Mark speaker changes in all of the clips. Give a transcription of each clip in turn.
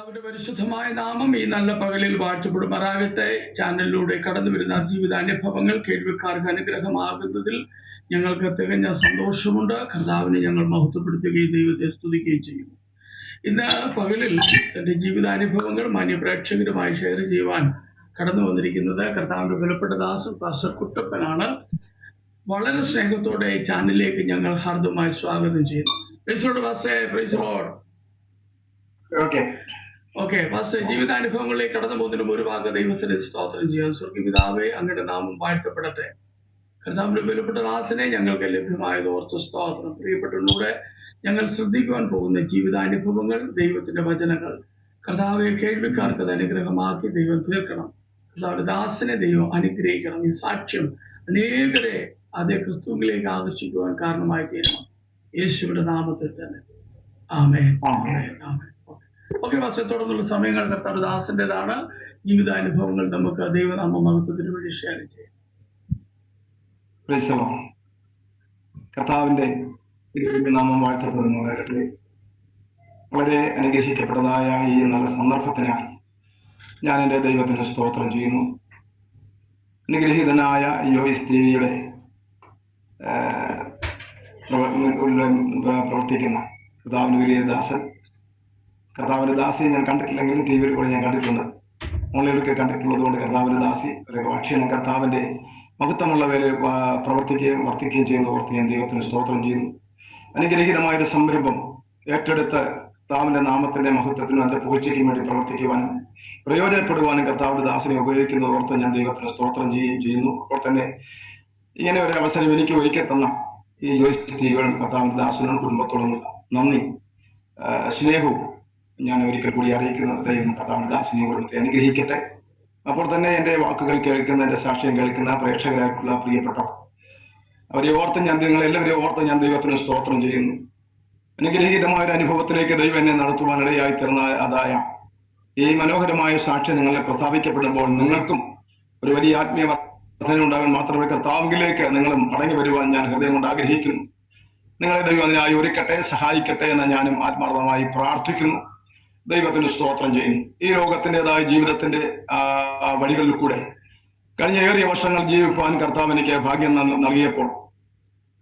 Speaker 1: കർത്താവിന്റെ പരിശുദ്ധമായ നാമം ഈ നല്ല പകലിൽ വാഴ്ത്തപ്പെടുമാറാകട്ടെ. ചാനലിലൂടെ കടന്നു വരുന്ന ജീവിതാനുഭവങ്ങൾ കേൾവിക്കാർക്ക് അനുഗ്രഹമാകുന്നതിൽ ഞങ്ങൾക്ക് തികഞ്ഞ സന്തോഷമുണ്ട്. കർത്താവിനെ ഞങ്ങൾ മഹത്വപ്പെടുത്തുകയും ദൈവത്തെ സ്തുതിക്കുകയും ചെയ്യുന്നു. ഇന്ന് പകലിൽ തന്റെ ജീവിതാനുഭവങ്ങൾ മാന്യ പ്രേക്ഷകരുമായി ഷെയർ ചെയ്യുവാൻ കടന്നു വന്നിരിക്കുന്നത് കർത്താവിന്റെ വിലപ്പെട്ട ദാസൻ പാസ്റ്റർ കുട്ടപ്പനാണ്. വളരെ സ്നേഹത്തോടെ ഈ ചാനലിലേക്ക് ഞങ്ങൾ ഹാർദമായി സ്വാഗതം ചെയ്യുന്നു. Praise lord pastor. Praise lord. Okay pastor, ജീവിതാനുഭവങ്ങളിലേക്ക് കടന്നു പോകുന്നതിന് ഒരു ഭാഗം ദൈവത്തിന് സ്തോത്രം ചെയ്യാൻ. സ്വർഗ്ഗപിതാവേ, അങ്ങയുടെ നാമം വാഴ്ത്തപ്പെടട്ടെ. കർത്താവിന്റെ വിലപ്പെട്ട ദാസനെ ഞങ്ങൾക്ക് ലഭ്യമായത് ഓർത്ത് സ്തോത്രം. പ്രിയപ്പെട്ടവരുടെ ഞങ്ങൾ ശ്രദ്ധിക്കുവാൻ പോകുന്ന ജീവിതാനുഭവങ്ങൾ, ദൈവത്തിന്റെ വചനങ്ങൾ കർത്താവെ കേൾവിക്കാർക്ക് അത് അനുഗ്രഹമാക്കി ദൈവം തീർക്കണം. കർത്താവിന്റെ ദാസനെ ദൈവം അനുഗ്രഹിക്കണം. ഈ സാക്ഷ്യം അനേകരെ അതേ ക്രിസ്തുവിലേക്ക് ആകർഷിക്കുവാൻ കാരണമായി തീരണം. യേശുവിന്റെ നാമത്തിൽ തന്നെ ആമേൻ. ഓക്കെ പാസ്റ്റർ, തുടർന്നുള്ള സമയങ്ങൾ കർത്താവിന്റെ ദാസന്റേതാണ്. ജീവിതാനുഭവങ്ങൾ നമുക്ക് ദൈവനാമ മഹത്വത്തിന് വേണ്ടി ഷെയർ ചെയ്യാം.
Speaker 2: കർത്താവിന്റെ നാമം വാഴ്ത്തപ്പെടുന്നതാകട്ടെ. വളരെ അനുഗ്രഹിക്കപ്പെട്ടതായ ഈ നല്ല സന്ദർഭത്തിനായി ഞാൻ എൻ്റെ ദൈവത്തിന് സ്തോത്രം ചെയ്യുന്നു. അനുഗ്രഹീതനായ യോയിസ് ടിവിയുടെ പ്രവർത്തിക്കുന്ന കർത്താവിന്റെ വലിയ ദാസൻ, കർത്താവിന്റെ ദാസിയെ ഞാൻ കണ്ടിട്ടില്ലെങ്കിലും ടി വിയിൽ കൂടെ ഞാൻ കണ്ടിട്ടുണ്ട്, ഓൺലൈനിലൊക്കെ കണ്ടിട്ടുള്ളത് കൊണ്ട് കർത്താവിന്റെ ദാസി ഒരു അക്ഷരം കർത്താവിന്റെ മഹത്വമുള്ള വേല പ്രവർത്തിക്കുകയും വർത്തിക്കുകയും ചെയ്യുന്ന ഓർത്ത് ഞാൻ ദൈവത്തിന് സ്തോത്രം ചെയ്യുന്നു. അനുഗ്രഹീതമായൊരു സംരംഭം ഏറ്റെടുത്ത് കർത്താവിന്റെ നാമത്തിന്റെ മഹത്വത്തിനും അതിന്റെ പുകഴ്ചയ്ക്കും വേണ്ടി പ്രവർത്തിക്കുവാനും പ്രയോജനപ്പെടുവാനും കർത്താവിന്റെ ദാസിനെ ഉപയോഗിക്കുന്നത് ഓർത്ത് ഞാൻ ദൈവത്തിന് സ്തോത്രം ചെയ്യുന്നു. അപ്പോൾ തന്നെ ഇങ്ങനെ ഒരു അവസരം എനിക്ക് ഒരുക്കി തന്ന ഈ യോയിസ് ടിവികളും കർത്താവിന്റെ ദാസനും കുടുംബത്തോടുമുള്ള നന്ദി സ്നേഹവും ഞാൻ ഒരിക്കൽ കൂടി അറിയിക്കുന്നത്. ദൈവം കർത്താവിന്റെ ദാസിനെ കുടുംബത്തെ അനുഗ്രഹിക്കട്ടെ. അപ്പോൾ തന്നെ എൻ്റെ വാക്കുകൾ കേൾക്കുന്ന, എൻ്റെ സാക്ഷ്യം കേൾക്കുന്ന പ്രേക്ഷകരായിട്ടുള്ള പ്രിയപ്പെട്ടവർ, അവരെ ഓർത്ത് ഞാൻ നിങ്ങളെല്ലാവരെയും ഓർത്ത് ഞാൻ ദൈവത്തിന് സ്തോത്രം ചെയ്യുന്നു. അനുഗ്രഹീതമായ ഒരു അനുഭവത്തിലേക്ക് ദൈവം എന്നെ നടത്തുവാനിടയായി തീർന്ന അതായ ഈ മനോഹരമായ സാക്ഷ്യം നിങ്ങളെ പ്രസ്താവിക്കപ്പെടുമ്പോൾ നിങ്ങൾക്കും ഒരു വലിയ ആത്മീയ വർധന ഉണ്ടാകാൻ മാത്രമേ കർത്താവിലേക്ക് നിങ്ങളും മടങ്ങി വരുവാൻ ഞാൻ ഹൃദയം കൊണ്ട് ആഗ്രഹിക്കുന്നു. നിങ്ങളെ ദൈവം അതിനായി ഒരുക്കട്ടെ, സഹായിക്കട്ടെ എന്ന് ഞാനും ആത്മാർത്ഥമായി പ്രാർത്ഥിക്കുന്നു. ദൈവത്തിന് സ്തോത്രം ചെയ്യുന്നു. ഈ ലോകത്തിൻ്റെതായ ജീവിതത്തിന്റെ വഴികളിൽ കൂടെ കഴിഞ്ഞ ഏറിയ വർഷങ്ങൾ ജീവിപ്പാൻ കർത്താവ് എനിക്ക് ഭാഗ്യം നൽകിയപ്പോൾ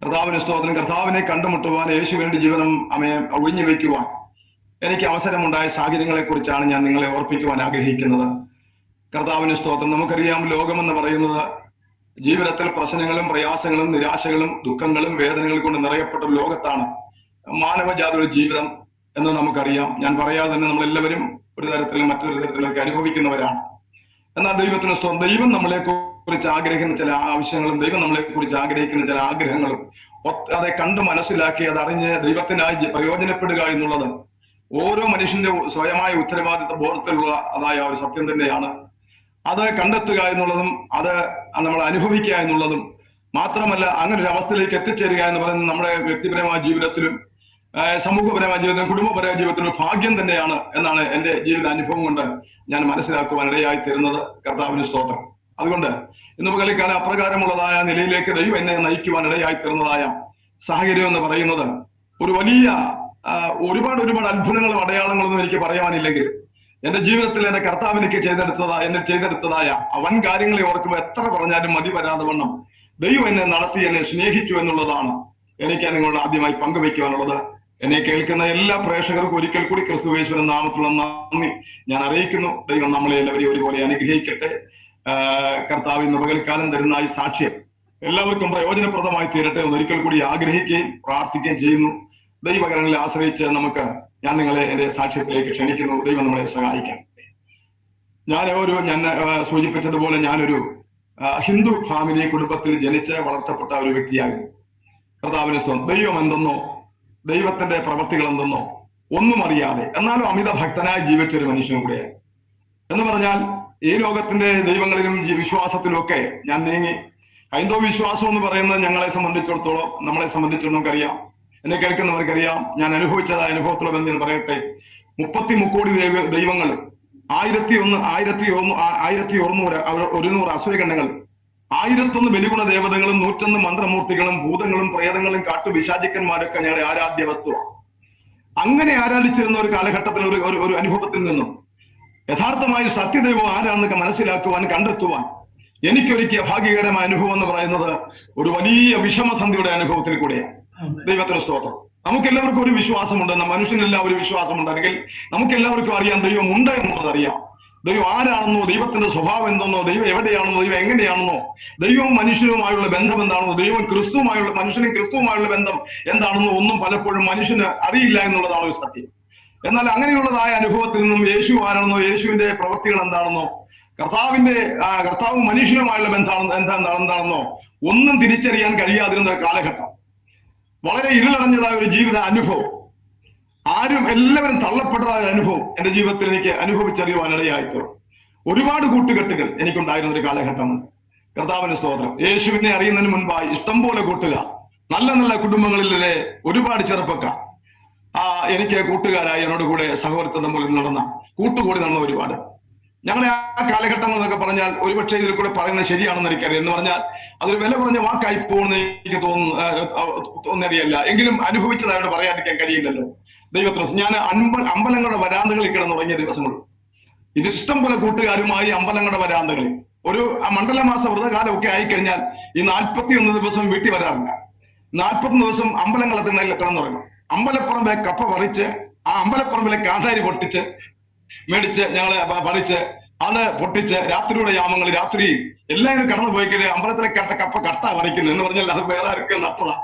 Speaker 2: കർത്താവിന് സ്തോത്രം, കർത്താവിനെ കണ്ടുമുട്ടുവാൻ, യേശുവിന്റെ ജീവിതം അമ്മയെ ഒഴിഞ്ഞു വയ്ക്കുവാൻ എനിക്ക് അവസരമുണ്ടായ സാഹചര്യങ്ങളെ കുറിച്ചാണ് ഞാൻ നിങ്ങളെ ഓർപ്പിക്കുവാൻ ആഗ്രഹിക്കുന്നത്. കർത്താവിന് സ്തോത്രം. നമുക്കറിയാം, ലോകമെന്ന് പറയുന്നത് ജീവിതത്തിൽ പ്രശ്നങ്ങളും പ്രയാസങ്ങളും നിരാശകളും ദുഃഖങ്ങളും വേദനകളും കൊണ്ട് നിറയപ്പെട്ട ലോകത്താണ് മാനവജാതിയുടെ ജീവിതം എന്ന് നമുക്കറിയാം. ഞാൻ പറയാതെ തന്നെ നമ്മളെല്ലാവരും ഒരു തരത്തിലും മറ്റൊരു തരത്തിലൊക്കെ അനുഭവിക്കുന്നവരാണ്. എന്നാൽ ദൈവത്തിന് സ്തോത്രം, ദൈവം നമ്മളെ കുറിച്ച് ആഗ്രഹിക്കുന്ന ചില ആവശ്യങ്ങളും ദൈവം നമ്മളെ കുറിച്ച് ആഗ്രഹിക്കുന്ന ചില ആഗ്രഹങ്ങളും അതെ കണ്ടു മനസ്സിലാക്കി അതറിഞ്ഞ് ദൈവത്തിനായി പ്രയോജനപ്പെടുക എന്നുള്ളത് ഓരോ മനുഷ്യന്റെ സ്വയമായ ഉത്തരവാദിത്ത ബോധത്തിലുള്ള അതായ ഒരു സത്യം തന്നെയാണ്. അത് കണ്ടെത്തുക എന്നുള്ളതും അത് നമ്മൾ അനുഭവിക്കുക എന്നുള്ളതും മാത്രമല്ല, അങ്ങനെ ഒരു അവസ്ഥയിലേക്ക് എത്തിച്ചേരുക എന്ന് പറയുന്നത് നമ്മുടെ വ്യക്തിപരമായ ജീവിതത്തിലും സമൂഹപരമായ ജീവിതത്തിലും കുടുംബപരമായ ജീവിതത്തിലും ഭാഗ്യം തന്നെയാണ് എന്നാണ് എൻ്റെ ജീവിത അനുഭവം കൊണ്ട് ഞാൻ മനസ്സിലാക്കുവാൻ ഇടയായി തീരുന്നത്. കർത്താവിന് സ്തോത്രം. അതുകൊണ്ട് ഇന്ന് പകൽക്കാലം അപ്രകാരമുള്ളതായ നിലയിലേക്ക് ദൈവം എന്നെ നയിക്കുവാൻ ഇടയായി തീർന്നതായ സാഹചര്യം എന്ന് പറയുന്നത് ഒരു വലിയ ഒരുപാട് അത്ഭുതങ്ങളും അടയാളങ്ങളൊന്നും എനിക്ക് പറയാനില്ലെങ്കിൽ എന്റെ ജീവിതത്തിൽ എന്റെ കർത്താവ് എനിക്ക് ചെയ്തെടുത്തതായ വൻ കാര്യങ്ങളെ ഓർക്കുമ്പോൾ എത്ര പറഞ്ഞാലും മതി വരാതെ വണ്ണം ദൈവം എന്നെ നടത്തി, എന്നെ സ്നേഹിച്ചു എന്നുള്ളതാണ് എനിക്ക് നിങ്ങളോട് ആദ്യമായി പങ്കുവയ്ക്കുവാനുള്ളത്. എന്നെ കേൾക്കുന്ന എല്ലാ പ്രേക്ഷകർക്കും ഒരിക്കൽ കൂടി ക്രിസ്തുയേശുവിന്റെ നാമത്തിലുള്ള നന്ദി ഞാൻ അറിയിക്കുന്നു. ദൈവം നമ്മളെ എല്ലാവരെയും ഒരുപോലെ അനുഗ്രഹിക്കട്ടെ. കർത്താവ് ഇന്ന് പകൽക്കാലം തരുന്ന ഈ സാക്ഷ്യം എല്ലാവർക്കും പ്രയോജനപ്രദമായി തീരട്ടെ എന്ന് ഒരിക്കൽ കൂടി ആഗ്രഹിക്കുകയും പ്രാർത്ഥിക്കുകയും ചെയ്യുന്നു. ദൈവകരങ്ങളെ ആശ്രയിച്ച് ഞാൻ നിങ്ങളെ എൻ്റെ സാക്ഷ്യത്തിലേക്ക് ക്ഷണിക്കുന്നു. ദൈവം നമ്മളെ സഹായിക്കണം. ഞാൻ സൂചിപ്പിച്ചതുപോലെ ഞാനൊരു ഹിന്ദു ഫാമിലി കുടുംബത്തിൽ ജനിച്ച് വളർത്തപ്പെട്ട ഒരു വ്യക്തിയായിരുന്നു. കർത്താവിന് സ്തോത്രം. ദൈവം എന്തെന്നോ ദൈവത്തിന്റെ പ്രവർത്തികൾ എന്തെന്നോ ഒന്നും അറിയാതെ എന്നാലും അമിത ഭക്തനായി ജീവിച്ച ഒരു മനുഷ്യനും കൂടെയായി. എന്ന് പറഞ്ഞാൽ ഈ ലോകത്തിന്റെ ദൈവങ്ങളിലും വിശ്വാസത്തിലും ഒക്കെ ഞാൻ നീങ്ങി. ഹൈന്ദവ വിശ്വാസം എന്ന് പറയുന്നത് നമ്മളെ സംബന്ധിച്ചിടത്തോളം നമുക്കറിയാം, എന്നെ കേൾക്കുന്നവർക്കറിയാം. ഞാൻ അനുഭവിച്ചതായ അനുഭവത്തിലുള്ള ബന്ധം പറയട്ടെ. 33 കോടി ദൈവങ്ങൾ, 1100 അസുരഗണങ്ങൾ, 1001 ബലിഗുണ ദേവതകളും 101 മന്ത്രമൂർത്തികളും ഭൂതങ്ങളും പ്രേതങ്ങളും കാട്ടുപിശാചിക്കന്മാരൊക്കെ ഞങ്ങളുടെ ആരാധ്യ വസ്തുവാണ്. അങ്ങനെ ആരാധിച്ചിരുന്ന ഒരു കാലഘട്ടത്തിൽ ഒരു അനുഭവത്തിൽ നിന്നും യഥാർത്ഥമായ സത്യദൈവം ആരാണെന്നൊക്കെ മനസ്സിലാക്കുവാൻ കണ്ടെത്തുവാൻ എനിക്കൊരുക്കിയ ഭാഗ്യകരമായ അനുഭവം എന്ന് പറയുന്നത് ഒരു വലിയ വിഷമസന്ധിയുടെ അനുഭവത്തിൽ കൂടെയാണ്. ദൈവത്തിന് സ്തോത്രം. നമുക്കെല്ലാവർക്കും ഒരു വിശ്വാസമുണ്ട്, മനുഷ്യനെല്ലാവരും വിശ്വാസമുണ്ട്, അല്ലെങ്കിൽ നമുക്കെല്ലാവർക്കും അറിയാം ദൈവം ഉണ്ട് എന്നുള്ളത് അറിയാം. ദൈവം ആരാണെന്നോ, ദൈവത്തിന്റെ സ്വഭാവം എന്തെന്നോ, ദൈവം എവിടെയാണെന്നോ, ദൈവം എങ്ങനെയാണെന്നോ, ദൈവവും മനുഷ്യനുമായുള്ള ബന്ധം എന്താണെന്നോ, ദൈവം മനുഷ്യനും ക്രിസ്തുവുമായുള്ള ബന്ധം എന്താണെന്നോ ഒന്നും പലപ്പോഴും മനുഷ്യന് അറിയില്ല എന്നുള്ളതാണ് ഒരു സത്യം. എന്നാൽ അങ്ങനെയുള്ളതായ അനുഭവത്തിൽ നിന്നും യേശു ആരാണെന്നോ, യേശുവിന്റെ പ്രവൃത്തികൾ എന്താണെന്നോ, കർത്താവും മനുഷ്യനുമായുള്ള ബന്ധം എന്താണെന്നോ ഒന്നും തിരിച്ചറിയാൻ കഴിയാതിരുന്ന ഒരു കാലഘട്ടം, വളരെ ഇരുളടഞ്ഞതായ ഒരു ജീവിത അനുഭവം, എല്ലാവരും തള്ളപ്പെട്ടതായ അനുഭവം എന്റെ ജീവിതത്തിൽ എനിക്ക് അനുഭവിച്ചറിയുവാനിടയായിത്തീർന്നു. ഒരുപാട് കൂട്ടുകെട്ടുകൾ എനിക്കുണ്ടായിരുന്ന ഒരു കാലഘട്ടമുണ്ട്. കർത്താവിന് സ്തോത്രം. യേശുവിനെ അറിയുന്നതിന് മുൻപായി ഇഷ്ടംപോലെ കൂട്ടുകാർ, നല്ല നല്ല കുടുംബങ്ങളിലെ ഒരുപാട് ചെറുപ്പക്കാർ എനിക്ക് കൂട്ടുകാരായി എന്നോട് കൂടെ സഹോദരത്വം തമ്മിൽ കൂട്ടുകൂടി നടന്ന ഒരുപാട്. ഞങ്ങളെ ആ കാലഘട്ടങ്ങൾ എന്നൊക്കെ പറഞ്ഞാൽ ഒരുപക്ഷെ ഇതിൽ കൂടെ പറയുന്നത് ശരിയാണെന്ന് എനിക്കറിയാം. എന്ന് പറഞ്ഞാൽ അതൊരു വില കുറഞ്ഞ വാക്കായി പോകുന്ന എനിക്ക് തോന്നിയറിയല്ല, എങ്കിലും അനുഭവിച്ചതായിട്ട് പറയാതിരിക്കാൻ കഴിയില്ലല്ലോ. ദൈവത്തിന് ഞാൻ അമ്പലങ്ങളുടെ വരാന്തകളിൽ കിടന്നുറങ്ങിയ ദിവസങ്ങൾ, ഇഷ്ടം പോലെ കൂട്ടുകാരുമായി അമ്പലങ്ങളുടെ വരാന്തകളിൽ ഒരു മണ്ഡലമാസ വ്രതകാലമൊക്കെ ആയിക്കഴിഞ്ഞാൽ ഈ 41 ദിവസം വീട്ടിൽ വരാറില്ല. 41 ദിവസം അമ്പലങ്ങളത്തിൽ കിടന്നുറങ്ങും. അമ്പലപ്പുറമ്പിലെ കപ്പ പറിച്ച് ആ അമ്പലപ്പുറമ്പിലെ കാന്താരി മേടിച്ച് ഞങ്ങള് പറിച്ച് അത് പൊട്ടിച്ച് രാത്രിയുടെ യാമങ്ങളിൽ രാത്രി എല്ലാവരും കടന്നു പോയിക്കഴിഞ്ഞ അമ്പലത്തിലെ കപ്പ കട്ട പറിക്കുന്നു എന്ന് പറഞ്ഞാൽ അത് വേറെ ആർക്കും നട്ടതാ.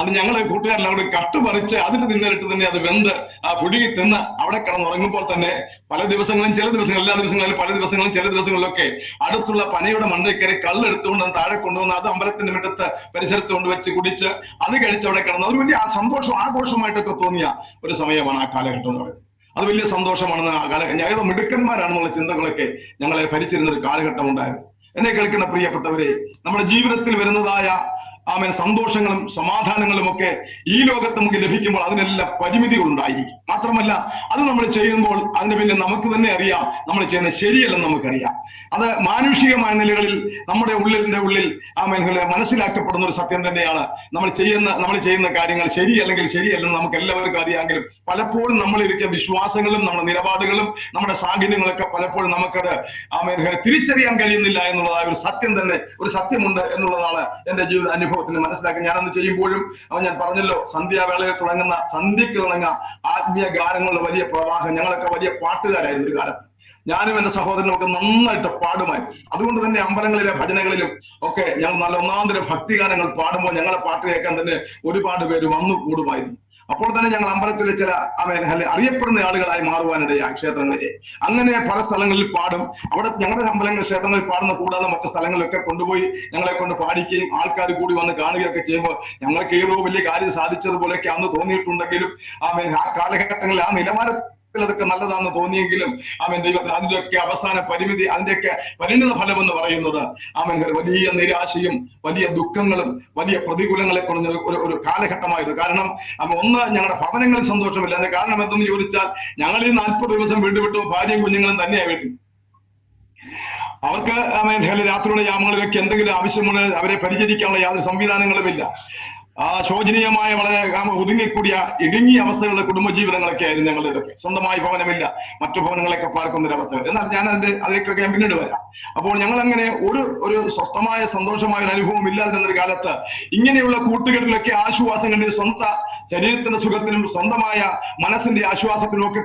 Speaker 2: അത് ഞങ്ങള് കൂട്ടുകാരെല്ലാം കൂടി കട്ട് പറിച്ച് അതിന് തിന്നിട്ട് തന്നെ അത് വെന്ത് പുഴുകി തിന്ന് അവിടെ കിടന്നുറങ്ങുമ്പോൾ തന്നെ പല ദിവസങ്ങളും ചില ദിവസങ്ങൾ എല്ലാ ദിവസങ്ങളിലും പല ദിവസങ്ങളും ചില ദിവസങ്ങളിലൊക്കെ അടുത്തുള്ള പനയുടെ മണ്ടയിൽ കയറി കള്ളെടുത്തുകൊണ്ട് താഴെ കൊണ്ടുവന്ന് അത് അമ്പലത്തിന്റെ മുറ്റത്ത് പരിസരത്ത് കൊണ്ടുവച്ച് കുടിച്ച് അത് കഴിച്ച് അവിടെ കിടന്ന് ഒരു വലിയ സന്തോഷം ആഘോഷമായിട്ടൊക്കെ തോന്നിയ ഒരു സമയമാണ് ആ കാലഘട്ടം എന്ന് പറയുന്നത്. അത് വലിയ സന്തോഷമാണെന്ന് ഏതോ മിടുക്കന്മാരാണെന്നുള്ള ചിന്തകളൊക്കെ ഞങ്ങളെ ഭരിച്ചിരുന്ന ഒരു കാലഘട്ടം ഉണ്ടായിരുന്നു. എന്നെ കേൾക്കുന്ന പ്രിയപ്പെട്ടവരെ, നമ്മുടെ ജീവിതത്തിൽ വരുന്നതായ സന്തോഷങ്ങളും സമാധാനങ്ങളും ഒക്കെ ഈ ലോകത്ത് നമുക്ക് ലഭിക്കുമ്പോൾ അതിനെല്ലാം പരിമിതികൾ ഉണ്ടായിരിക്കും. മാത്രമല്ല അത് നമ്മൾ ചെയ്യുമ്പോൾ അതിന് പിന്നെ നമുക്ക് തന്നെ അറിയാം നമ്മൾ ചെയ്യുന്നത് ശരിയല്ലെന്ന് നമുക്കറിയാം. അത് മാനുഷികമായ നിലകളിൽ നമ്മുടെ ഉള്ളിൽ മനസ്സിലാക്കപ്പെടുന്ന ഒരു സത്യം തന്നെയാണ്. നമ്മൾ ചെയ്യുന്ന കാര്യങ്ങൾ ശരിയല്ലെങ്കിൽ ശരിയല്ലെന്ന് നമുക്ക് എല്ലാവർക്കും അറിയാമെങ്കിലും പലപ്പോഴും നമ്മളിരിക്കുന്ന വിശ്വാസങ്ങളും നമ്മുടെ നിലപാടുകളും നമ്മുടെ സാഹചര്യങ്ങളൊക്കെ പലപ്പോഴും നമുക്കത് തിരിച്ചറിയാൻ കഴിയുന്നില്ല എന്നുള്ളതായ ഒരു സത്യം തന്നെ, ഒരു സത്യമുണ്ട് എന്നുള്ളതാണ് എന്റെ ജീവിത അനുഭവത്തിന് മനസ്സിലാക്കി. ഞാനന്ന് ചെയ്യുമ്പോഴും ഞാൻ പറഞ്ഞല്ലോ, സന്ധ്യാവേളയിൽ സന്ധ്യക്ക് തുടങ്ങുക ആത്മീയ ഗാനങ്ങളുടെ വലിയ പ്രവാഹം. ഞങ്ങളൊക്കെ വലിയ പാട്ടുകാരായിരുന്നു ഒരു കാലത്ത്. ഞാനും എന്റെ സഹോദരനും ഒക്കെ നന്നായിട്ട് പാടുമായിരുന്നു. അതുകൊണ്ട് തന്നെ അമ്പലങ്ങളിലെ ഭജനകളിലും ഒക്കെ ഞങ്ങൾ നല്ല ഒന്നാന്തര ഭക്തിഗാനങ്ങൾ പാടുമ്പോൾ ഞങ്ങളെ പാട്ട് കേൾക്കാൻ തന്നെ ഒരുപാട് പേര് വന്നു കൂടുമായിരുന്നു. അപ്പോൾ തന്നെ ഞങ്ങൾ അമ്പലത്തിലെ ചില അറിയപ്പെടുന്ന ആളുകളായി മാറുവാനിടയായി ക്ഷേത്രങ്ങളിലെ. അങ്ങനെ പല സ്ഥലങ്ങളിൽ പാടും. അവിടെ ഞങ്ങളുടെ അമ്പലങ്ങളിൽ ക്ഷേത്രങ്ങളിൽ പാടുന്ന കൂടാതെ മറ്റു സ്ഥലങ്ങളിലൊക്കെ കൊണ്ടുപോയി ഞങ്ങളെ കൊണ്ട് പാടിക്കുകയും ആൾക്കാർ കൂടി വന്ന് കാണുകയൊക്കെ ചെയ്യുമ്പോൾ ഞങ്ങൾക്ക് ഏതോ വലിയ കാര്യം സാധിച്ചതുപോലെയൊക്കെ അന്ന് തോന്നിയിട്ടുണ്ടെങ്കിലും ആ കാലഘട്ടങ്ങളിൽ ആ നിലവാരത്തിൽ അതൊക്കെ നല്ലതാണെന്ന് തോന്നിയെങ്കിലും ദൈവത്തിന് അതിന്റെയൊക്കെ അവസാന പരിമിതി, അതിന്റെയൊക്കെ പരിണിത ഫലം എന്ന് പറയുന്നത് വലിയ നിരാശയും വലിയ ദുഃഖങ്ങളും വലിയ പ്രതികൂലങ്ങളെ കൊണ്ട ഒരു കാലഘട്ടമായത്. കാരണം ഒന്ന്, ഞങ്ങളുടെ ഭവനങ്ങളിൽ സന്തോഷമില്ല. അതിന്റെ കാരണം എന്തെന്ന് ചോദിച്ചാൽ ഞങ്ങൾ ഈ 40 ദിവസം വീട് വിട്ടു ഭാര്യയും കുഞ്ഞുങ്ങളും തന്നെയാണ് വീട്ടിൽ. അവർക്ക് രാത്രിയുടെ യാമങ്ങളിലൊക്കെ എന്തെങ്കിലും ആവശ്യമുള്ള അവരെ പരിചരിക്കാനുള്ള യാതൊരു സംവിധാനങ്ങളുമില്ല. ശോചനീയമായ വളരെ ഒതുങ്ങിക്കൂടിയ ഇടുങ്ങിയ അവസ്ഥകളുടെ കുടുംബജീവിതങ്ങളൊക്കെ ആയിരുന്നു ഞങ്ങൾ. ഇതൊക്കെ സ്വന്തമായി ഭവനമില്ല, മറ്റു ഭവനങ്ങളൊക്കെ പാർക്കുന്ന ഒരു അവസ്ഥ. എന്നാൽ ഞാൻ അതിലേക്കൊക്കെ ഞാൻ പിന്നീട് വരാം. അപ്പോൾ ഞങ്ങൾ അങ്ങനെ ഒരു സ്വസ്ഥമായ സന്തോഷമായ ഒരു അനുഭവം ഇല്ലാതിരുന്നൊരു കാലത്ത് ഇങ്ങനെയുള്ള കൂട്ടുകെട്ടിലൊക്കെ ആശ്വാസം കണ്ടി സ്വന്തം ശരീരത്തിന്റെ സുഖത്തിനും സ്വന്തമായ മനസ്സിന്റെ ആശ്വാസത്തിനും ഒക്കെ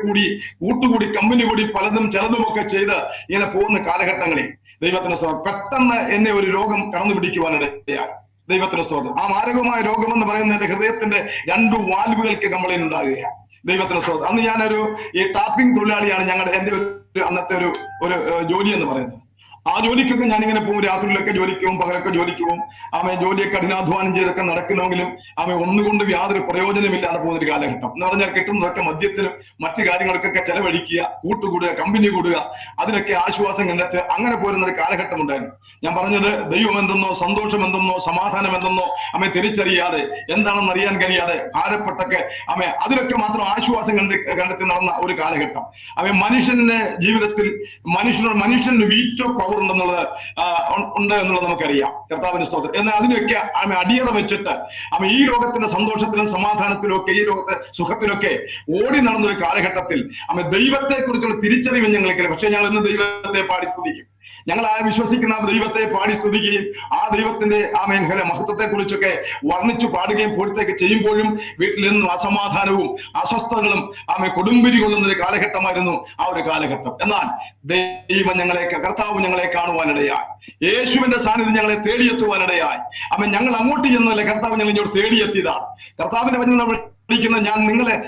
Speaker 2: കൂട്ടുകൂടി കമ്പനി കൂടി പലതും ചെറുതുമൊക്കെ ചെയ്ത് ഇങ്ങനെ പോകുന്ന കാലഘട്ടങ്ങളിൽ ദൈവത്തിന് പെട്ടെന്ന് എന്നെ ഒരു രോഗം കടന്നു പിടിക്കുവാനിടയായി. ദൈവത്തിന് സ്തോത്രം. ആ മാരകമായ രോഗം എന്ന് പറയുന്നത് എന്റെ ഹൃദയത്തിന്റെ 2 വാൽവുകൾക്ക് കംപ്ലൈന്റ് ഉണ്ടാകുകയാണ്. ദൈവത്തിന് സ്തോത്രം. അന്ന് ഞാനൊരു ടാപ്പിംഗ് തൊഴിലാളിയാണ്. എന്റെ അന്നത്തെ ഒരു ജോലി എന്ന് പറയുന്നത്. ആ ജോലിക്കൊക്കെ ഞാനിങ്ങനെ പോകും. രാത്രിയിലൊക്കെ ജോലിക്ക് പോകും, പകലൊക്കെ ജോലിക്ക് പോകും. ജോലിയൊക്കെ കഠിനാധ്വാനം ചെയ്തൊക്കെ നടക്കണമെങ്കിലും ഒന്നുകൊണ്ടും യാതൊരു പ്രയോജനമില്ലാതെ പോകുന്നൊരു കാലഘട്ടം എന്ന് പറഞ്ഞാൽ കിട്ടുന്നതൊക്കെ മദ്യത്തിനും മറ്റു കാര്യങ്ങൾക്കൊക്കെ ചെലവഴിക്കുക, കൂട്ടുകൂടുക, കമ്പനി കൂടുക, അതിനൊക്കെ ആശ്വാസം കണ്ടെത്തുക, അങ്ങനെ പോരുന്ന ഒരു കാലഘട്ടം ഉണ്ടായിരുന്നു. ഞാൻ പറഞ്ഞത് ദൈവം എന്തെന്നോ സന്തോഷം എന്തെന്നോ സമാധാനം എന്തെന്നോ തിരിച്ചറിയാതെ എന്താണെന്ന് അറിയാൻ കഴിയാതെ ഭാരപ്പെട്ടൊക്കെ അതിലൊക്കെ മാത്രം ആശ്വാസം കണ്ടെത്തി നടന്ന ഒരു കാലഘട്ടം. മനുഷ്യന്റെ ജീവിതത്തിൽ മനുഷ്യന് വീറ്റോ പവർ ഉണ്ടെന്നുള്ളത് ഉണ്ട് എന്നുള്ളത് നമുക്കറിയാം. കർത്താവിന്റെ സ്തോത്രം. എന്നാൽ അതിനൊക്കെ അടിയറ വെച്ചിട്ട് ഈ ലോകത്തിന്റെ സന്തോഷത്തിലും സമാധാനത്തിലും ഒക്കെ, ഈ ലോകത്തെ സുഖത്തിലൊക്കെ ഓടി നടന്നൊരു കാലഘട്ടത്തിൽ ദൈവത്തെ കുറിച്ചുള്ള തിരിച്ചറിവ് ഞങ്ങൾക്ക്. പക്ഷെ ഞങ്ങൾ ഇന്ന് ദൈവത്തെ പാടി സ്തുതിക്കും. ഞങ്ങൾ വിശ്വസിക്കുന്ന ദൈവത്തെ പാടി സ്തുതിക്കുകയും ആ ദൈവത്തിന്റെ മഹത്വത്തെ കുറിച്ചൊക്കെ വർണ്ണിച്ചു പാടുകയും പൂഴ്ത്തൊക്കെ ചെയ്യുമ്പോഴും വീട്ടിൽ നിന്നും അസമാധാനവും അസ്വസ്ഥതകളും കൊടുമ്പിരി കൊള്ളുന്ന ഒരു കാലഘട്ടമായിരുന്നു ആ ഒരു കാലഘട്ടം. എന്നാൽ ദൈവം കർത്താവ് ഞങ്ങളെ കാണുവാനിടയായി, യേശുവിന്റെ സാന്നിധ്യം ഞങ്ങളെ തേടിയെത്തുവാനിടയായി. ഞങ്ങൾ അങ്ങോട്ട് ചെന്നതല്ല, കർത്താവ് ഞങ്ങൾ ഇങ്ങോട്ട് തേടിയെത്തിയതാണ്. കർത്താവിന്റെ വചനം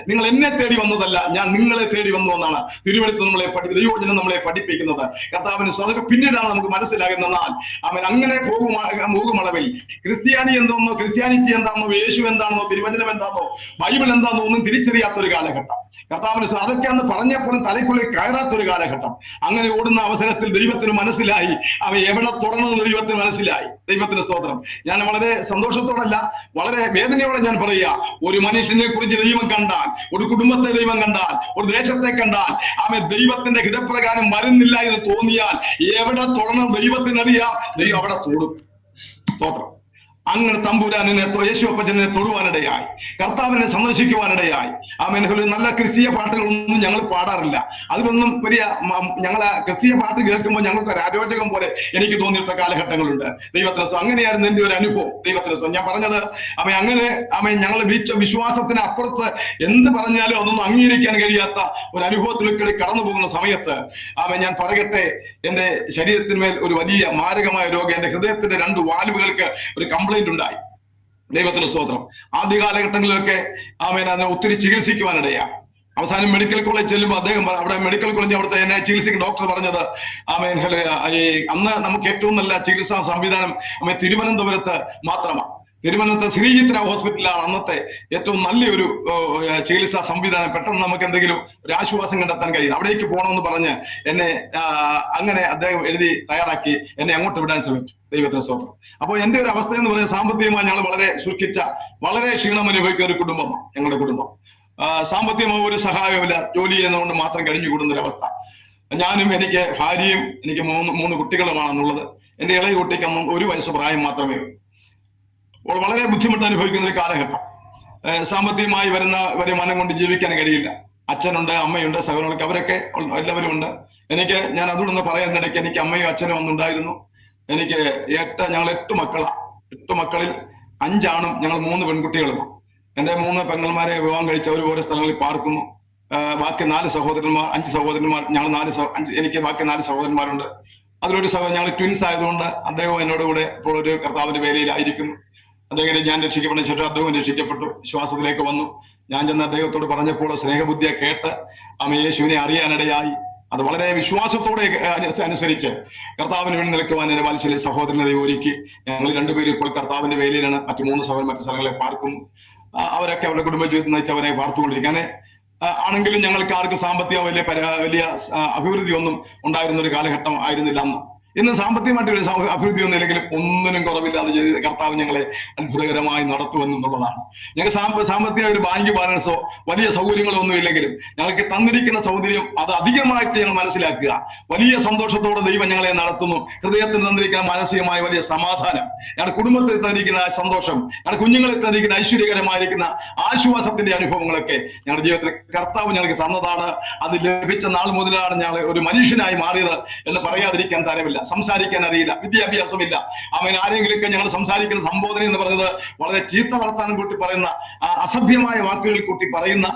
Speaker 2: നിങ്ങൾ എന്നെ തേടി വന്നതല്ല, ഞാൻ നിങ്ങളെ തേടി വന്നു എന്നാണ് തിരുവെഴുത്ത് നമ്മളെ ദൈവവചനം നമ്മളെ പഠിപ്പിക്കുന്നത്. കർത്താവിന് അതൊക്കെ പിന്നീടാണ് നമുക്ക് മനസ്സിലാകുന്നത്. അങ്ങനെ പോകുമളവിൽ ക്രിസ്ത്യാനിറ്റി എന്താണെന്നോ, യേശു എന്താണെന്നോ, തിരുവചനം എന്താണെന്നോ, ബൈബിൾ എന്താണെന്നോ ഒന്നും തിരിച്ചറിയാത്തൊരു കാലഘട്ടം. കർത്താവിന് അതൊക്കെ അന്ന് പറഞ്ഞപ്പോഴും തലയ്ക്കുള്ളിൽ കയറാത്തൊരു കാലഘട്ടം. അങ്ങനെ ഓടുന്ന അവസരത്തിൽ ദൈവത്തിന് മനസ്സിലായി, എവിടെ തുടർന്നത് ദൈവത്തിന് മനസ്സിലായി. ദൈവത്തിന് സ്തോത്രം. ഞാൻ വളരെ സന്തോഷത്തോടല്ല, വളരെ വേദനയോടെ ഞാൻ പറയുക, ഒരു മനുഷ്യനെ കുറിച്ച് ദൈവം കണ്ടാൽ, ഒരു കുടുംബത്തെ ദൈവം കണ്ടാൽ, ഒരു ദേശത്തെ കണ്ടാൽ, ദൈവത്തിന്റെ ഹിതപ്രകാരം വരുന്നില്ല എന്ന് തോന്നിയാൽ എവിടെ തുടരണം ദൈവത്തിനറിയാം. ദൈവം അവിടെ തൊടും. സ്തോത്രം. അങ്ങനെ തമ്പുരാനെ യേശുപ്പച്ചനെ തൊടുവാനിടയായി, കർത്താവിനെ സന്ദർശിക്കുവാനിടയായി. നല്ല ക്രിസ്തീയ പാട്ടുകളൊന്നും ഞങ്ങൾ പാടാറില്ല. അതിലൊന്നും ഞങ്ങൾ ക്രിസ്തീയ പാട്ട് കേൾക്കുമ്പോൾ ഞങ്ങൾക്ക് ഒരു അരോചകം പോലെ എനിക്ക് തോന്നിയിട്ട കാലഘട്ടങ്ങളുണ്ട്. ദൈവത്തിന് അങ്ങനെയായിരുന്നു എന്റെ ഒരു അനുഭവം. ദൈവത്തിന് ഞാൻ പറഞ്ഞത് അങ്ങനെ ഞങ്ങൾ വിശ്വാസത്തിന് അപ്പുറത്ത് എന്ത് പറഞ്ഞാലും അതൊന്നും അംഗീകരിക്കാൻ കഴിയാത്ത ഒരു അനുഭവത്തിലൂടെ കടന്നു പോകുന്ന സമയത്ത് ഞാൻ പറയട്ടെ, എന്റെ ശരീരത്തിന്മേൽ ഒരു വലിയ മാരകമായ രോഗം, എന്റെ ഹൃദയത്തിന്റെ 2 വാൽവുകൾക്ക് ഒരു കംപ്ലൈന്റ് ഉണ്ടായി. ദൈവത്തിന് സ്തോത്രം. ആദ്യ കാലഘട്ടങ്ങളിലൊക്കെ അതിനെ ഒത്തിരി ചികിത്സിക്കുവാനിടയാ. അവസാനം മെഡിക്കൽ കോളേജ് ചെല്ലുമ്പോൾ അദ്ദേഹം അവിടെ മെഡിക്കൽ കോളേജ് അവിടുത്തെ എന്നെ ചികിത്സിക്കുന്ന ഡോക്ടർ പറഞ്ഞത് അന്ന് നമുക്ക് ഏറ്റവും നല്ല ചികിത്സാ സംവിധാനം തിരുവനന്തപുരത്ത് മാത്രമാണ്. തിരുവനന്തപുരത്ത് ശ്രീചിത്ര ഹോസ്പിറ്റലാണ് അന്നത്തെ ഏറ്റവും നല്ലൊരു ചികിത്സാ സംവിധാനം. പെട്ടെന്ന് നമുക്ക് എന്തെങ്കിലും ഒരു ആശ്വാസം കണ്ടെത്താൻ കഴിയും. അവിടേക്ക് പോകണമെന്ന് പറഞ്ഞ് എന്നെ അങ്ങനെ അദ്ദേഹം എഴുതി തയ്യാറാക്കി എന്നെ അങ്ങോട്ട് വിടാൻ ശ്രമിച്ചു. ദൈവത്തിന് സ്തോത്രം. അപ്പോൾ എന്റെ ഒരു അവസ്ഥ എന്ന് പറയുന്നത്, സാമ്പത്തികമായി ഞങ്ങൾ വളരെ സൂക്ഷിച്ച, വളരെ ക്ഷീണം അനുഭവിക്കുന്ന ഒരു കുടുംബമാണ് ഞങ്ങളുടെ കുടുംബം. സാമ്പത്തികമായി ഒരു സഹായമില്ല, ജോലി ചെയ്യുന്നതുകൊണ്ട് മാത്രം കഴിഞ്ഞു കൂടുന്ന ഒരു അവസ്ഥ. ഞാനും എനിക്ക് ഭാര്യയും എനിക്ക് മൂന്ന് കുട്ടികളുമാണെന്നുള്ളത്. എന്റെ ഇളയ കുട്ടിക്ക് അന്ന് 1 വയസ്സ് പ്രായം മാത്രമേ ഉള്ളൂ. അപ്പോൾ വളരെ ബുദ്ധിമുട്ട് അനുഭവിക്കുന്ന ഒരു കാലഘട്ടം. സാമ്പത്തികമായി വരുന്ന വരുമാനം കൊണ്ട് ജീവിക്കാൻ കഴിയില്ല. അച്ഛനുണ്ട്, അമ്മയുണ്ട്, സഹോദരങ്ങൾക്ക്, അവരൊക്കെ എല്ലാവരും ഉണ്ട്. ഞാൻ അതുകൊണ്ടൊന്ന് പറയുന്നിടയ്ക്ക് എനിക്ക് അമ്മയും അച്ഛനും ഒന്നുണ്ടായിരുന്നു. ഞങ്ങൾ 8 മക്കളാണ്. 8 മക്കളിൽ 5 ആണും ഞങ്ങൾ 3 പെൺകുട്ടികളുമാണ്. എന്റെ 3 പെങ്ങന്മാരെ വിവാഹം കഴിച്ച് അവർ ഓരോ സ്ഥലങ്ങളിൽ പാർക്കുന്നു. ബാക്കി 4 സഹോദരന്മാർ, 5 സഹോദരന്മാർ, ഞങ്ങൾ എനിക്ക് ബാക്കി 4 സഹോദരന്മാരുണ്ട്. അതിലൊരു സഹോദരൻ, ഞങ്ങൾ ട്വിൻസ് ആയതുകൊണ്ട് അദ്ദേഹം എന്നോട് കൂടെ ഇപ്പോൾ ഒരു കർത്താവിന്റെ വേലയിലായിരിക്കുന്നു. അദ്ദേഹം ഞാൻ രക്ഷിക്കപ്പെട്ട ശേഷം അദ്ദേഹം രക്ഷിക്കപ്പെട്ടു, വിശ്വാസത്തിലേക്ക് വന്നു. ഞാൻ ചെന്ന് അദ്ദേഹത്തോട് പറഞ്ഞപ്പോൾ സ്നേഹബുദ്ധിയെ കേട്ട് യേശുവിനെ അറിയാനിടയായി. അത് വളരെ വിശ്വാസത്തോടെ അനുസരിച്ച് കർത്താവിന് വേണ്ടി നിൽക്കുവാൻ എന്റെ വാത്സല്യ സഹോദരനെ ഒരുക്കി. ഞങ്ങൾ 2 പേരും ഇപ്പോൾ കർത്താവിന്റെ വേലയിലാണ്. മറ്റു 3 സഹോദരൻ മറ്റു സ്ഥലങ്ങളെ പാർക്കുന്നു. അവരൊക്കെ അവരുടെ കുടുംബജീവിതം നയിച്ച് അവരെ പാർത്തുകൊണ്ടിരിക്കാൻ ആണെങ്കിലും ഞങ്ങൾക്ക് ആർക്കും സാമ്പത്തിക വലിയ അഭിവൃദ്ധി ഒന്നും ഉണ്ടായിരുന്ന ഒരു കാലഘട്ടം ആയിരുന്നില്ല അന്ന്. ഇന്ന് സാമ്പത്തികമായിട്ട് ഒരു അഭിവൃദ്ധി ഒന്നും ഇല്ലെങ്കിലും ഒന്നിനും കുറവില്ലാതെ കർത്താവ് ഞങ്ങളെ അത്ഭുതകരമായി നടത്തുമെന്നുള്ളതാണ്. ഞങ്ങൾക്ക് സാമ്പത്തിക ഒരു ബാങ്ക് ബാലൻസോ വലിയ സൗകര്യങ്ങളോ ഒന്നും ഇല്ലെങ്കിലും ഞങ്ങൾക്ക് തന്നിരിക്കുന്ന സൗകര്യം അത് അധികമായിട്ട് ഞങ്ങൾ മനസ്സിലാക്കുക. വലിയ സന്തോഷത്തോടെ ദൈവം ഞങ്ങളെ നടത്തുന്നു. ഹൃദയത്തിൽ തന്നിരിക്കുന്ന മാനസികമായ വലിയ സമാധാനം, ഞങ്ങളുടെ കുടുംബത്തിൽ തന്നിരിക്കുന്ന സന്തോഷം, ഞങ്ങളുടെ കുഞ്ഞുങ്ങളിൽ തന്നിരിക്കുന്ന ഐശ്വര്യകരമായിരിക്കുന്ന ആശ്വാസത്തിന്റെ അനുഭവങ്ങളൊക്കെ ഞങ്ങളുടെ ജീവിതത്തിൽ കർത്താവ് ഞങ്ങൾക്ക് തന്നതാണ്. അത് ലഭിച്ച നാൾ മുതലാണ് ഞങ്ങൾ ഒരു മനുഷ്യനായി മാറിയത് എന്ന് പറയാതിരിക്കാൻ തരമില്ല. സംസാരിക്കാൻ അറിയില്ല, വിദ്യാഭ്യാസമില്ല. ആരെങ്കിലുമൊക്കെ ഞങ്ങൾ സംസാരിക്കുന്ന സംബോധന എന്ന് പറയുന്നത് വളരെ ചീത്ത വർത്താനം കൂട്ടി പറയുന്ന, അസഭ്യമായ വാക്കുകൾ കൂട്ടി പറയുന്ന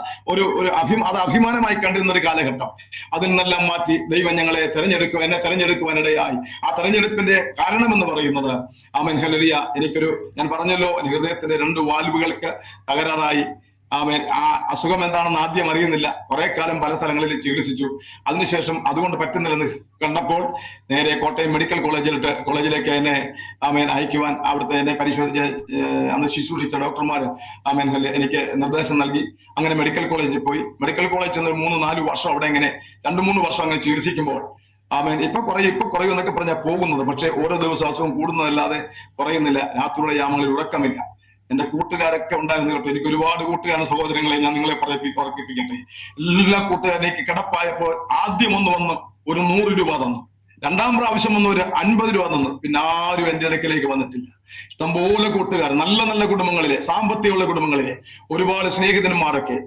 Speaker 2: അത് അഭിമാനമായി കണ്ടിരുന്ന ഒരു കാലഘട്ടം. അതിൽ നിന്നെല്ലാം മാറ്റി ദൈവം എന്നെ തെരഞ്ഞെടുക്കുവാനിടയായി. ആ തെരഞ്ഞെടുപ്പിന്റെ കാരണം എന്ന് പറയുന്നത് ഹല്ലേലൂയ, ഞാൻ പറഞ്ഞല്ലോ, ഹൃദയത്തിന്റെ 2 വാൽവുകൾക്ക് തകരാറായി. ആ അസുഖം എന്താണെന്ന് ആദ്യം അറിയുന്നില്ല. കുറെ കാലം പല സ്ഥലങ്ങളിൽ ചികിത്സിച്ചു. അതിനുശേഷം അതുകൊണ്ട് പറ്റുന്നില്ലെന്ന് കണ്ടപ്പോൾ നേരെ കോട്ടയം മെഡിക്കൽ കോളേജിലേക്ക് എന്നെ അയക്കുവാൻ അവിടുത്തെ എന്നെ പരിശോധിച്ച് അന്ന് ശുശ്രൂഷിച്ച ഡോക്ടർമാർ എനിക്ക് നിർദ്ദേശം നൽകി. അങ്ങനെ മെഡിക്കൽ കോളേജിൽ പോയി. മെഡിക്കൽ കോളേജിൽ 3-4 വർഷം അവിടെ ഇങ്ങനെ 2-3 വർഷം അങ്ങനെ ചികിത്സിക്കുമ്പോൾ ഇപ്പൊ കുറയും എന്നൊക്കെ പറഞ്ഞാൽ പോകുന്നത്. പക്ഷെ ഓരോ ദിവസം അസുഖം കൂടുന്നതല്ലാതെ കുറയുന്നില്ല. രാത്രിയുടെ യാമങ്ങളിൽ ഉറക്കമില്ല. എന്റെ കൂട്ടുകാരൊക്കെ ഉണ്ടായിരുന്നു കേട്ടോ. എനിക്ക് ഒരുപാട് കൂട്ടുകാരുടെ സഹോദരങ്ങളെ ഞാൻ നിങ്ങളെ ഓർപ്പിക്കട്ടെ. എല്ലാ കൂട്ടുകാരേക്ക് കിടപ്പായപ്പോൾ ആദ്യം ഒന്ന് വന്ന് ഒരു 100 രൂപ തന്നു. രണ്ടാം പ്രാവശ്യം വന്ന് ഒരു 50 രൂപ തന്നു. പിന്നെ ആരും എന്റെ അടുക്കലേക്ക് വന്നിട്ടില്ല. ഇഷ്ടംപോലെ കൂട്ടുകാർ, നല്ല നല്ല കുടുംബങ്ങളിലെ, സാമ്പത്തികമുള്ള കുടുംബങ്ങളിലെ ഒരുപാട് സ്നേഹിതന്മാരൊക്കെ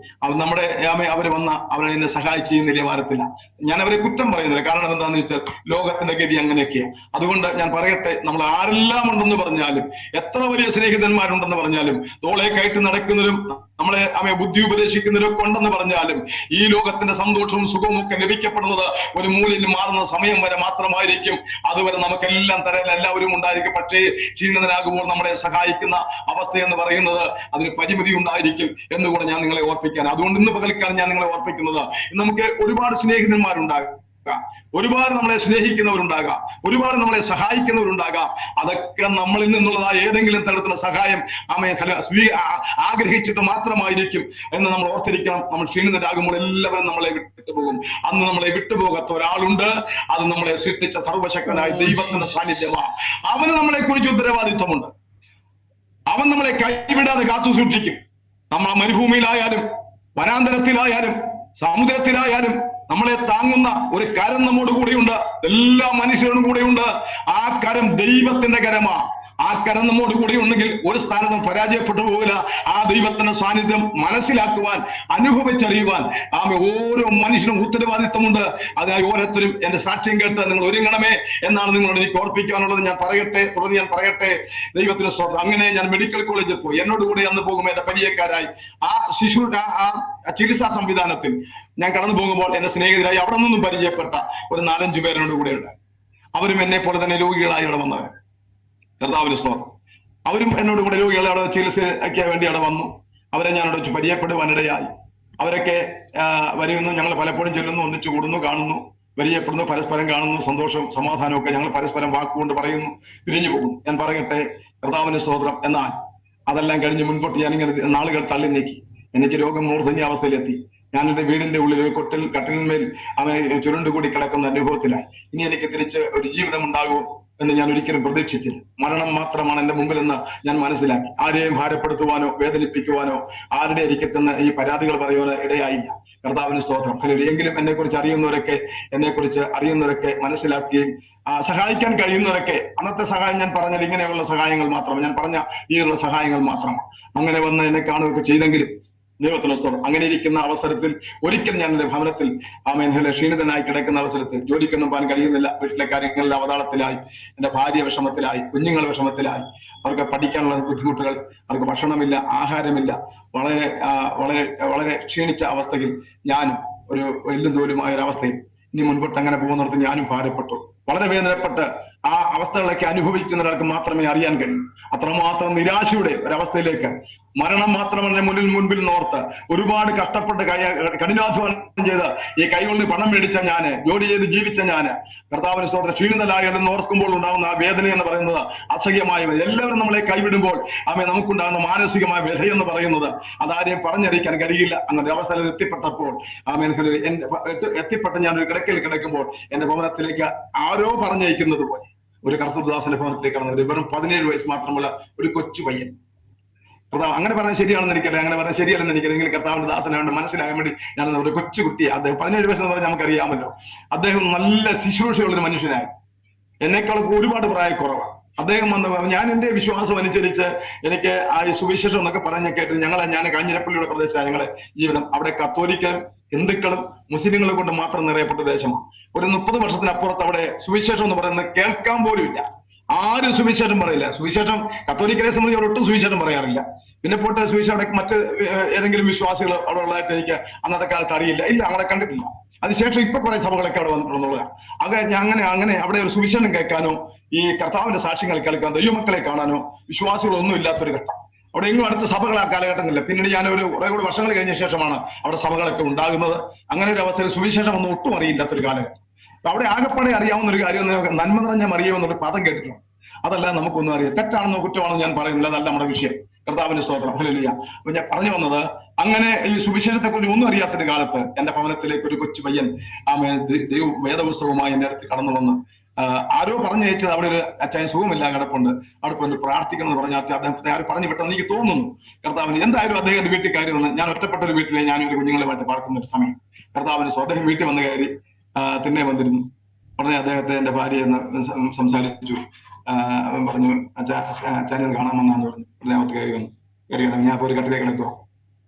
Speaker 2: നമ്മുടെ അവര് വന്ന അവരെ എന്നെ സഹായിച്ച് ഈ നിലവാരത്തില്ല. ഞാൻ അവരെ കുറ്റം പറയുന്നില്ല. കാരണം എന്താണെന്ന് വെച്ചാൽ ലോകത്തിന്റെ ഗതി അങ്ങനെയൊക്കെയാണ്. അതുകൊണ്ട് ഞാൻ പറയട്ടെ, നമ്മൾ ആരെല്ലാം ഉണ്ടെന്ന് പറഞ്ഞാലും, എത്ര വലിയ സ്നേഹിതന്മാരുണ്ടെന്ന് പറഞ്ഞാലും, തോളെ കയറ്റി നടക്കുന്നവരും നമ്മളെ ബുദ്ധി ഉപദേശിക്കുന്നവരും ഒക്കെ ഉണ്ടെന്ന് പറഞ്ഞാലും, ഈ ലോകത്തിന്റെ സന്തോഷവും സുഖവും ഒക്കെ ലഭിക്കപ്പെടുന്നത് ഒരു മൂലയിൽ മാറുന്ന സമയം വരെ മാത്രമായിരിക്കും. അതുവരെ നമുക്കെല്ലാം തരാൻ എല്ലാവരും ഉണ്ടായിരിക്കും. പക്ഷേ ക്ഷീണിതനാകുമ്പോൾ നമ്മളെ സഹായിക്കുന്ന അവസ്ഥ എന്ന് പറയുന്നത് അതിന് പരിമിതി ഉണ്ടായിരിക്കും എന്നുകൂടെ ഞാൻ നിങ്ങളെ ഓർപ്പിക്കാൻ. അതുകൊണ്ട് ഇന്ന് പകൽക്കാലം ഞാൻ നിങ്ങളെ ഓർപ്പിക്കുന്നത്, നമുക്ക് ഒരുപാട് സ്നേഹിതന്മാരുണ്ടാകും, ഒരുപാട് നമ്മളെ സ്നേഹിക്കുന്നവരുണ്ടാകാം, ഒരുപാട് നമ്മളെ സഹായിക്കുന്നവരുണ്ടാകാം. അതൊക്കെ നമ്മളിൽ നിന്നുള്ളതായ ഏതെങ്കിലും തരത്തിലുള്ള സഹായം ആഗ്രഹിച്ചിട്ട് മാത്രമായിരിക്കും എന്ന് നമ്മൾ ഓർത്തിരിക്കണം. നമ്മൾ ക്ഷീണിതരാകുമ്പോൾ എല്ലാവരും നമ്മളെ വിട്ടുപോകും. അന്ന് നമ്മളെ വിട്ടുപോകാത്ത ഒരാളുണ്ട്. അത് നമ്മളെ സൃഷ്ടിച്ച സർവശക്തനായ ദൈവത്തിന്റെ സാന്നിധ്യമാണ്. അവന് നമ്മളെ കുറിച്ച് ഉത്തരവാദിത്വമുണ്ട്. അവൻ നമ്മളെ കൈവിടാതെ കാത്തു സൂക്ഷിക്കും. നമ്മൾ മരുഭൂമിയിലായാലും വനാന്തരത്തിലായാലും സമുദ്രത്തിലായാലും നമ്മളെ താങ്ങുന്ന ഒരു കരം നമ്മോട് കൂടെയുണ്ട്. എല്ലാ മനുഷ്യരോടും കൂടെയുണ്ട്. ആ കരം ദൈവത്തിന്റെ കരമാ. ആ കരം നമ്മോട് കൂടി ഉണ്ടെങ്കിൽ ഒരു സ്ഥാനത്തും പരാജയപ്പെട്ടു പോകില്ല. ആ ദൈവത്തിന്റെ സാന്നിധ്യം മനസ്സിലാക്കുവാൻ, അനുഭവിച്ചറിയുവാൻ ഓരോ മനുഷ്യനും ഉത്തരവാദിത്വമുണ്ട്. അതിനായി ഓരോരുത്തരും എന്റെ സാക്ഷ്യം കേട്ട് നിങ്ങൾ ഒരുങ്ങണമേ എന്നാണ് നിങ്ങളോട് എനിക്ക് ഓർപ്പിക്കാനുള്ളത്. ഞാൻ പറയട്ടെ ദൈവത്തിന് സ്തോത്രം. അങ്ങനെ ഞാൻ മെഡിക്കൽ കോളേജിൽ പോയി. എന്നോട് കൂടെ അന്ന് പോകുമ്പോൾ എന്റെ പരിചയക്കാരായി ആ ചികിത്സാ സംവിധാനത്തിൽ ഞാൻ കടന്നു പോകുമ്പോൾ എന്റെ സ്നേഹിതരായി അവിടെ നിന്നും പരിചയപ്പെട്ട ഒരു 4-5 പേരോട് കൂടെ ഉണ്ട്. അവരും എന്നെ പോലെ തന്നെ രോഗികളായി ഇവിടെ വന്നവർ. കർത്താവിന് സ്തോത്രം. അവരും എന്നോട് കൂടെ രോഗികളെ അവിടെ ചികിത്സയ്ക്ക് വേണ്ടി അവിടെ വന്നു. അവരെ ഞാൻ അവിടെ വെച്ച് പരിചയപ്പെടുവാനിടയായി. അവരൊക്കെ വരുന്നു, ഞങ്ങൾ പലപ്പോഴും ചെല്ലുന്നു, ഒന്നിച്ചു കൂടുന്നു, കാണുന്നു, പരിചയപ്പെടുന്നു, പരസ്പരം കാണുന്നു, സന്തോഷം സമാധാനവും ഒക്കെ ഞങ്ങൾ പരസ്പരം വാക്കുകൊണ്ട് പറയുന്നു, പിരിഞ്ഞു പോകുന്നു. ഞാൻ പറയട്ടെ, കർത്താവിന് സ്തോത്രം. എന്നാൽ അതെല്ലാം കഴിഞ്ഞ് മുൻപോട്ട് ഞാനിങ്ങനെ നാളുകൾ തള്ളി നീക്കി. എനിക്ക് രോഗം മൂർധന്യ അവസ്ഥയിലെത്തി. ഞാൻ എന്റെ വീടിന്റെ ഉള്ളിൽ ഒരു കട്ടിലിന്മേൽ അവനെ ചുരുണ്ടുകൂടി കിടക്കുന്ന അനുഭവത്തിലായി. ഇനി എനിക്ക് തിരിച്ച് ഒരു ജീവിതം ഉണ്ടാകുമോ എന്ന് ഞാൻ ഒരിക്കലും പ്രതീക്ഷിച്ചില്ല. മരണം മാത്രമാണ് എന്റെ മുമ്പിലെന്ന് ഞാൻ മനസ്സിലാക്കി. ആരെയും ഭാരപ്പെടുത്തുവാനോ വേദനിപ്പിക്കുവാനോ ആരുടെ അരിക്കത്തുനിന്ന് ഈ പരാതികൾ പറയുവാനോ ഇടയായില്ല. കർത്താവിന് സ്തോത്രം. എങ്കിലും എന്നെക്കുറിച്ച് അറിയുന്നവരൊക്കെ മനസ്സിലാക്കുകയും സഹായിക്കാൻ കഴിയുന്നവരൊക്കെ, അന്നത്തെ സഹായം ഞാൻ പറഞ്ഞാൽ ഇങ്ങനെയുള്ള സഹായങ്ങൾ മാത്രമാണ്, ഞാൻ പറഞ്ഞ ഈയുള്ള സഹായങ്ങൾ മാത്രമാണ്. അങ്ങനെ വന്ന് എന്നെ കാണുകയൊക്കെ ചെയ്തെങ്കിലും ദൈവത്തിന് സ്തോത്രം. അങ്ങനെ ഇരിക്കുന്ന അവസരത്തിൽ ഒരിക്കൽ ഞാൻ എന്റെ ഭവനത്തിൽ ക്ഷീണിതനായി കിടക്കുന്ന അവസരത്തിൽ ജോലിക്കൊന്നും പോകാൻ കഴിയുന്നില്ല. വീട്ടിലെ കാര്യങ്ങളിൽ അവതാളത്തിലായി, എന്റെ ഭാര്യ വിഷമത്തിലായി, കുഞ്ഞുങ്ങൾ വിഷമത്തിലായി, അവർക്ക് പഠിക്കാനുള്ള ബുദ്ധിമുട്ടുകൾ, അവർക്ക് ഭക്ഷണമില്ല, ആഹാരമില്ല, വളരെ വളരെ വളരെ ക്ഷീണിച്ച അവസ്ഥയിൽ ഞാനും ഒരു എല്ലും തോലുമായ ഒരു അവസ്ഥയിൽ ഇനി മുൻപോട്ട് അങ്ങനെ പോകുന്നിടത്ത് ഞാനും ഭാരപ്പെട്ടു. വളരെ വേദനപ്പെട്ട് ആ അവസ്ഥകളൊക്കെ അനുഭവിക്കുന്ന ഒരാൾക്ക് മാത്രമേ അറിയാൻ കഴിയൂ. അത്രമാത്രം നിരാശയുടെ ഒരവസ്ഥയിലേക്ക്, മരണം മാത്രമല്ല മുൻപിൽ നോർത്ത് ഒരുപാട് കഷ്ടപ്പെട്ട് കഠിനാധ്വാനം ചെയ്ത് ഈ കൈകൊണ്ട് പണം മേടിച്ച ഞാന്, ജോലി ചെയ്ത് ജീവിച്ച ഞാന്, കർത്താവിന് സ്തോത്രം, ക്ഷീണിതനായെന്ന് ഓർക്കുമ്പോൾ ഉണ്ടാകുന്ന ആ വേദന എന്ന് പറയുന്നത് അസഹ്യമായ വേദന. എല്ലാവരും നമ്മളെ കൈവിടുമ്പോൾ നമുക്കുണ്ടാകുന്ന മാനസികമായ വ്യഥ എന്ന് പറയുന്നത് അതാരെയും പറഞ്ഞറിയിക്കാൻ കഴിയില്ല. അങ്ങനെ അവസ്ഥയിൽ എത്തിപ്പെട്ടപ്പോൾ എത്തിപ്പെട്ട് ഞാൻ ഒരു കിടക്കയിൽ കിടക്കുമ്പോൾ എന്റെ ഭവനത്തിലേക്ക് ആരോ പറഞ്ഞയക്കുന്നത് പോലെ ഒരു കർത്തൃദാസന്റെ ഭവനത്തിലേക്ക് കടന്നു. വെറും 17 വയസ്സ് മാത്രമുള്ള ഒരു കൊച്ചു പയ്യൻ. അങ്ങനെ പറഞ്ഞാൽ ശരിയാണെന്ന് എനിക്കറിയാം, അങ്ങനെ പറഞ്ഞാൽ ശരിയല്ലെന്ന് എനിക്കറിയാം. കർത്താവിന്റെ ദാസനാണ് മനസ്സിലാകാൻ വേണ്ടി ഞാൻ ഒരു കൊച്ചു കുട്ടിയെ, അദ്ദേഹം 17 വയസ്സെന്ന് പറഞ്ഞാൽ നമുക്കറിയാമല്ലോ. അദ്ദേഹം നല്ല ശുശ്രൂഷയുള്ളൊരു മനുഷ്യനായി, എന്നെക്കാളൊക്കെ ഒരുപാട് പ്രായക്കുറവാണ്. അദ്ദേഹം ഞാൻ എന്റെ വിശ്വാസം അനുസരിച്ച് എനിക്ക് ആ സുവിശേഷം എന്നൊക്കെ പറഞ്ഞ് കേട്ട് ഞാൻ കാഞ്ഞിരപ്പള്ളിയുടെ പ്രദേശമാണ് ഞങ്ങളുടെ ജീവിതം. അവിടെ കത്തോലിക്കലും ഹിന്ദുക്കളും മുസ്ലിങ്ങളെ കൊണ്ട് മാത്രം നിറയപ്പെട്ട ദേശമാണ്. ഒരു 30 വർഷത്തിനപ്പുറത്ത് അവിടെ സുവിശേഷം എന്ന് പറയുന്നത് കേൾക്കാൻ പോലും ഇല്ല. ആരും സുവിശേഷം പറയില്ല. സുവിശേഷം കത്തോലിക്കരെ സംബന്ധിച്ച് അവിടെ ഒട്ടും സുവിശേഷം പറയാറില്ല. പിന്നെ പോട്ടെ, സുവിശേഷം അവിടെ മറ്റ് ഏതെങ്കിലും വിശ്വാസികൾ അവിടെ ഉള്ളതായിട്ട് എനിക്ക് അന്നത്തെ കാലത്ത് അറിയില്ല, ഇല്ല, അവിടെ കണ്ടിട്ടില്ല. അതിനുശേഷം ഇപ്പൊ കുറെ സഭകളൊക്കെ അവിടെ വന്നിട്ടുള്ളതാണ്. അങ്ങനെ അവിടെ ഒരു സുവിശേഷം കേൾക്കാനോ ഈ കർത്താവിന്റെ സാക്ഷ്യങ്ങൾ കേൾക്കാനോ ദൈവമക്കളെ കാണാനോ വിശ്വാസികളൊന്നും ഇല്ലാത്തൊരു ഘട്ടം. അവിടെ എങ്ങും അടുത്ത സഭകൾ ആ കാലഘട്ടങ്ങളില്ല. പിന്നീട് ഞാൻ കുറെ കൂടെ വർഷങ്ങൾ കഴിഞ്ഞ ശേഷമാണ് അവിടെ സഭകളൊക്കെ ഉണ്ടാകുന്നത്. അങ്ങനെ ഒരു അവസരം സുവിശേഷം ഒന്നും ഒട്ടും അറിയില്ലാത്തൊരു കാലഘട്ടം. അവിടെ ആകെപ്പാടെ അറിയാവുന്ന ഒരു കാര്യം, നന്മ നിറഞ്ഞ മറിയുമെന്നൊരു പദം കേട്ടിട്ടുണ്ട്. അതല്ല നമുക്കൊന്നും അറിയാം. തെറ്റാണെന്നോ കുറ്റമാണെന്നോ ഞാൻ പറയുന്നില്ല, അതല്ല നമ്മുടെ വിഷയം. കർത്താവിന്റെ സ്തോത്രം, ഹല്ലേലൂയ. അപ്പൊ ഞാൻ പറഞ്ഞു വന്നത്, അങ്ങനെ ഈ സുവിശേഷത്തെ കുറിച്ച് ഒന്നും അറിയാത്തൊരു കാലത്ത് എന്റെ ഭവനത്തിലേക്ക് ഒരു കൊച്ചു പയ്യൻ വേദപുസ്തകവുമായി എന്റെ അടുത്ത് കടന്നു വന്ന് ആരോ പറഞ്ഞയച്ചത് അവിടെ ഒരു അച്ചായൻ സുഖമില്ല കിടപ്പുണ്ട്, അവിടെ പോയി പ്രാർത്ഥിക്കണം എന്ന് പറഞ്ഞാൽ അദ്ദേഹത്തെ ആരും പറഞ്ഞു വിട്ടെന്ന് എനിക്ക് തോന്നുന്നു. കർത്താവിന് എന്തായാലും അദ്ദേഹത്തിന്റെ വീട്ടിൽ കയറി വന്ന്, ഞാൻ ഒറ്റപ്പെട്ട ഒരു വീട്ടിലെ ഞാനൊരു കുഞ്ഞുങ്ങളുമായിട്ട് പാർക്കുന്ന ഒരു സമയം കർത്താവിന് അദ്ദേഹം വീട്ടിൽ വന്ന് കയറി തിന്നെ വന്നിരുന്നു. ഉടനെ അദ്ദേഹത്തെ എന്റെ ഭാര്യ എന്ന് സംസാരിച്ചു. അവൻ പറഞ്ഞു, അച്ഛനെ കാണാൻ വന്നാന്ന് പറഞ്ഞു. ഉടനെ അകത്ത് കയറി വന്നു. ഞാൻ ഒരു കട്ടിലേക്ക് കിടക്കുക.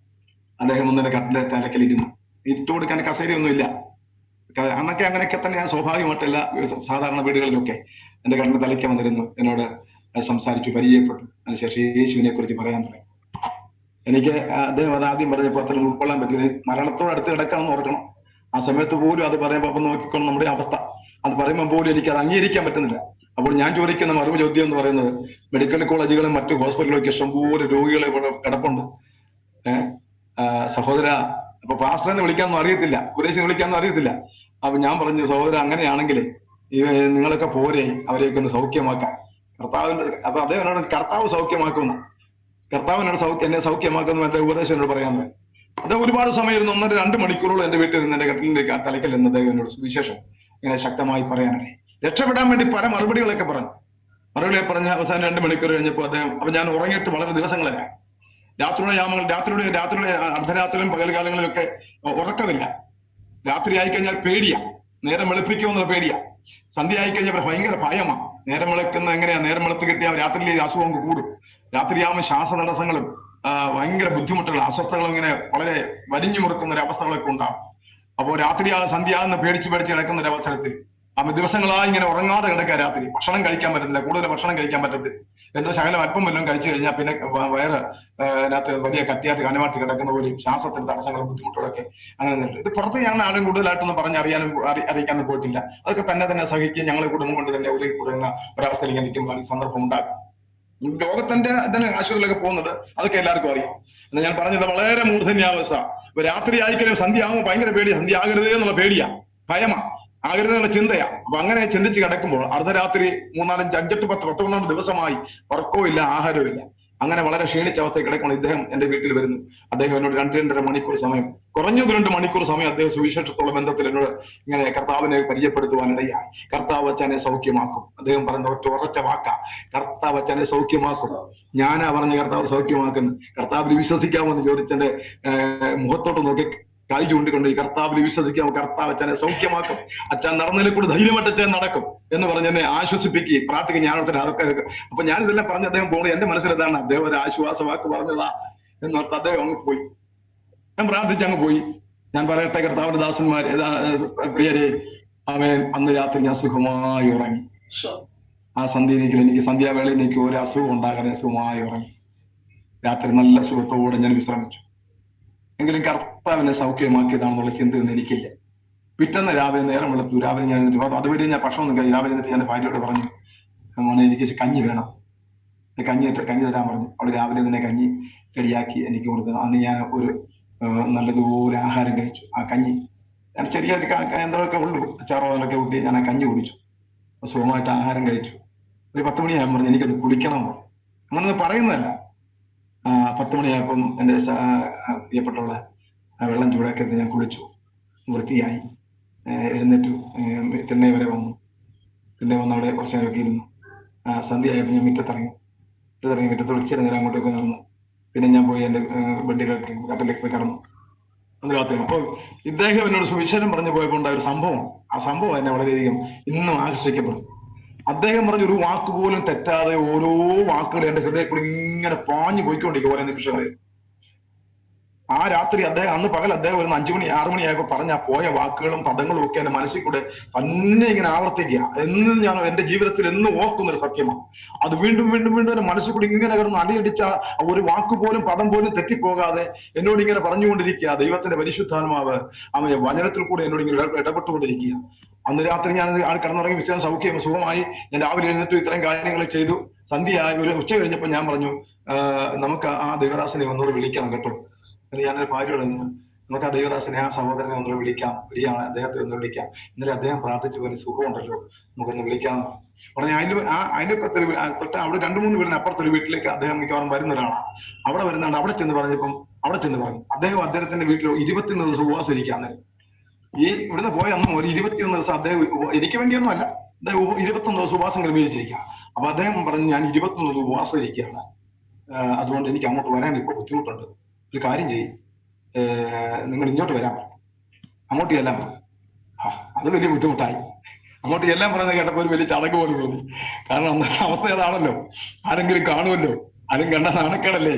Speaker 2: അദ്ദേഹം ഒന്നിന്റെ കട്ടിലെ തലക്കലിരുന്നു. ഇട്ട് കൊടുക്കാൻ കസേരയൊന്നും ഇല്ല. അന്നൊക്കെ അങ്ങനെയൊക്കെ തന്നെയാണ് സ്വാഭാവികമായിട്ടല്ല സാധാരണ വീടുകളിലൊക്കെ. എന്റെ കണ്ണിന് തലയ്ക്ക് വന്നിരുന്നു, എന്നോട് സംസാരിച്ചു, പരിചയപ്പെട്ടു. അതിനുശേഷം യേശുവിനെ കുറിച്ച് പറയാൻ തുടങ്ങി. എനിക്ക് അദ്ദേഹം അത് ആദ്യം പറഞ്ഞപ്പോൾ അത്ര ഉൾക്കൊള്ളാൻ പറ്റിയത്, മരണത്തോട് അടുത്ത് കിടക്കണം എന്ന് ഓർക്കണം. ആ സമയത്ത് പോലും അത് പറയുമ്പോൾ അപ്പം നോക്കിക്കൊണ്ട് നമ്മുടെ അവസ്ഥ അത് പറയുമ്പോൾ പോലും എനിക്ക് അത് അംഗീകരിക്കാൻ പറ്റുന്നില്ല. അപ്പോൾ ഞാൻ ചോദിക്കുന്ന മറുപടി ചോദ്യം എന്ന് പറയുന്നത്, മെഡിക്കൽ കോളേജുകളും മറ്റു ഹോസ്പിറ്റലുകളൊക്കെ ഇഷ്ടംപോലെ രോഗികളെ ഇവിടെ കിടപ്പുണ്ട്. സഹോദര, അപ്പൊ പാസ്റ്ററിനെ വിളിക്കാനൊന്നും അറിയത്തില്ല, ഉപദേശിനെ വിളിക്കാനൊന്നും അറിയത്തില്ല. അപ്പൊ ഞാൻ പറഞ്ഞു, സഹോദര, അങ്ങനെയാണെങ്കിൽ നിങ്ങളൊക്കെ പോരെ അവരെയൊക്കെ ഒന്ന് സൗഖ്യമാക്കാം. കർത്താവിന്റെ അപ്പൊ അദ്ദേഹം കർത്താവ് സൗഖ്യമാക്കുന്ന, കർത്താവിനോട് എന്നെ സൗഖ്യമാക്കുന്ന എന്റെ ഉപദേശം എന്നോട് പറയാൻ പറയും. അത് ഒരുപാട് സമയം ഇരുന്ന് 1.5-2 മണിക്കൂറോളം എന്റെ വീട്ടിൽ നിന്ന് എന്റെ കട്ടിലേക്ക് തലയ്ക്കൽ നിന്ന് അദ്ദേഹം എന്നോട് സുവിശേഷം ഇങ്ങനെ ശക്തമായി പറയാനായി. രക്ഷപ്പെടാൻ വേണ്ടി പല മറുപടികളൊക്കെ പറഞ്ഞ അവസാനം 2 മണിക്കൂർ കഴിഞ്ഞപ്പോൾ അദ്ദേഹം, അപ്പൊ ഞാൻ ഉറങ്ങിയിട്ട് വളരെ ദിവസങ്ങളല്ല, രാത്രിയുടെ അർദ്ധരാത്രിയിലും പകൽകാലങ്ങളിലൊക്കെ ഉറക്കമില്ല. രാത്രി ആയിക്കഴിഞ്ഞാൽ പേടിയാ, നേരം വെളുപ്പിക്കുമെന്നുള്ള പേടിയാ. സന്ധ്യ ആയിക്കഴിഞ്ഞാൽ ഭയങ്കര ഭയമാ. നേരം വെളുക്കുന്ന എങ്ങനെയാ, നേരം വെളുത്ത് കിട്ടിയാൽ രാത്രിയിലെ അസുഖം കൂടും. രാത്രിയാകുമ്പോൾ ശ്വാസതടസ്സങ്ങളും ഭയങ്കര ബുദ്ധിമുട്ടുകളും അസ്വസ്ഥകളും ഇങ്ങനെ വളരെ വലിഞ്ഞു മുറുക്കുന്ന ഒരു അവസ്ഥകളൊക്കെ ഉണ്ടാകും. അപ്പോൾ സന്ധ്യയാകുന്ന പേടിച്ച് കിടക്കുന്ന ഒരു അവസരത്തിൽ ദിവസങ്ങളായി ഇങ്ങനെ ഉറങ്ങാതെ കിടക്കുക. രാത്രി ഭക്ഷണം കഴിക്കാൻ പറ്റത്തില്ല, കൂടുതൽ ഭക്ഷണം കഴിക്കാൻ പറ്റത്തില്ല. എന്തോ ശകലം അല്പം വല്ലതും കഴിച്ചു കഴിഞ്ഞാൽ പിന്നെ വയറ് അതിനകത്ത് വലിയ കട്ടിയായിട്ട് കനമായിട്ട് കിടക്കുന്ന പോലെ ശ്വാസത്തിന് തടസ്സങ്ങളും ബുദ്ധിമുട്ടുകളൊക്കെ അങ്ങനെ. ഇത് പുറത്ത് ഞങ്ങൾ ആരും കൂടുതലായിട്ടൊന്നും അറിയിക്കാനും പോയിട്ടില്ല. അതൊക്കെ തന്നെ സഹിക്കുകയും ഞങ്ങളെ കുടുംബം കൊണ്ട് തന്നെ ഒരു കൂടുന്ന ഒരവസ്ഥയിൽ ഇങ്ങനെ നിൽക്കുമ്പോൾ ഈ സന്ദർഭം ഉണ്ടാകും. ലോകത്തിന്റെ തന്നെ ആശുപത്രിയിലൊക്കെ പോകുന്നത് അതൊക്കെ എല്ലാവർക്കും അറിയാം. എന്ന് ഞാൻ പറഞ്ഞത് വളരെ മൂർധന്യാവസ്ഥ. ഇപ്പൊ രാത്രി ആയിക്കഴിഞ്ഞാൽ സന്ധ്യ ആകുമ്പോൾ ഭയങ്കര പേടിയാ, സന്ധ്യ ആകരുതേ എന്നുള്ള പേടിയാ, ഭയമാ, ആകരുതെന്നുള്ള ചിന്തയാ. അപ്പൊ അങ്ങനെ ചിന്തിച്ച് കിടക്കുമ്പോൾ അർദ്ധരാത്രി 3, 4, 5, 8, 10, 11 ദിവസമായി ഉറക്കവും ഇല്ല, ആഹാരവും ഇല്ല. അങ്ങനെ വളരെ ക്ഷീണിച്ച അവസ്ഥയിൽ കിടക്കണം. ഇദ്ദേഹം എന്റെ വീട്ടിൽ വരുന്നു. അദ്ദേഹം എന്നോട് 2-2.5 മണിക്കൂർ സമയം, കുറഞ്ഞത് 2 മണിക്കൂർ സമയം അദ്ദേഹം സുവിശേഷത്തോളം ബന്ധത്തിൽ എന്നോട് ഇങ്ങനെ കർത്താവിനെ പരിചയപ്പെടുത്തുവാനിടയായി. കർത്താവ് അച്ഛനെ സൗഖ്യമാക്കും. അദ്ദേഹം പറയുന്ന ഒറ്റ ഉറച്ച വാക്കാ, കർത്താവ് അച്ഛനെ സൗഖ്യമാക്കും. ഞാനാ പറഞ്ഞ കർത്താവ് സൗഖ്യമാക്കുന്നു. കർത്താവിൽ വിശ്വസിക്കാമെന്ന് ചോദിച്ചെന്റെ മുഖത്തോട്ട് നോക്കി കൈ ചൂണ്ടിക്കൊണ്ട്, ഈ കർത്താവിൽ വിശ്വസിക്കാമോ, കർത്താവ് അച്ഛനെ സൗഖ്യമാക്കും, അച്ഛൻ നടന്നതിൽ കൂടെ ധൈര്യമായിട്ട് അച്ഛൻ നടക്കും എന്ന് പറഞ്ഞ് എന്നെ ആശ്വസിപ്പിക്കുകയും പ്രാർത്ഥിക്കും. ഞാനോർത്തിന് അതൊക്കെ അപ്പൊ ഞാനിതെല്ലാം പറഞ്ഞ് അദ്ദേഹം പോകണം. എന്റെ മനസ്സിലെന്താണ്, അദ്ദേഹം ഒരു ആശ്വാസ വാക്ക് പറഞ്ഞതാ എന്നോർത്ത് അദ്ദേഹം അങ്ങ് പോയി. ഞാൻ പ്രാർത്ഥിച്ച് അങ്ങ് പോയി. ഞാൻ പറയട്ടെ, കർത്താവിന്റെ ദാസന്മാർ പ്രിയരെ, അവൻ അന്ന് രാത്രി ഞാൻ സുഖമായി ഉറങ്ങി. ആ എനിക്ക് സന്ധ്യാവേളയിൽ എനിക്ക് ഒരു അസുഖം ഉണ്ടാകാതെ സുഖമായി ഉറങ്ങി. രാത്രി നല്ല സുഖത്തോടെ ഞാൻ വിശ്രമിച്ചു. എങ്കിലും കർത്താവിനെ സൗഖ്യമാക്കിയതാണെന്നുള്ള ചിന്തയൊന്നും എനിക്കില്ല. പിറ്റേന്ന് രാവിലെ നേരം വെളുത്തു. രാവിലെ ഞാൻ എന്നിട്ട് അതുവരെ ഞാൻ ഭക്ഷണമൊന്നും കഴിച്ചു. രാവിലെ എന്നിട്ട് ഞാൻ ഭാര്യയോട് പറഞ്ഞു, മോനെ എനിക്ക് കഞ്ഞി വേണം, കഞ്ഞി തരാൻ പറഞ്ഞു. അവിടെ രാവിലെ തന്നെ കഞ്ഞി റെഡിയാക്കി എനിക്ക് കൊടുത്തു. അന്ന് ഞാൻ ഒരു നല്ലതുപോലെ ആഹാരം കഴിച്ചു. ആ കഞ്ഞി ഞാൻ ചെറിയ എന്തൊക്കെ ഉള്ളൂ, അച്ചാറോ അതിലൊക്കെ കൂട്ടി ഞാൻ ആ കഞ്ഞി കുടിച്ചു. സുഖമായിട്ട് ആഹാരം കഴിച്ചു. ഒരു 10 മണിയാകുമ്പോൾ പറഞ്ഞു എനിക്കൊന്ന് കുളിക്കണം. അങ്ങനൊന്നും പറയുന്നതല്ല. 10 മണിയായപ്പം എൻ്റെ പ്രിയപ്പെട്ടുള്ള വെള്ളം ചൂടാക്കി ഞാൻ കുളിച്ചു, വൃത്തിയായി, എഴുന്നേറ്റു. തിണ്ണെ വരെ വന്നു. തിണ്ണെ വന്ന് അവിടെ കുറച്ച് നേരമൊക്കെ ഇരുന്നു. സന്ധ്യയായപ്പോൾ ഞാൻ മുറ്റത്തിറങ്ങി. മുറ്റത്ത് വിളിച്ചിട്ട് നേരം അങ്ങോട്ടൊക്കെ നടന്നു. പിന്നെ ഞാൻ പോയി എൻ്റെ ബെഡിലേക്ക് കട്ടിലേക്ക് പോയി കിടന്നു. അന്ന് രാത്രി. അപ്പോൾ ഇദ്ദേഹം എന്നോട് സുവിശേഷം പറഞ്ഞു പോയപ്പോൾ ഉണ്ടായ ഒരു സംഭവം, ആ സംഭവം എന്നെ വളരെയധികം ഇന്നും ആകർഷിക്കപ്പെടും. അദ്ദേഹം പറഞ്ഞ ഒരു വാക്ക് പോലും തെറ്റാതെ ഓരോ വാക്കുകളും എന്റെ ഹൃദയത്തിൽ ഇങ്ങനെ പാഞ്ഞു പോയിക്കൊണ്ടിരിക്കും ഓരോ നിമിഷങ്ങളിൽ. ആ രാത്രി അന്ന് പകൽ അദ്ദേഹം ഒരു 5 മണി 6 മണിയായപ്പോൾ പറഞ്ഞ പോയ വാക്കുകളും പദങ്ങളും ഒക്കെ എന്റെ മനസ്സിൽ കൂടെ തന്നെ ഇങ്ങനെ ആവർത്തിക്കുക. എന്ന് ഞാൻ എന്റെ ജീവിതത്തിൽ എന്ന് ഓർക്കുന്നൊരു സത്യമാണ്. അത് വീണ്ടും വീണ്ടും വീണ്ടും എന്റെ മനസ്സിൽ കൂടി ഇങ്ങനെ കിടന്ന് അടിയടിച്ച ഒരു വാക്ക് പോലും പദം പോലും തെറ്റിപ്പോകാതെ എന്നോട് ഇങ്ങനെ പറഞ്ഞുകൊണ്ടിരിക്കുക. ദൈവത്തിന്റെ പരിശുദ്ധാത്മാവ് അവന്റെ വചനത്തിൽ കൂടെ എന്നോട് ഇങ്ങനെ ഇടപെട്ടുകൊണ്ടിരിക്കുക. അന്ന് രാത്രി ഞാൻ കിടന്നുറങ്ങി വിശ്വാസം സുഖമായി. ഞാൻ രാവിലെ എഴുന്നേറ്റ് ഇത്രയും കാര്യങ്ങൾ ചെയ്തു. സന്ധ്യയായി ഒരു ഉച്ച കഴിഞ്ഞപ്പോൾ ഞാൻ പറഞ്ഞു, നമുക്ക് ആ ദൈവദാസനെ ഒന്നുകൂടെ വിളിക്കണം കേട്ടോ. ഞാനൊരു ഭാര്യയോട് നമുക്ക് ആ ദൈവദാസനെ, ആ സഹോദരനെ ഒന്നുകൂടെ വിളിക്കാം, അദ്ദേഹത്തെ ഒന്ന് വിളിക്കാം. ഇന്നലെ അദ്ദേഹം പ്രാർത്ഥിച്ചു പോലെ സുഖമുണ്ടല്ലോ, നമുക്കൊന്ന് വിളിക്കാം പറഞ്ഞ അതിന്റെ തൊട്ട് അവിടെ 2-3 വീടിന് അപ്പുറത്തൊരു വീട്ടിലേക്ക് അദ്ദേഹം മിക്കവാറും വരുന്ന ഒരാളാണ്. അവിടെ വരുന്നുണ്ട്. അവിടെ ചെന്ന് പറഞ്ഞു അദ്ദേഹത്തിന്റെ വീട്ടിൽ 21 ദിവസം ഉപവാസം ഇരിക്കാന്ന്. ഈ ഇവിടുന്ന് പോയ അന്ന് ഒരു 21 ദിവസം അദ്ദേഹം എനിക്ക് വേണ്ടിയൊന്നും അല്ല, അദ്ദേഹം 21 ദിവസം ഉപവാസം ക്രമീകരിച്ചിരിക്കുക. അപ്പൊ അദ്ദേഹം പറഞ്ഞു, ഞാൻ 21 ദിവസം ഉപവാസം ഇരിക്കുകയാണ്, അതുകൊണ്ട് എനിക്ക് അങ്ങോട്ട് വരാൻ ഇപ്പൊ ബുദ്ധിമുട്ടുണ്ട്. ഒരു കാര്യം ചെയ്യും, നിങ്ങൾ ഇങ്ങോട്ട് വരാൻ, അങ്ങോട്ട് ചെല്ലാൻ. അത് വലിയ ബുദ്ധിമുട്ടായി. അങ്ങോട്ട് എല്ലാം പറയുന്നത് കേട്ടപ്പോൾ ഒരു വലിയ ചടങ്ങ് പോലെ തോന്നി. കാരണം അന്നത്തെ അവസ്ഥ അതാണല്ലോ, ആരെങ്കിലും കാണുമല്ലോ, ആരും കണ്ട നാണക്കേടല്ലേ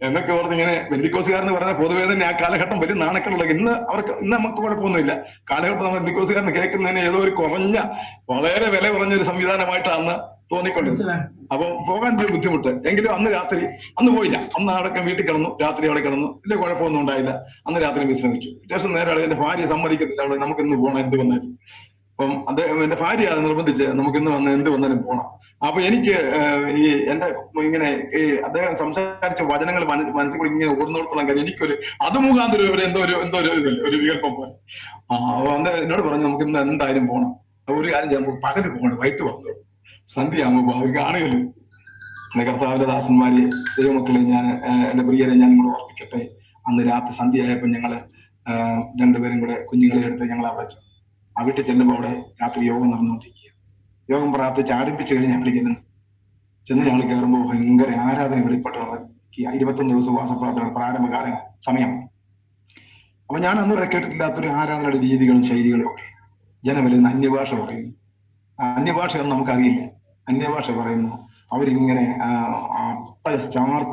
Speaker 2: എന്നൊക്കെ ഓർത്ത് ഇങ്ങനെ. ബന്ധുക്കോസുകാരെന്ന് പറഞ്ഞാൽ പൊതുവേ തന്നെ ആ കാലഘട്ടം വലിയ നാണക്കേടുള്ള, ഇന്ന് നമുക്ക് കുഴപ്പമൊന്നുമില്ല. കാലഘട്ടം നമ്മൾ ബന്ധുക്കോസുകാരന് കേൾക്കുന്നതിന് ഏതോ ഒരു കുറഞ്ഞ, വളരെ വില കുറഞ്ഞ ഒരു സംവിധാനമായിട്ടാണ് തോന്നിക്കൊണ്ടിരുന്നത്. അപ്പൊ പോകാൻ ഒരു ബുദ്ധിമുട്ട്. എങ്കിലും അന്ന് രാത്രി അന്ന് പോയില്ല. അന്ന് അടക്കം വീട്ടിൽ കിടന്നു, രാത്രി അവിടെ കിടന്നു, വലിയ കുഴപ്പമൊന്നും ഉണ്ടായില്ല. അന്ന് രാത്രി വിശ്രമിച്ചു. വ്യത്യാസം നേരെ എന്റെ ഭാര്യ സമ്മതിക്കത്തില്ല, അവിടെ നമുക്ക് ഇന്ന് പോകണം എന്ത് വന്നാലും. അപ്പം എന്റെ ഭാര്യ അത് നിർബന്ധിച്ച് നമുക്ക് ഇന്ന് വന്ന് എന്ത് വന്നാലും പോകണം. അപ്പൊ എനിക്ക് ഈ എന്റെ ഇങ്ങനെ ഈ അദ്ദേഹം സംസാരിച്ച വചനങ്ങൾ മനസ്സിൽ കൂടി ഇങ്ങനെ ഓർന്നോർത്തോളം കാര്യം എനിക്കൊരു അത് മുഖാന്തരം എന്തോ ഒരു ഒരു വികല്പം പോലെ. അപ്പൊ അന്ന് എന്നോട് പറഞ്ഞു നമുക്ക് ഇന്ന് എന്തായാലും പോകണം. ഒരു കാര്യം ചെയ്യാം, നമുക്ക് പകല് പോകണം, വൈകിട്ട് വന്നു സന്ധ്യയാകുമ്പോ അത് കാണുകയല്ലോ. എന്റെ കർത്താവിന്റെ ദാസന്മാരെ, ദൈവമക്കളെ, ഞാൻ എന്റെ പ്രിയരെ ഞാൻ നിങ്ങളോട് ഓർപ്പിക്കട്ടെ. അന്ന് രാത്രി സന്ധ്യയായപ്പോ ഞങ്ങള് രണ്ടുപേരും കൂടെ കുഞ്ഞുങ്ങളെ എടുത്ത് ഞങ്ങൾ അവിടെ ആ വീട്ടിൽ ചെല്ലുമ്പോൾ അവിടെ രാത്രി യോഗം നടന്നുകൊണ്ടിരിക്കുക. യോഗം പ്രാർത്ഥിച്ച് ആരംഭിച്ചു കഴിഞ്ഞ് ഞങ്ങൾ ചെന്ന് ഞങ്ങൾ കയറുമ്പോൾ ഭയങ്കര ആരാധന വെളിപ്പെട്ടുള്ളത്. 21 ദിവസം വാസപ്രാർത്ഥന പ്രാരംഭകാല സമയം. അപ്പൊ ഞാൻ അന്ന് വരെ കേട്ടിട്ടില്ലാത്തൊരു ആരാധനയുടെ രീതികളും ശൈലികളും ഒക്കെ. ജനവലിൽ നിന്ന് അന്യഭാഷ പറയുന്നു. അന്യഭാഷയൊന്നും നമുക്കറിയില്ല. അന്യഭാഷ പറയുന്നു. അവരിങ്ങനെ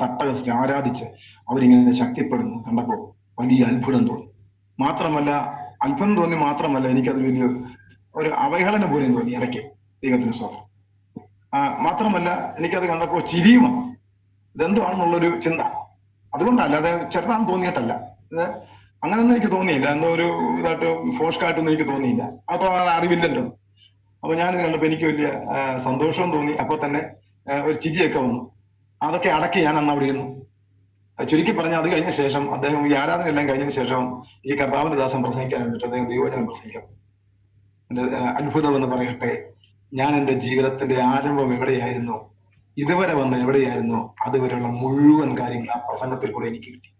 Speaker 2: തട്ടകസ്റ്റ് ആരാധിച്ച് അവരിങ്ങനെ ശക്തിപ്പെടുന്നു കണ്ടപ്പോൾ വലിയ അത്ഭുതം തോന്നി. അത്ഭുതം തോന്നി മാത്രമല്ല, എനിക്കത് വലിയ ഒരു അവഹേളന പോലെയും തോന്നി ഇടയ്ക്ക്. ദൈവത്തിന് സ്തോത്രം. മാത്രമല്ല എനിക്കത് കണ്ടപ്പോൾ ചിരിയും വന്നു. ഇതെന്താണെന്നുള്ളൊരു ചിന്ത. അതുകൊണ്ടല്ല, അത് ചെറുതാണെന്ന് തോന്നിയിട്ടല്ല. അങ്ങനൊന്നും എനിക്ക് തോന്നിയില്ല. എന്തോ ഒരു ഇതായിട്ട് ഫോഷ്കായിട്ടൊന്നും എനിക്ക് തോന്നിയില്ല. അപ്പൊ അറിവില്ലല്ലോ. അപ്പൊ ഞാനിത് കണ്ടപ്പോ എനിക്ക് വലിയ സന്തോഷവും തോന്നി. അപ്പൊ തന്നെ ഒരു ചിരിയൊക്കെ വന്നു. അതൊക്കെ അടക്കി ഞാൻ അന്ന് അവിടെ ഇരുന്നു. ചുരുക്കി പറഞ്ഞാൽ അത് കഴിഞ്ഞ ശേഷം അദ്ദേഹം ഈ ആരാധന എല്ലാം കഴിഞ്ഞതിന് ശേഷം ഈ കർത്താവിന്റെ ദാസൻ പ്രസംഗിക്കാൻ വേണ്ടിട്ട് അദ്ദേഹം ദൈവവചനം പ്രസംഗിക്കാം. എന്റെ അത്ഭുതം എന്ന് പറയട്ടെ, ഞാൻ എന്റെ ജീവിതത്തിന്റെ ആരംഭം എവിടെയായിരുന്നു, ഇതുവരെ വന്ന് എവിടെയായിരുന്നു, അതുവരെയുള്ള മുഴുവൻ കാര്യങ്ങൾ ആ പ്രസംഗത്തിൽ കൂടെ എനിക്ക് കിട്ടി.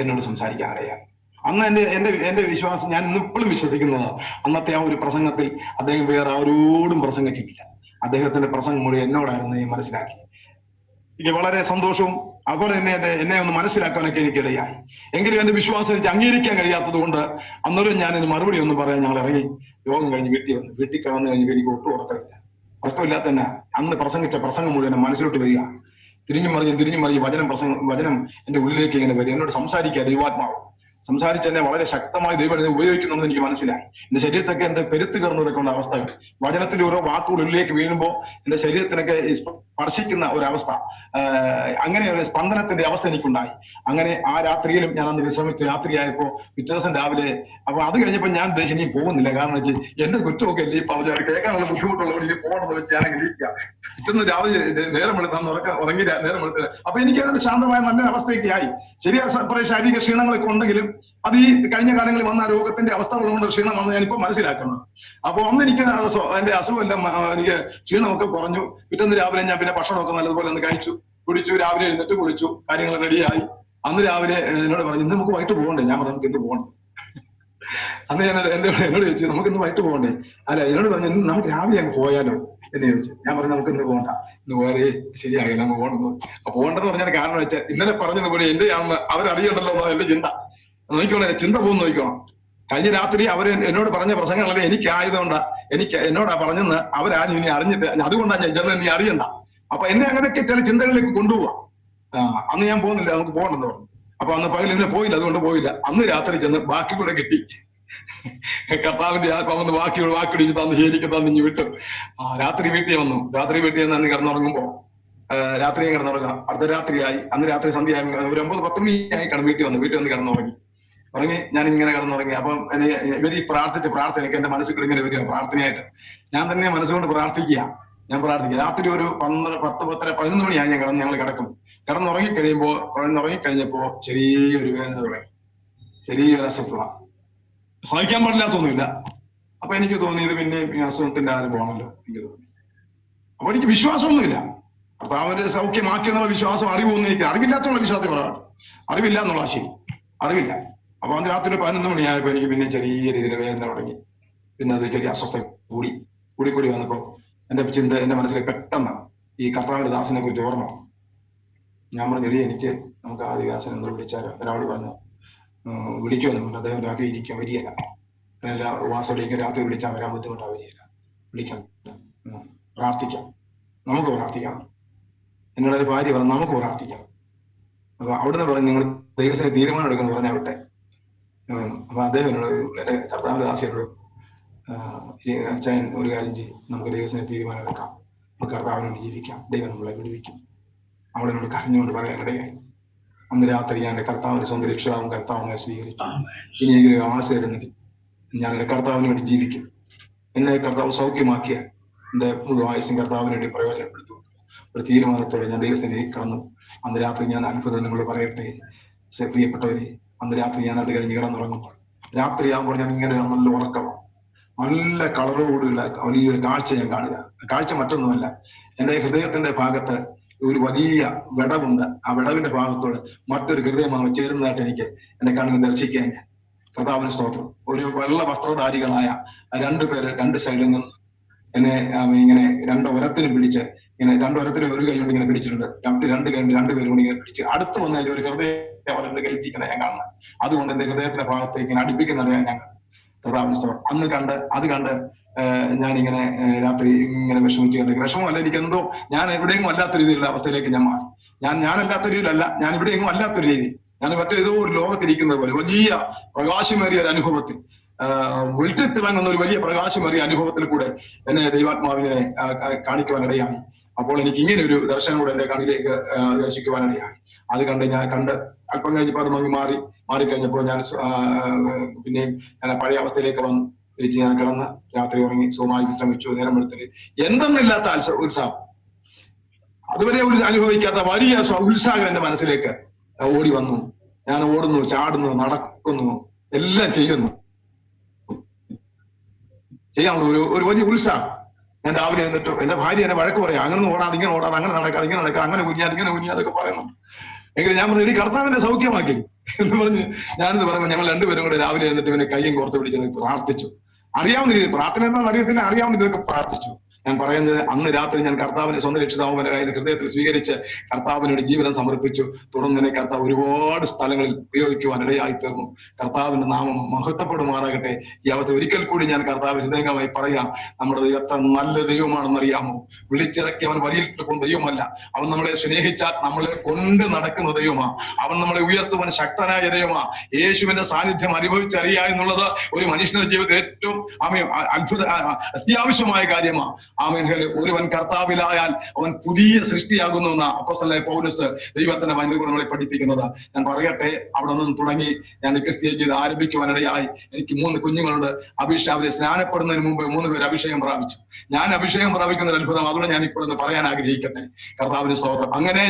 Speaker 2: എന്നോട് സംസാരിക്കാനിടയാണ്. അന്ന് എന്റെ വിശ്വാസം, ഞാൻ ഇന്നിപ്പോഴും വിശ്വസിക്കുന്നതാണ്, അന്നത്തെ ആ ഒരു പ്രസംഗത്തിൽ അദ്ദേഹം വേറെ ആരോടും പ്രസംഗിച്ചിട്ടില്ല. അദ്ദേഹത്തിന്റെ പ്രസംഗം മുഴുവൻ എന്നോടായിരുന്നു ഞാൻ മനസ്സിലാക്കി. എനിക്ക് വളരെ സന്തോഷവും അതുപോലെ തന്നെ എന്നെ ഒന്ന് മനസ്സിലാക്കാനൊക്കെ എനിക്കിടയായി. എങ്കിലും എന്റെ വിശ്വാസം എനിക്ക് അംഗീകരിക്കാൻ കഴിയാത്തത് കൊണ്ട് അന്നേരം ഞാനിന് മറുപടി ഒന്നും പറയാൻ ഞങ്ങൾ ഇറങ്ങി. യോഗം കഴിഞ്ഞ് വീട്ടിൽ വന്നു കഴിഞ്ഞപ്പോൾ എനിക്ക് ഒട്ടും ഉറക്കമില്ലാത്ത തന്നെ അന്ന് പ്രസംഗിച്ച പ്രസംഗം മുഴുവൻ മനസ്സിലോട്ട് വരിക. തിരിഞ്ഞു മറിഞ്ഞ് വചനം എന്റെ ഉള്ളിലേക്ക് ഇങ്ങനെ വരിക. എന്നോട് സംസാരിക്കുക ദൈവാത്മാവ് സംസാരിച്ച് എന്നെ വളരെ ശക്തമായി ദൈവം ഉപയോഗിക്കുന്നുണ്ടെന്ന് എനിക്ക് മനസ്സിലായി. എന്റെ ശരീരത്തൊക്കെ എന്റെ പെരുത്ത് കയറുന്നതൊക്കെയുള്ള അവസ്ഥകൾ, വചനത്തിൽ ഓരോ വാക്കുകൾ ഉള്ളിലേക്ക് വീഴുമ്പോൾ എന്റെ ശരീരത്തിനൊക്കെ സ്പർശിക്കുന്ന ഒരവസ്ഥ, അങ്ങനെ ഒരു സ്പന്ദനത്തിന്റെ അവസ്ഥ എനിക്കുണ്ടായി. അങ്ങനെ ആ രാത്രിയിലും ഞാൻ അന്ന് വിശ്രമിച്ച് രാത്രിയായപ്പോ പിറ്റേ ദിവസം രാവിലെ. അപ്പൊ അത് കഴിഞ്ഞപ്പോ ഞാൻ ഉദ്ദേശിച്ചു ഇനി പോകുന്നില്ല. കാരണം വെച്ച് എന്റെ കുറ്റമൊക്കെ അല്ലേ പറഞ്ഞു കേൾക്കാനുള്ള ബുദ്ധിമുട്ടുള്ളവർ ഇനി പോകണമെന്ന് വെച്ച് ഞാൻ ഇരിക്കുക. പിറ്റേന്ന് രാവിലെ നേരം വെളുത്താന്ന് ഉറങ്ങി നേരം വെളുത്തില്ല. അപ്പൊ എനിക്ക് അതിന്റെ ശാന്തമായ നല്ലൊരു അവസ്ഥയൊക്കെ ആയി. ശരിയായ ശാരീരിക ക്ഷീണങ്ങളൊക്കെ ഉണ്ടെങ്കിലും അത് ഈ കഴിഞ്ഞ കാലങ്ങളിൽ വന്ന രോഗത്തിന്റെ അവസ്ഥകളുകൊണ്ട് ക്ഷീണമാണ് ഞാനിപ്പോ മനസ്സിലാക്കുന്നത്. അപ്പൊ അന്ന് എനിക്ക് എന്റെ അസുഖമെല്ലാം എനിക്ക് ക്ഷീണമൊക്കെ കുറഞ്ഞു. പിറ്റേന്ന് രാവിലെ ഞാൻ പിന്നെ ഭക്ഷണമൊക്കെ നല്ലതുപോലെ ഒന്ന് കുടിച്ചു. രാവിലെ എഴുന്നേറ്റ് കുളിച്ചു, കാര്യങ്ങൾ റെഡിയായി. അന്ന് രാവിലെ എന്നോട് പറഞ്ഞു ഇന്ന് നമുക്ക് വൈകിട്ട് പോകണ്ടേ. ഞാൻ പറഞ്ഞു നമുക്ക് ഇന്ന് പോകണം. അന്ന് ഞാൻ എന്നോട് ചോദിച്ചു നമുക്ക് ഇന്ന് വൈകിട്ട് പോകണ്ടേ. അല്ല, എന്നോട് പറഞ്ഞു നമുക്ക് രാവിലെ അങ്ങ് പോയാലോ എന്ന് ചോദിച്ചു. ഞാൻ പറഞ്ഞു നമുക്ക് ഇന്ന് പോകണ്ട, ഇന്ന് പോയാലേ ശരിയാകില്ല, നമുക്ക് പോകണമെന്ന്. അപ്പൊ പോകണ്ടെന്ന് പറഞ്ഞാൽ കാരണം വെച്ചാൽ ഇന്നലെ പറഞ്ഞതുപോലെ എന്റെ ആണെന്ന് അവരറിയണ്ടല്ലോ എന്നാണ് എന്റെ ചിന്ത. നോക്കിക്കോളെ, ചിന്ത പോകുന്ന നോക്കണം. കഴിഞ്ഞ രാത്രി അവർ എന്നോട് പറഞ്ഞ പ്രസംഗങ്ങളല്ലേ എനിക്കായതുകൊണ്ടാ, എന്നോടാ പറഞ്ഞെന്ന് അവരാരും ഇനി അറിഞ്ഞിട്ട്, അതുകൊണ്ടാണ് ഞാൻ ചെന്ന് നീ അറിയണ്ട. അപ്പൊ എന്നെ അങ്ങനെയൊക്കെ ചില ചിന്തകളിലേക്ക് കൊണ്ടുപോവാ. അന്ന് ഞാൻ പോകുന്നില്ല, നമുക്ക് പോകണ്ടെന്ന് പറഞ്ഞു. അപ്പൊ അന്ന് പകൽ എന്നെ പോയില്ല, അതുകൊണ്ട് പോയില്ല. അന്ന് രാത്രി ചെന്ന് ബാക്കി കൂടെ കിട്ടി. കർത്താവിന്റെ ആത്മാവെന്ന് വാക്കിടിച്ച് തന്ന് ശരിക്കും തന്നിഞ്ഞ് വിട്ടു. രാത്രി വീട്ടിൽ വന്നു. രാത്രി വീട്ടിൽ നിന്ന് അന്ന് കിടന്നുറങ്ങുമ്പോ രാത്രി കിടന്നുറങ്ങാം. അർദ്ധരാത്രിയായി. അന്ന് രാത്രി സന്ധ്യയായി, ഒരു 9-10 മണിയായി വീട്ടിൽ വന്ന് കിടന്നുറങ്ങി. ഞാൻ ഇങ്ങനെ കിടന്നുറങ്ങി. അപ്പം ഇവര് ഈ പ്രാർത്ഥന എനിക്ക് എന്റെ മനസ്സിൽ കൂടെ ഇങ്ങനെ വരിക പ്രാർത്ഥനയായിട്ട്. ഞാൻ തന്നെ മനസ്സുകൊണ്ട് പ്രാർത്ഥിക്കുക. രാത്രി ഒരു 10, 10, 11 മണിയായി ഞങ്ങൾ കിടന്നുറങ്ങിക്കഴിഞ്ഞപ്പോ ചെറിയൊരു വേദന തുടങ്ങി, ചെറിയൊരു അസ്വസ്ഥത. സഹിക്കാൻ പാടില്ലാത്തൊന്നുമില്ല. അപ്പൊ എനിക്ക് തോന്നി ഇത് പിന്നെ ഈ അസുഖത്തിന്റെ ആരംഭമാണല്ലോ എനിക്ക് തോന്നി. അപ്പൊ എനിക്ക് വിശ്വാസമൊന്നുമില്ല. കർത്താവിന്റെ സൗഖ്യമാക്കിയെന്നുള്ള വിശ്വാസം, അറിവൊന്നും എനിക്ക് അറിവില്ലാത്തുള്ള വിശ്വാസത്തെ കുറവാണ്. അറിവില്ല എന്നുള്ള ശരി, അറിവില്ല. അപ്പൊ അന്ന് രാത്രി 11 മണിയായപ്പോ എനിക്ക് പിന്നെ ചെറിയ രീതിയിൽ വേദന തുടങ്ങി. പിന്നെ അത് ചെറിയ അസ്വസ്ഥ കൂടി വന്നപ്പോ എന്റെ മനസ്സിൽ പെട്ടെന്ന് ഈ കർത്താവിന്റെ ദാസനെ കുറിച്ച് ഓർമ്മ. ഞാൻ പറഞ്ഞു എനിക്ക് നമുക്ക് ആദിവാസൻ എന്ന് വിളിച്ചാലോ. ഒരാൾ പറഞ്ഞു വിളിക്കുമെന്ന് പറഞ്ഞു. അദ്ദേഹം രാത്രി വരികയില്ല. വാസോടിക്ക് രാത്രി വിളിച്ചാൽ വരാൻ ബുദ്ധിമുട്ടാ, വരികയില്ല. വിളിക്കണം, പ്രാർത്ഥിക്കാം, നമുക്ക് പ്രാർത്ഥിക്കാം. എന്നോട് ഒരു ഭാര്യ പറഞ്ഞു നമുക്ക് പ്രാർത്ഥിക്കാം. അപ്പൊ അവിടുന്ന് പറഞ്ഞു നിങ്ങൾ ദൈവത്തിന് തീരുമാനം എടുക്കുന്നു പറഞ്ഞാൽ വിട്ടെ. അപ്പൊ അദ്ദേഹം എന്നോട് എന്റെ കർത്താവിന്റെ ദാസിയോട് അച്ഛൻ ഒരു കാര്യം ചെയ്യും, നമുക്ക് ദൈവത്തിന് തീരുമാനം എടുക്കാം, നമുക്ക് കർത്താവിനോട് ജീവിക്കാം, ദൈവം നമ്മളെ വിടുവിക്കും. അവളെന്നോട് കരഞ്ഞുകൊണ്ട് പറയാനിടയായി. അന്ന് രാത്രി ഞാൻ എന്റെ കർത്താവിന്റെ സ്വന്തം രക്ഷിതാവും കർത്താവിനെ സ്വീകരിച്ചു. ഇനിയെങ്കിലും ആശ തരുന്നെങ്കിൽ ഞാൻ എന്റെ കർത്താവിന് വേണ്ടി ജീവിക്കും. എന്നെ കർത്താവ് സൗഖ്യമാക്കിയ എന്റെ മുഴുവൻ ആയുസ്സും കർത്താവിന് വേണ്ടി പ്രയോജനപ്പെടുത്തും. ഒരു തീരുമാനത്തോടെ ഞാൻ ദൈവത്തിനെ കടന്നു. അന്ന് രാത്രി ഞാൻ അത്ഭുതം നിങ്ങൾ പറയട്ടെ പ്രിയപ്പെട്ടവരെ, അന്ന് രാത്രി ഞാൻ അത് കഴിഞ്ഞ് കിടന്നുറങ്ങുമ്പോൾ രാത്രിയാകുമ്പോൾ ഞാൻ ഇങ്ങനെ നല്ല ഉറക്കമാണ്, നല്ല കളറോടുള്ള വലിയൊരു കാഴ്ച ഞാൻ കാണുക. കാഴ്ച മറ്റൊന്നുമല്ല, എന്റെ ഹൃദയത്തിന്റെ ഭാഗത്ത് ഒരു വലിയ വിടവുണ്ട്. ആ വിടവിന്റെ ഭാഗത്തോട് മറ്റൊരു ഹൃദയമാണ് ചേരുന്നതായിട്ട് എനിക്ക് എന്റെ കണ്ണിന് ദർശിക്കാൻ. ഞാൻ കർത്താവിന് സ്തോത്രം. ഒരു വെള്ള വസ്ത്രധാരികളായ രണ്ടുപേര് രണ്ട് സൈഡിൽ നിന്ന് എന്നെ ഇങ്ങനെ രണ്ടൊരത്തിനും പിടിച്ച്, ഇങ്ങനെ രണ്ടൊരത്തിനും ഒരു കൈ കൊണ്ട് ഇങ്ങനെ പിടിച്ചിട്ടുണ്ട്, രണ്ടുപേരും കൊണ്ട് ഇങ്ങനെ പിടിച്ച് അടുത്ത് വന്നാൽ ഒരു ഹൃദയം അവരുടെ കൈപ്പിക്കുന്ന ഞാൻ കാണുന്നത്. അതുകൊണ്ട് എന്റെ ഹൃദയത്തിന്റെ ഭാഗത്തേക്ക് ഇങ്ങനെ അടുപ്പിക്കുന്നുണ്ട് ഞാൻ കർത്താവിന് സ്തോത്രം. അത് കണ്ട് ഞാനിങ്ങനെ രാത്രി ഇങ്ങനെ വിഷമിച്ച് കണ്ട്, വിഷമമല്ല, എനിക്ക് എന്തോ ഞാൻ എവിടെയെങ്കിലും അല്ലാത്ത രീതിയിലുള്ള അവസ്ഥയിലേക്ക് ഞാൻ മാറി. ഞാനല്ലാത്ത രീതിയിലല്ല, ഞാൻ എവിടെയെങ്കിലും അല്ലാത്തൊരു രീതി, ഞാൻ മറ്റേതോ ഒരു ലോകത്തിരിക്കുന്നത് പോലെ വലിയ പ്രകാശമേറിയ ഒരു അനുഭവത്തിൽ, വെളിച്ചത്തിളങ്ങുന്ന ഒരു വലിയ പ്രകാശമേറിയ അനുഭവത്തിൽ കൂടെ എന്നെ ദൈവാത്മാവിനെ കാണിക്കുവാനിടയായി. അപ്പോൾ എനിക്ക് ഇങ്ങനെ ഒരു ദർശനം കൂടെ എന്റെ കണ്ണിലേക്ക് ദർശിക്കുവാനിടയായി. അത് കണ്ട് അല്പം കഴിഞ്ഞപ്പോൾ അത് മാറിക്കഴിഞ്ഞപ്പോൾ ഞാൻ പിന്നെയും ഞാൻ പഴയ അവസ്ഥയിലേക്ക് വന്നു. തിരിച്ച് ഞാൻ കിടന്ന് രാത്രി ഉറങ്ങി സുഖമായി വിശ്രമിച്ചു. നേരം വെളുത്തിട്ട് എന്തെന്നില്ലാത്ത ഉത്സാഹം, അതുവരെ അനുഭവിക്കാത്ത വലിയ ഉത്സാഹം എന്റെ മനസ്സിലേക്ക് ഓടി വന്നു. ഞാൻ ഓടുന്നു, ചാടുന്നു, നടക്കുന്നു, എല്ലാം ചെയ്യാനുള്ള ഒരു വലിയ ഉത്സാഹം. ഞാൻ രാവിലെ എഴുന്നിട്ടു എന്റെ ഭാര്യ എന്നെ വഴക്ക് പറയാം, അങ്ങനെ ഓടാതെ ഇങ്ങനെ ഓടാതെ, അങ്ങനെ നടക്കാതെ ഇങ്ങനെ നടക്കാതെ, അങ്ങനെ കുഞ്ഞാതൊക്കെ പറയുന്നു. എങ്കിലും ഞാൻ പറഞ്ഞു, ഈ കർത്താവിനെ സൗഖ്യമാക്കി എന്ന് പറഞ്ഞ് ഞാനെന്ന് പറയുമ്പോൾ ഞങ്ങൾ രണ്ടുപേരും കൂടെ രാവിലെ എഴുന്നിട്ട് ഇവനെ കയ്യും കോർത്ത് പിടിച്ച് പ്രാർത്ഥിച്ചു. അറിയാവുന്ന രീതി, പ്രാർത്ഥന എന്താണെന്ന് അറിയത്തില്ല, അറിയാവുന്ന രീതിയിലൊക്കെ പ്രാർത്ഥിച്ചു. ഞാൻ പറയുന്നത്, അന്ന് രാത്രി ഞാൻ കർത്താവിനെ സ്വന്തം രക്ഷിതാവും എന്റെ ഹൃദയത്തിൽ സ്വീകരിച്ച് കർത്താവിനോട് ജീവിതം സമർപ്പിച്ചു. തുടർന്ന് തന്നെ കർത്താവ് ഒരുപാട് സ്ഥലങ്ങളിൽ ഉപയോഗിക്കുവാൻ ഇടയായി തീർന്നു. കർത്താവിന്റെ നാമം മഹത്വപ്പെടുമാറാകട്ടെ. ഈ അവസ്ഥ ഒരിക്കൽ കൂടി ഞാൻ കർത്താവിന് ഹൃദയമായി പറയാം, നമ്മുടെ ദൈവം എത്ര നല്ല ദൈവമാണെന്ന് അറിയാമോ? വിളിച്ചിറക്കി അവൻ വഴിയിൽ കൊണ്ട് ദൈവമല്ല, അവൻ നമ്മളെ സ്നേഹിച്ചാൽ നമ്മളെ കൊണ്ട് നടക്കുന്ന ദൈവമാണ്. അവൻ നമ്മളെ ഉയർത്തുവാൻ ശക്തനായ ദൈവമാണ്. യേശുവിന്റെ സാന്നിധ്യം അനുഭവിച്ചറിയുക എന്നുള്ളത് ഒരു മനുഷ്യന്റെ ജീവിതത്തിൽ ഏറ്റവും അത്യാവശ്യമായ കാര്യമാണ്. ഒരുവൻ കർത്താവിലായാൽ അവൻ പുതിയ സൃഷ്ടിയാകുന്ന അപ്പോസ്തലനായ പൗലോസ് ദൈവത്തിന്റെ വചനത്തിൽ നമ്മളെ പഠിപ്പിക്കുന്നത്. ഞാൻ പറയട്ടെ, അവിടെ നിന്ന് തുടങ്ങി ഞാൻ ക്രിസ്തീയ ജീവിതം ആരംഭിക്കുവാനിടയായി. എനിക്ക് 3 കുഞ്ഞുങ്ങളുണ്ട്. അവരെ സ്നാനപ്പെടുന്നതിന് മുമ്പ് 3 പേര് അഭിഷേകം പ്രാപിച്ചു. ഞാൻ അഭിഷേകം പ്രാപിക്കുന്ന ഒരു അത്ഭുതം, അതുകൊണ്ട് ഞാൻ ഇപ്പോൾ ഒന്ന് പറയാൻ ആഗ്രഹിക്കട്ടെ. കർത്താവിന്റെ സ്തോത്രം. അങ്ങനെ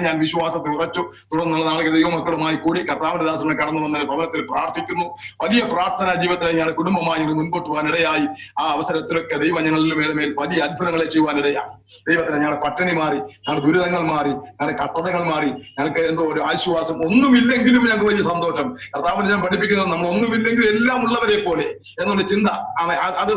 Speaker 2: ഞാൻ വിശ്വാസത്തിൽ ഉറച്ചു. തുടർന്നുള്ള നാളുകൾ ദൈവമക്കളുമായി കൂടി കർത്താവിന്റെ ദാസനെ കടന്നു വന്ന ഭവനത്തിൽ പ്രാർത്ഥിക്കുന്നു. വലിയ പ്രാർത്ഥനാ ജീവിതത്തിൽ ഞാൻ കുടുംബമായി മുൻപോട്ട് പോകാനിടയായി. ആ അവസരത്തിലൊക്കെ ദൈവം ഞങ്ങളുടെ മേൽ വലിയ അത്ഭുതങ്ങളെ ചെയ്യുവാനിടയായി. ദൈവത്തിന് ഞങ്ങളുടെ പട്ടിണി മാറി, ഞങ്ങളുടെ ദുരിതങ്ങൾ മാറി, ഞങ്ങളുടെ കട്ടതകൾ മാറി. ഞങ്ങൾക്ക് എന്തോ ഒരു ആശ്വാസം. ഒന്നുമില്ലെങ്കിലും ഞങ്ങൾക്ക് വലിയ സന്തോഷം. കർത്താവിനെ ഞാൻ പഠിപ്പിക്കുന്നത്, നമ്മൾ ഒന്നുമില്ലെങ്കിലും എല്ലാം ഉള്ളവരെ പോലെ എന്നുള്ള ചിന്ത, അത്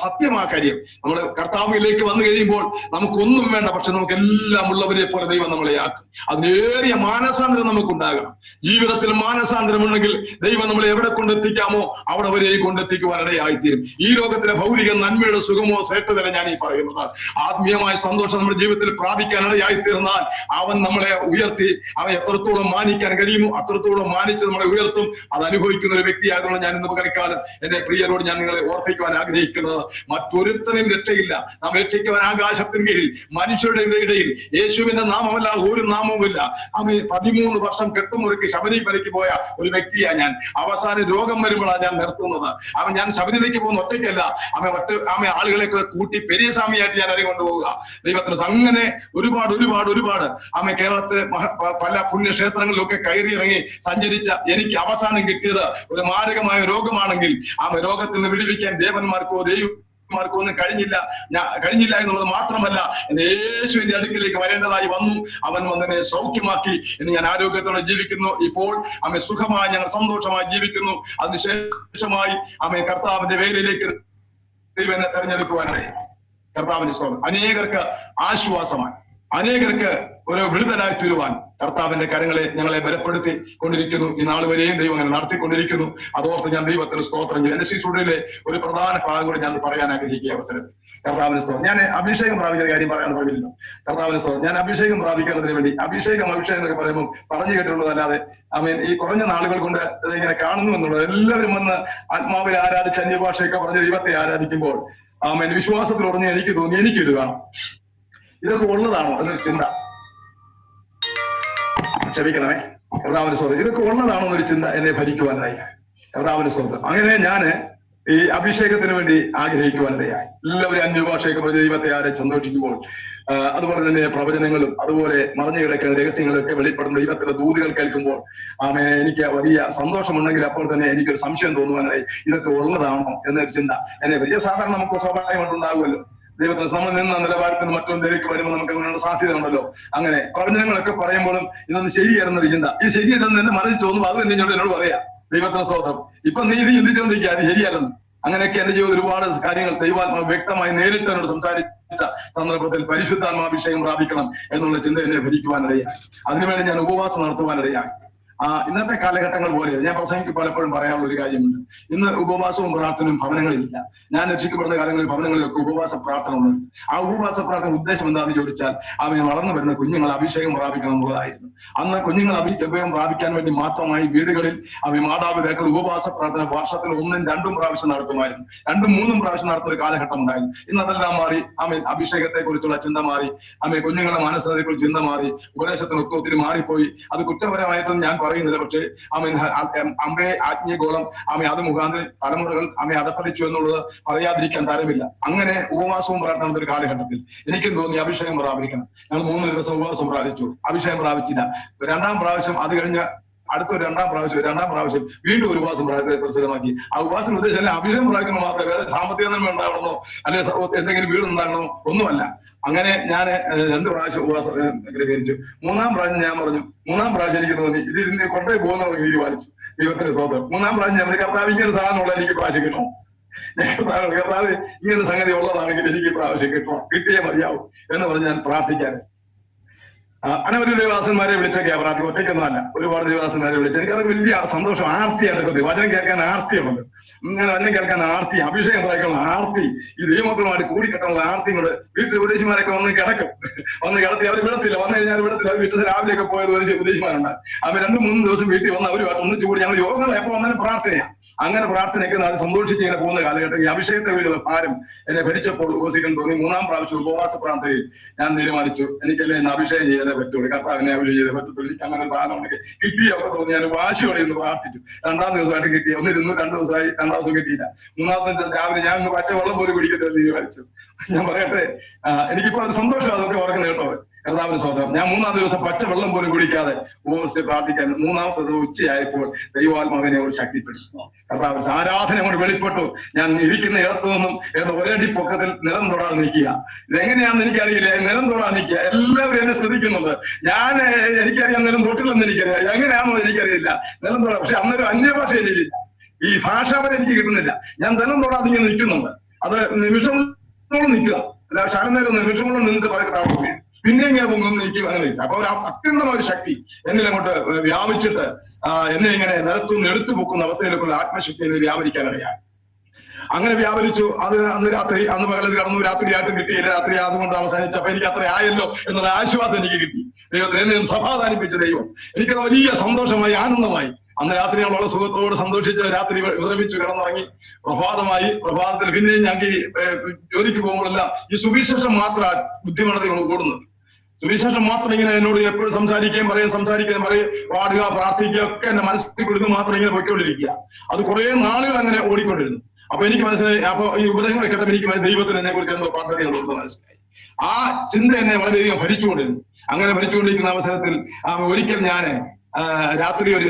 Speaker 2: സത്യമാ കാര്യം. നമ്മൾ കർത്താവിലേക്ക് വന്നു കഴിയുമ്പോൾ നമുക്കൊന്നും വേണ്ട, പക്ഷെ നമുക്ക് എല്ലാം ഉള്ളവരെ പോലെ ദൈവം നമ്മളെ ആക്കും. അതിനേറിയ മാനസാന്തരം നമുക്കുണ്ടാകണം. ജീവിതത്തിൽ മാനസാന്തരം ഉണ്ടെങ്കിൽ ദൈവം നമ്മളെ എവിടെ കൊണ്ടെത്തിക്കാമോ അവിടെ വരെയും കൊണ്ടെത്തിക്കുവാനിടയായിത്തീരും. ഈ ലോകത്തിലെ ഭൗതിക നന്മയുടെ സുഖമോ ശ്രേഷ്ഠതല ഞാൻ ഈ പറയുന്നത്. ആത്മീയമായ സന്തോഷം നമ്മുടെ ജീവിതത്തിൽ പ്രാപിക്കാനിടയായി തീർന്നാൽ അവൻ നമ്മളെ ഉയർത്തി, അവൻ എത്രത്തോളം മാനിക്കാൻ കഴിയുമോ അത്രത്തോളം മാനിച്ച് നമ്മളെ ഉയർത്തും. അത് അനുഭവിക്കുന്ന ഒരു വ്യക്തിയായതുകൊണ്ട് ഞാൻ ഇന്ന് പകരക്കാലം എന്റെ പ്രിയരോട് ഞാൻ നിങ്ങളെ ഓർപ്പിക്കുവാൻ ആഗ്രഹിക്കുന്നത്, മറ്റൊരുത്തനും രക്ഷയില്ല. നാം രക്ഷിക്കുവാൻ ആകാശത്തിന് കീഴിൽ മനുഷ്യരുടെ ഇടയിൽ യേശുവിന്റെ നാമമല്ല ഒരു നാമവുമില്ല. അവൻ 13 വർഷം കെട്ടുമുറുക്കി ശബരിമലയ്ക്ക് പോയ ഒരു വ്യക്തിയാണ് ഞാൻ. അവസാന രോഗം വരുമ്പോഴാണ് ഞാൻ നിർത്തുന്നത്. ഞാൻ ശബരിമലയ്ക്ക് പോകുന്ന ഒറ്റയ്ക്കല്ല, അവൻ ആളുകളെ കൂട്ടി പെരിയ സ്വാമിയായിട്ട് ഞാൻ അവരെ കൊണ്ടുപോവുക. ദൈവത്തിന് അങ്ങനെ ഒരുപാട് കേരളത്തിലെ പല പുണ്യക്ഷേത്രങ്ങളിലൊക്കെ കയറിയിറങ്ങി സഞ്ചരിച്ച എനിക്ക് അവസാനം കിട്ടിയത് ഒരു മാരകമായ രോഗമാണെങ്കിൽ രോഗത്തിൽ നിന്ന് വിടുവിക്കാൻ ദേവന്മാർക്കോ ദൈവമാർക്കോ ഒന്നും കഴിഞ്ഞില്ല എന്നുള്ളത് മാത്രമല്ല, എന്റെ യേശുവിന്റെ അടുക്കിലേക്ക് വരേണ്ടതായി വന്നു. അവൻ വന്നെ സൗഖ്യമാക്കി. എന്ന് ഞാൻ ആരോഗ്യത്തോടെ ജീവിക്കുന്നു. ഇപ്പോൾ സുഖമായി ഞങ്ങൾ സന്തോഷമായി ജീവിക്കുന്നു. അതിനുശേഷമായി കർത്താവിന്റെ വേലയിലേക്ക് ദൈവം എന്നെ തെരഞ്ഞെടുക്കുവാനായി. കർത്താവിന്റെ സ്തോത്രം. അനേകർക്ക് ആശ്വാസമായി, അനേകർക്ക് ഒരു വിടുതലായി തീരുവാൻ കർത്താവിന്റെ കരങ്ങളെ ഞങ്ങളെ ബലപ്പെടുത്തി കൊണ്ടിരിക്കുന്നു. ഈ നാൾ വരെയും ദൈവം അങ്ങനെ നടത്തിക്കൊണ്ടിരിക്കുന്നു. അതോർത്ത് ഞാൻ ദൈവത്തിന് സ്തോത്രം ചെയ്യും. എന്റെ ശുശ്രൂഷയിലെ ഒരു പ്രധാന ഭാഗം കൂടി ഞാൻ പറയാൻ ആഗ്രഹിക്കുക അവസരത്തിൽ. കർത്താവിന് സ്തോത്രം. ഞാൻ അഭിഷേകം പ്രാപിക്കുന്ന കാര്യം പറയാൻ പറഞ്ഞില്ല. കർത്താവിന് സ്തോത്രം. ഞാൻ അഭിഷേകം പ്രാപിക്കുന്നതിന് വേണ്ടി അഭിഷേകം എന്നൊക്കെ പറയുമ്പോൾ പറഞ്ഞു കേട്ടിട്ടുള്ളതല്ലാതെ ഈ കുറഞ്ഞ നാളുകൾ കൊണ്ട് ഇങ്ങനെ കാണുന്നു എന്നുള്ളത്, എല്ലാവരും വന്ന് ആത്മാവിൽ ആരാധിച്ച് അന്യഭാഷയൊക്കെ പറഞ്ഞ് ദൈവത്തെ ആരാധിക്കുമ്പോൾ വിശ്വാസത്തിൽ ഉറഞ്ഞ് എനിക്ക് തോന്നി എനിക്കിത് വേണം, ഇതൊക്കെ ഉള്ളതാണോ എന്നൊരു ചിന്ത. ക്ഷമിക്കണമേ, കർത്താവിന് സ്തോത്രം. ഇതൊക്കെ ഉള്ളതാണോ എന്നൊരു ചിന്ത എന്നെ ഭരിക്കുവാനായി. കർത്താവിന് സ്തോത്രം. അങ്ങനെ ഞാന് ഈ അഭിഷേകത്തിന് വേണ്ടി ആഗ്രഹിക്കുവാനിടയായി. എല്ലാവരും അന്യഭാഷയൊക്കെ പറഞ്ഞ് ദൈവത്തെ ആരെ സന്തോഷിക്കുമ്പോൾ, അതുപോലെ തന്നെ പ്രവചനങ്ങളും അതുപോലെ മറഞ്ഞു കിടക്കുന്ന രഹസ്യങ്ങളൊക്കെ വെളിപ്പെടുന്ന ദൈവത്തിന്റെ ദൂതുകൾ കേൾക്കുമ്പോൾ എനിക്ക് വലിയ സന്തോഷമുണ്ടെങ്കിൽ അപ്പോൾ തന്നെ എനിക്കൊരു സംശയം തോന്നുവാനായി, ഇതൊക്കെ ഉള്ളതാണോ എന്നൊരു ചിന്ത എന്നെ വലിയ. സാധാരണ നമുക്ക് സ്വാഭാവികമായിട്ടുണ്ടാകുമല്ലോ, ദൈവത്തിന് നമ്മൾ നിന്ന നിലവാരത്തിന് മറ്റൊന്നിലേക്ക് വരുമ്പോൾ നമുക്ക് അങ്ങനെയുള്ള സാധ്യത ഉണ്ടല്ലോ. അങ്ങനെ പ്രവചനങ്ങളൊക്കെ പറയുമ്പോഴും ഇതൊന്ന് ശരിയായിരുന്നൊരു ചിന്ത, ഈ ശരിയല്ലെന്ന് എന്റെ മനസ്സിൽ തോന്നുമ്പോൾ അത് തന്നെ എന്നോട് പറയാം, ദൈവത്തിന് സ്തോത്രം, ഇപ്പൊ നീ ഇത് ചിന്തിച്ചുകൊണ്ടിരിക്കുക, അത് ശരിയല്ലെന്ന്. അങ്ങനെയൊക്കെ എന്റെ ജീവിതത്തിൽ ഒരുപാട് കാര്യങ്ങൾ ദൈവാത്മാവ് വ്യക്തമായി നേരിട്ട് എന്നോട് സംസാരിച്ച സന്ദർഭത്തിൽ പരിശുദ്ധാത്മാഭിഷേകം പ്രാപിക്കണം എന്നുള്ള ചിന്ത എന്നെ ഭരിക്കുവാനിടയായി. അതിനുവേണ്ടി ഞാൻ ഉപവാസം നടത്തുവാനിടയായി. ഇന്നത്തെ കാലഘട്ടങ്ങൾ പോലെ ഞാൻ പ്രസംഗിക്ക് പലപ്പോഴും പറയാനുള്ള ഒരു കാര്യമുണ്ട്. ഇന്ന് ഉപവാസവും പ്രാർത്ഥനയും ഭവനങ്ങളിലില്ല. ഞാൻ രക്ഷിക്കപ്പെടുന്ന കാലങ്ങളിൽ ഭവനങ്ങളിലൊക്കെ ഉപവാസ പ്രാർത്ഥന ഉണ്ട്. ആ ഉപവാസ പ്രാർത്ഥന ഉദ്ദേശം എന്താണെന്ന് ചോദിച്ചാൽ വളർന്നു വരുന്ന കുഞ്ഞുങ്ങൾ അഭിഷേകം പ്രാപിക്കണം എന്നുള്ളതായിരുന്നു. അന്ന് കുഞ്ഞുങ്ങൾ അഭിഷേകം പ്രാപിക്കാൻ വേണ്ടി മാത്രമായി വീടുകളിൽ മാതാപിതാക്കൾ ഉപവാസ പ്രാർത്ഥന വർഷത്തിൽ 1, 2 പ്രാവശ്യം നടത്തുമായിരുന്നു. 2, 3 പ്രാവശ്യം നടത്തുന്ന ഒരു കാലഘട്ടം ഉണ്ടായിരുന്നു. ഇന്ന് അതെല്ലാം മാറി. അഭിഷേകത്തെ കുറിച്ചുള്ള ചിന്ത മാറി. കുഞ്ഞുങ്ങളുടെ മനസ്സിനെ കുറിച്ച് ചിന്ത മാറി. ഉപദേശത്തിനൊക്കെ ഒത്തിരി മാറിപ്പോയി. അത് കുറ്റപരമായിട്ടൊന്നും ഞാൻ പറയുന്നില്ല. പക്ഷേ അമ്മയെ ആജ്ഞഗോളം അത് മുഖാന്തരം തലമുറകൾ അതപ്പതിച്ചു എന്നുള്ളത് പറയാതിരിക്കാൻ തരമില്ല. അങ്ങനെ ഉപവാസവും പ്രാർത്ഥന ഒരു കാലഘട്ടത്തിൽ എനിക്കും തോന്നി അഭിഷേകം പ്രാപിക്കണം. ഞങ്ങൾ 3 ദിവസം ഉപവാസം പ്രാപിച്ചു, അഭിഷേകം പ്രാപിച്ചില്ല. 2ാം പ്രാവശ്യം അത് കഴിഞ്ഞ അടുത്തൊരു 2ാം പ്രാവശ്യം വീണ്ടും ഒരു ഉപവാസം പ്രസിദ്ധമാക്കി. ആ ഉപവാസത്തിന് ഉദ്ദേശം അല്ല അഭിഷേകം പ്രാപിക്കണം മാത്രമേ, വേറെ സാമ്പത്തിക നന്മ ഉണ്ടാകണമെന്നോ അല്ലെ എന്തെങ്കിലും വീടുണ്ടാകണമോ ഒന്നുമല്ല. അങ്ങനെ ഞാൻ 2 പ്രാവശ്യം ഉപവാസം ക്രമീകരിച്ചു. 3ാം പ്രാവശ്യം ഞാൻ പറഞ്ഞു, 3ാം പ്രാവശ്യം എനിക്ക് തോന്നി ഇതിന് കൊണ്ടേ പോകുന്ന തീരുമാനിച്ചു. ദൈവത്തിന്റെ സ്വന്തം 3ാം പ്രാവശ്യം ഞാൻ കർത്താവ് ഇങ്ങനെ സാധനമുള്ള എനിക്ക് പ്രാവശ്യം കിട്ടണം, കർത്താവ് ഇങ്ങനെ സംഗതി ഉള്ളതാണെങ്കിൽ എനിക്ക് പ്രാവശ്യം കിട്ടണം, കിട്ടിയേ മതിയാവും എന്ന് പറഞ്ഞ് ഞാൻ പ്രാർത്ഥിക്കാൻ അനവധി ദേവദാസന്മാരെ വിളിച്ചൊക്കെയാ പ്രാർത്ഥിക്കും. ഒറ്റയ്ക്കൊന്നുമല്ല, ഒരുപാട് ദേവദാസന്മാരെ വിളിച്ചു. എനിക്കത് വലിയ സന്തോഷം, ആർത്തിയായിട്ട് വചനം കേൾക്കാൻ ആർത്തിയുണ്ട്. ഇങ്ങനെ വചനം കേൾക്കാൻ ആർത്തി, അഭിഷേകം പ്രാപിക്കാനുള്ള ആർത്തി, ഈ ദൈവമക്കളുമായിട്ട് കൂടിക്കെട്ടാനുള്ള ആർത്തിയും കൂടെ. വീട്ടിൽ ഉപദേശിമാരൊക്കെ വന്ന് കിടക്കും, വന്ന് കിടത്തി അവർ വിടത്തില്ല. വന്നു കഴിഞ്ഞാൽ വിടത്തില്ല. വീട്ടിൽ രാവിലെയൊക്കെ പോയത് ഉപദേശിമാരുണ്ട്. അവർ 2-3 ദിവസം വീട്ടിൽ വന്ന് അവരുമായിട്ട് ഒന്നിച്ചു കൂടി ഞങ്ങൾ യോഗങ്ങൾ എപ്പോൾ വന്നാലും പ്രാർത്ഥനയാണ്. അങ്ങനെ പ്രാർത്ഥനയ്ക്ക് അത് സന്തോഷിച്ച് ഇങ്ങനെ പോകുന്ന കാലഘട്ടം ഈ അഭിഷേകത്തെ കുറിച്ചുള്ള ഭാരം എന്നെ ഭരിച്ചപ്പോൾ ഉപസിക്കാൻ തോന്നി. 3ാം പ്രാവശ്യം ഉപവാസ പ്രാർത്ഥനയിൽ ഞാൻ തീരുമാനിച്ചു, എനിക്കല്ലേ എന്നെ അഭിഷേകം ചെയ്യാനേ പറ്റുള്ളൂ, കർത്താവിനെ അഭിഷേകം ചെയ്തേ പറ്റത്തുള്ളൂ. എനിക്ക് അങ്ങനെ സാധനം ഉണ്ടെങ്കിൽ കിട്ടിയൊക്കെ തോന്നി ഞാൻ വാശിയോടെ ഒന്ന് പ്രാർത്ഥിച്ചു. 2ാം ദിവസമായിട്ട് കിട്ടി. ഒന്നിരുന്നു, 2 ദിവസമായി, 2ാം ദിവസം കിട്ടിയില്ല. 3ാമത്തെ രാവിലെ ഞാൻ ഒന്ന് പച്ചവെള്ളം പോലും കുടിക്കത്തില്ല തീരുമാനിച്ചു. ഞാൻ പറയട്ടെ, എനിക്കിപ്പോ അത് സന്തോഷം അതൊക്കെ ഓർക്കുന്ന കേട്ടോ. കർത്താവിന് സ്വന്തം. ഞാൻ 3ാം ദിവസം പച്ചവെള്ളം പോലും കുടിക്കാതെ ഉപവസിച്ച് പ്രാർത്ഥിക്കാൻ 3ാമത്തെ ദിവസം ഉച്ചയായപ്പോൾ ദൈവാത്മാവിനെ ഒരു ശക്തിപ്പെടുത്തുന്നു. കർത്താവ് ആരാധന കൊണ്ട് വെളിപ്പെട്ടു. ഞാൻ ഇരിക്കുന്ന ഇടത്തു നിന്നും ഒരടി പൊക്കത്തിൽ നിലം തൊടാതെ നിൽക്കുക. ഇതെങ്ങനെയാണെന്ന് എനിക്കറിയില്ല. നിലം തൊടാതെ നിൽക്കുക. എല്ലാവരും എന്നെ ശ്രദ്ധിക്കുന്നുണ്ട്. എനിക്കറിയാം നിലം തൊട്ടില്ലെന്ന് എനിക്കറിയാം, എങ്ങനെയാണെന്ന് എനിക്കറിയില്ല. നിലം തൊടാ. പക്ഷെ അന്നൊരു അന്യഭാഷ എനിക്കില്ല, ഈ ഭാഷാപരം എനിക്ക് കിട്ടുന്നില്ല. ഞാൻ നിലം തൊടാതെ ഇങ്ങനെ നിൽക്കുന്നുണ്ട്. അത് നിമിഷങ്ങളോളം നിൽക്കുക, അല്ല ശാലനേരം നിമിഷങ്ങളോളം നിന്നിട്ട് പതുക്കെ താഴോട്ട് വീഴും. പിന്നെ ഇങ്ങനെ പൊങ്ങും നിൽക്കും, അങ്ങനെ നിൽക്കും. അപ്പൊ ഒരു അത്യന്തമായ ഒരു ശക്തി എന്നിൽ അങ്ങോട്ട് വ്യാപിച്ചിട്ട് എന്നെ ഇങ്ങനെ നിലത്തുനിന്ന് എടുത്തു പൊക്കുന്ന അവസ്ഥയിലേക്കുള്ള ആത്മശക്തിയെ വ്യാപരിക്കാനിടയായി. അങ്ങനെ വ്യാപരിച്ചു. അത് അന്ന് രാത്രി, അന്ന് പകലത്ത് കടന്നു. രാത്രിയായിട്ടും കിട്ടിയില്ല. രാത്രി അതുകൊണ്ട് അവസാനിച്ചപ്പോ എനിക്ക് അത്ര ആയല്ലോ എന്നുള്ള ആശ്വാസം എനിക്ക് കിട്ടി. ദൈവത്തെ എന്നെ സമാധാനിപ്പിച്ച ദൈവം എനിക്കത് വലിയ സന്തോഷമായി, ആനന്ദമായി. അന്ന് രാത്രി ഞങ്ങളുള്ള സുഖത്തോട് സന്തോഷിച്ച് രാത്രി വിശ്രമിച്ചു കിടന്നുറങ്ങി. പ്രഭാതത്തിൽ പിന്നെയും ഞങ്ങൾക്ക് ജോലിക്ക് പോകുമ്പോഴെല്ലാം ഈ സുവിശേഷം മാത്രം ബുദ്ധിമുട്ടുകൾ കൂടുന്നത്. സുവിശേഷം മാത്രം ഇങ്ങനെ എന്നോട് എപ്പോഴും സംസാരിക്കുകയും പറയും, പാടുക, പ്രാർത്ഥിക്കുക ഒക്കെ എന്റെ മനസ്സിൽ കൊടുത്ത് മാത്രം ഇങ്ങനെ പോയിക്കൊണ്ടിരിക്കുക. അത് കുറെ നാളുകൾ അങ്ങനെ ഓടിക്കൊണ്ടിരുന്നു. അപ്പൊ എനിക്ക് മനസ്സിലായി, അപ്പൊ ഈ ഉപദേശങ്ങളെ കേട്ടപ്പോൾ എനിക്ക് ദൈവത്തിന് എന്നെ കുറിച്ച് എന്തോ പദ്ധതികളുണ്ടെന്ന് മനസ്സിലായി. ആ ചിന്ത എന്നെ വളരെയധികം ഭരിച്ചുകൊണ്ടിരുന്നു. അങ്ങനെ ഭരിച്ചുകൊണ്ടിരിക്കുന്ന അവസരത്തിൽ ഒരിക്കൽ ഞാൻ രാത്രി ഒരു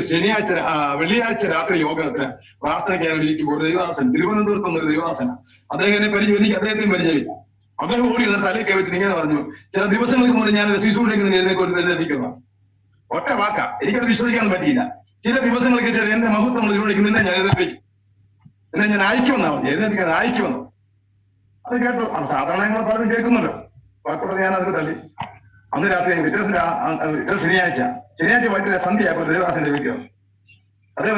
Speaker 2: വെള്ളിയാഴ്ച രാത്രി യോഗത്തിന് പ്രാർത്ഥനയ്ക്കായി ഇരിക്കുമ്പോൾ ഒരു ദൈവദാസൻ, തിരുവനന്തപുരത്ത് ഒരു ദൈവദാസന, അദ്ദേഹത്തിനെ അദ്ദേഹത്തെയും പരിചയമില്ല. അദ്ദേഹം ഓടി തലയ്ക്ക് വെച്ചിട്ട് ഇങ്ങനെ പറഞ്ഞു, ചില ദിവസങ്ങൾക്ക് മുന്നേ ഞാൻ ശിശുവിലേക്ക് എഴുന്നേൽപ്പിക്കുന്ന ഒറ്റ വാക്ക, എനിക്കത് വിശ്വസിക്കാൻ പറ്റിയില്ല. ചില ദിവസങ്ങൾക്ക് ശേഷം എന്റെ മഹത്വം നിന്നെ ഞാൻ എഴുന്നേൽപ്പിക്കും, എന്നെ ഞാൻ അയക്കുമെന്നാ പറഞ്ഞു. എഴുന്നേൽപ്പിക്കാൻ അയക്കുമെന്ന് അത് കേട്ടു. സാധാരണ ഞങ്ങൾ പലതും കേൾക്കുന്നുണ്ട്. വാക്കോടെ ഞാൻ അതിന് തള്ളി. അന്ന് രാത്രി പിറ്റേ ശനിയാഴ്ച വൈകിട്ട് സന്ധ്യയായപ്പോൾ ദേവദാസിന്റെ വീട്ടിൽ വന്നു. അദ്ദേഹം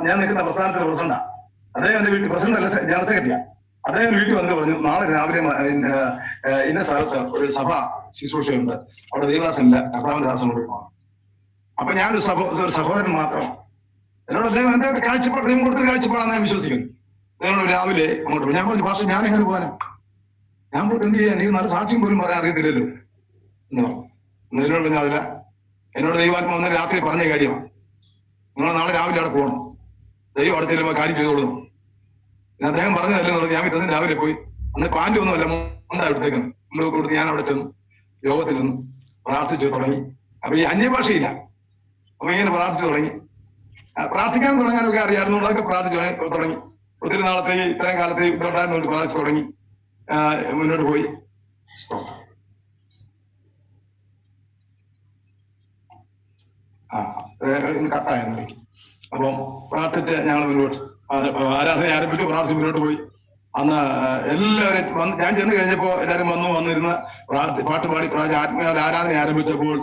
Speaker 2: ഞാൻ നിൽക്കുന്ന പ്രസ്ഥാനത്തിന്റെ പ്രസിഡന്റാ. അദ്ദേഹം എന്റെ വീട്ടിൽ പ്രസിഡന്റ് അല്ല, ജനറൽ സെക്രട്ടറിയാ. അദ്ദേഹം വീട്ടിൽ വന്നിട്ട് പറഞ്ഞു, നാളെ രാവിലെ ഇന്ന സ്ഥലത്ത് ഒരു സഭ ശുശ്രൂഷയുണ്ട്, അവിടെ ദേവദാസനില്ല, കർത്താവിന്റെ ദാസനോട് പോകണം. അപ്പൊ ഞാനൊരു സഹോദരൻ മാത്രം. എന്നോട് അദ്ദേഹം എന്തൊക്കെ കാഴ്ചപ്പാട് ദൈവം കൊടുത്തൊരു കാഴ്ചപ്പാടാണ് ഞാൻ വിശ്വസിക്കുന്നത്. അദ്ദേഹം രാവിലെ അങ്ങോട്ട് പോയി. ഞാൻ പറഞ്ഞു, ഭാഷ ഞാൻ എങ്ങനെ പോകാനാ, ഞാൻ പോയിട്ട് എന്ത് ചെയ്യാൻ, നീ നല്ല സാക്ഷ്യം പോലും പറയാൻ അറിയത്തില്ലല്ലോ എന്ന് പറഞ്ഞു. എന്നോട് പറഞ്ഞു, അതില്ല, എന്നോട് ദൈവാത്മാവ് രാത്രി പറഞ്ഞ കാര്യമാണ്, നിങ്ങൾ നാളെ രാവിലെ അവിടെ പോകണം, ദൈവം അവിടെ ചെല്ലുമ്പോൾ കാര്യം ചെയ്തോളുന്നു. പിന്നെ അദ്ദേഹം പറഞ്ഞതല്ലെന്ന് പറഞ്ഞു. ഞാൻ പിറ്റേ രാവിലെ പോയി. അന്ന് പാൻറ് ഒന്നുമല്ല, മുണ്ടാ എടുത്തേക്കുന്നു. മുണ്ടൊക്കെ കൊടുത്ത് ഞാൻ അവിടെ ചെന്നു, യോഗത്തിൽ നിന്ന് പ്രാർത്ഥിച്ചു തുടങ്ങി. അപ്പൊ ഈ അന്യഭാഷയില്ല, അപ്പൊ ഇങ്ങനെ പ്രാർത്ഥിച്ചു തുടങ്ങി. പ്രാർത്ഥിക്കാൻ തുടങ്ങാനൊക്കെ അറിയാമായിരുന്നു, അതൊക്കെ പ്രാർത്ഥിച്ചു തുടങ്ങി. ഒത്തിരി നാളത്തെ ഇത്രയും കാലത്തെ ഇതുണ്ടായിരുന്നു, പ്രാർത്ഥിച്ചു തുടങ്ങി, മുന്നോട്ട് പോയി. കട്ടായിരുന്നു. അപ്പം പ്രാർത്ഥിച്ച് ഞങ്ങൾ മുന്നോട്ട് ആരാധന ആരംഭിച്ചു, പ്രാർത്ഥിച്ച് മുന്നോട്ട് പോയി. അന്ന് എല്ലാവരും ഞാൻ ചെന്ന് കഴിഞ്ഞപ്പോ എല്ലാവരും വന്നിരുന്ന് പാട്ട് പാടി ആത്മീയ ആരാധന ആരംഭിച്ചപ്പോൾ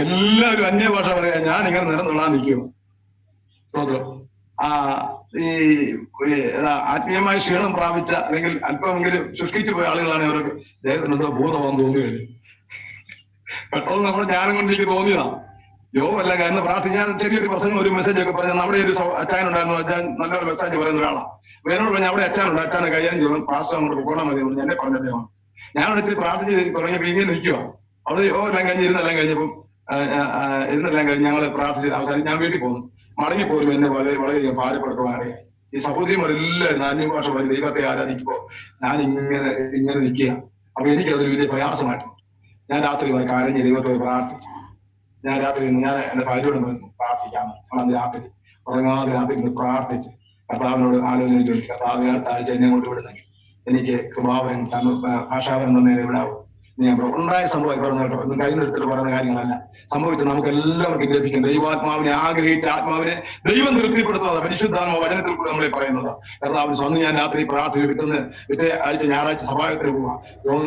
Speaker 2: എല്ലാവരും അന്യഭാഷ പറയാ. ഞാൻ ഇങ്ങനെ നിറഞ്ഞൊള്ളാൻ നിൽക്കുന്നു. സ്തോത്രം. ഈ ആത്മീയമായ ക്ഷീണം പ്രാപിച്ച അല്ലെങ്കിൽ അല്പമെങ്കിലും ശുഷ്കിച്ചു പോയ ആളുകളാണ് അവർക്ക് ദൈവത്തിന് എന്തോ ഭൂതമാണെന്ന് തോന്നുകയില്ല. പെട്ടെന്ന് നമ്മുടെ ജ്ഞാനം കൊണ്ട് എനിക്ക് തോന്നിയതാ. യോഗമല്ല, കാരണം പ്രാർത്ഥിക്കാൻ ചെറിയൊരു പ്രസംഗം ഒരു മെസ്സേജ് ഒക്കെ പറഞ്ഞാൽ നമ്മുടെ ഒരു അച്ചാനുണ്ടായിരുന്നു. അച്ഛൻ നല്ലൊരു മെസ്സേജ് പറയുന്ന ഒരാളാണ്. വേനോട് പറഞ്ഞാൽ അവിടെ അച്ഛനുണ്ട്, അച്ഛനെ കൈകാര്യം ചെയ്യണം, പാസ്റ്റർ അങ്ങോട്ട് പോകണം മതി എന്നെ പറഞ്ഞ അദ്ദേഹമാണ്. ഞാൻ അവിടെ പ്രാർത്ഥിച്ച് തുടങ്ങിയപ്പോൾ ഇങ്ങനെ നിൽക്കുക. അവിടെ എല്ലാം കഴിഞ്ഞ് ഇരുന്നെല്ലാം കഴിഞ്ഞ് ഞങ്ങൾ പ്രാർത്ഥിച്ച് അവസാനം ഞാൻ വീട്ടിൽ പോകുന്നു. മടങ്ങിപ്പോലും എന്നെ വളരെയധികം ഭാരപ്പെടുത്തുവാനിടയായി. ഈ സഹോദരിമാരെല്ലാവരും അന്യഭാഷ പറഞ്ഞ് ദൈവത്തെ ആരാധിക്കുമ്പോൾ ഞാൻ ഇങ്ങനെ നിൽക്കുക. അപ്പൊ എനിക്കതൊരു വലിയ പ്രയാസമായിട്ട് ഞാൻ രാത്രി കരഞ്ഞ് ദൈവത്തെ പ്രാർത്ഥിച്ചു. ഞാൻ എന്റെ ഭാര്യയോട് പ്രാർത്ഥിക്കാം. അന്ന് രാത്രി ഉറങ്ങാതെ രാത്രി പ്രാർത്ഥിച്ച് കർത്താവിനോട് ആലോചന ചോദിച്ചു, കർത്താവ് അടുത്ത എന്നെ കൊണ്ട് വിടുന്നെങ്കിൽ എനിക്ക് കൃപാവരൻ ഭാഷാവരൻ തന്നേനെ വിടാവും. ഞാൻ ഉണ്ടായ സംഭവം പറഞ്ഞു കേട്ടോ, ഒന്നും കയ്യിൽ എടുത്തിട്ട് പറയുന്ന കാര്യങ്ങളല്ല. സംഭവിച്ച നമുക്ക് എല്ലാവർക്കും ലഭിക്കും. ദൈവാത്മാവിനെ ആഗ്രഹിച്ച ആത്മാവിനെ ദൈവം തൃപ്തിപ്പെടുത്തുന്നത് പരിശുദ്ധാത്മ വചനത്തിൽ കൂടെ നമ്മളെ പറയുന്നത്. കർത്താവിന് അന്ന് ഞാൻ രാത്രി പ്രാർത്ഥന വിറ്റേ ആഴ്ച ഞായറാഴ്ച സഭായത്തിന് പോവാം.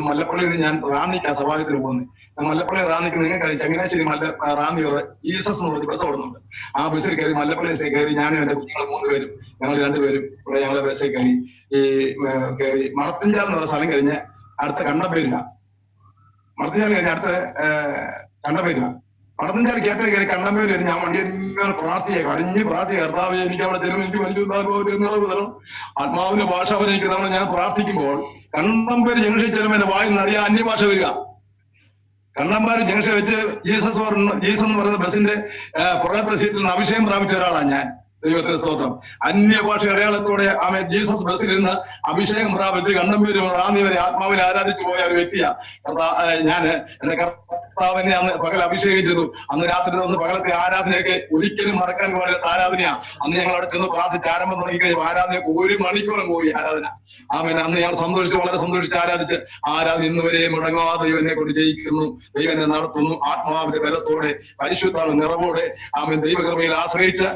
Speaker 2: മല്ലപ്പള്ളിയിൽ ഞാൻ റാന്നിക്കാ സഭായത്തിന് പോകുന്നത്. മല്ലപ്പള്ളി റാന്നിക്ക് നിങ്ങൾക്ക് ചങ്ങനാശ്ശേരി റാന്നി ജീസസ് എന്ന് പറഞ്ഞ് ബസ് ഓടുന്നുണ്ട്. ആ ബസ്സിൽ കയറി മല്ലപ്പള്ളി കയറി ഞാനും എന്റെ കുഞ്ഞുങ്ങൾ 3 പേരും ഞങ്ങൾ 2 പേരും ഇവിടെ ഞങ്ങളെ ബസ്സിൽ കയറി കയറി മടത്തിഞ്ചാൽ എന്ന് പറഞ്ഞ സ്ഥലം കഴിഞ്ഞ് അടുത്ത കണ്ടപ്പേരില്ല. മടത്തിഞ്ചാൽ കഴിഞ്ഞ് അടുത്ത കണ്ടപ്പേരില്ല. മടത്തിഞ്ചാൽ കയറ്റം കയറി കണ്ടപ്പേര് കയറി ഞാൻ വണ്ടിയിൽ ഇങ്ങനെ കരഞ്ഞ് പ്രാർത്ഥിക്കുക. കർത്താവ് എനിക്ക് അവിടെ ചെല്ലും, എനിക്ക് വലിയ ആത്മാവിന്റെ ഭാഷ എനിക്ക് തവണ ഞാൻ പ്രാർത്ഥിക്കുമ്പോൾ കണ്ടമ്പേര് ജംഗ്ഷൻ ചെല്ലുമ്പോൾ എന്റെ വായിൽ നിന്ന് അറിയാൻ അന്യഭാഷ വരിക. കണ്ണമ്പാര് ജംഗ്ഷൻ വെച്ച് ജീസസ് എന്ന് പറയുന്ന ബസിന്റെ പുറത്തെ സീറ്റിൽ നിന്ന് അഭിഷേകം പ്രാപിച്ച ഒരാളാണ് ഞാൻ. ദൈവത്തിന്റെ സ്തോത്രം. അന്യഭാഷ അടയാളത്തോടെ ജീസസ് ബസ്സിൽ നിന്ന് അഭിഷേകം പ്രാപിച്ച് കണ്ണമ്പേര് റാന്നി വരെ ആത്മാവിൽ ആരാധിച്ചു പോയ ഒരു വ്യക്തിയാ ഞാന്. എന്റെ കർത്താവിനെ അന്ന് പകൽ അഭിഷേകം ചെയ്തു. അന്ന് രാത്രി ഒന്ന് പകലത്തെ ആരാധനയൊക്കെ ഒരിക്കലും മറക്കാൻ പാടില്ലാത്ത ആരാധനയാ. അന്ന് ഞങ്ങൾ അവിടെ ചെന്ന് പ്രാർത്ഥിച്ച് ആരംഭം തുടങ്ങി കഴിഞ്ഞപ്പോൾ ആരാധനയൊക്കെ 1 മണിക്കൂറും പോയി ആരാധന. അന്ന് ഞങ്ങൾ സന്തോഷിച്ച് വളരെ സന്തോഷിച്ച് ആരാധിച്ച് ആരാധന ഇന്ന് വരെ മുടങ്ങാതെ ദൈവം എന്നെ കൊണ്ട് ജയിക്കുന്നു, ദൈവം എന്നെ നടത്തുന്നു. ആത്മാവിന്റെ ബലത്തോടെ പരിശുദ്ധാത്മ നിറവോടെ ദൈവകൃപയിൽ ആശ്രയിച്ച്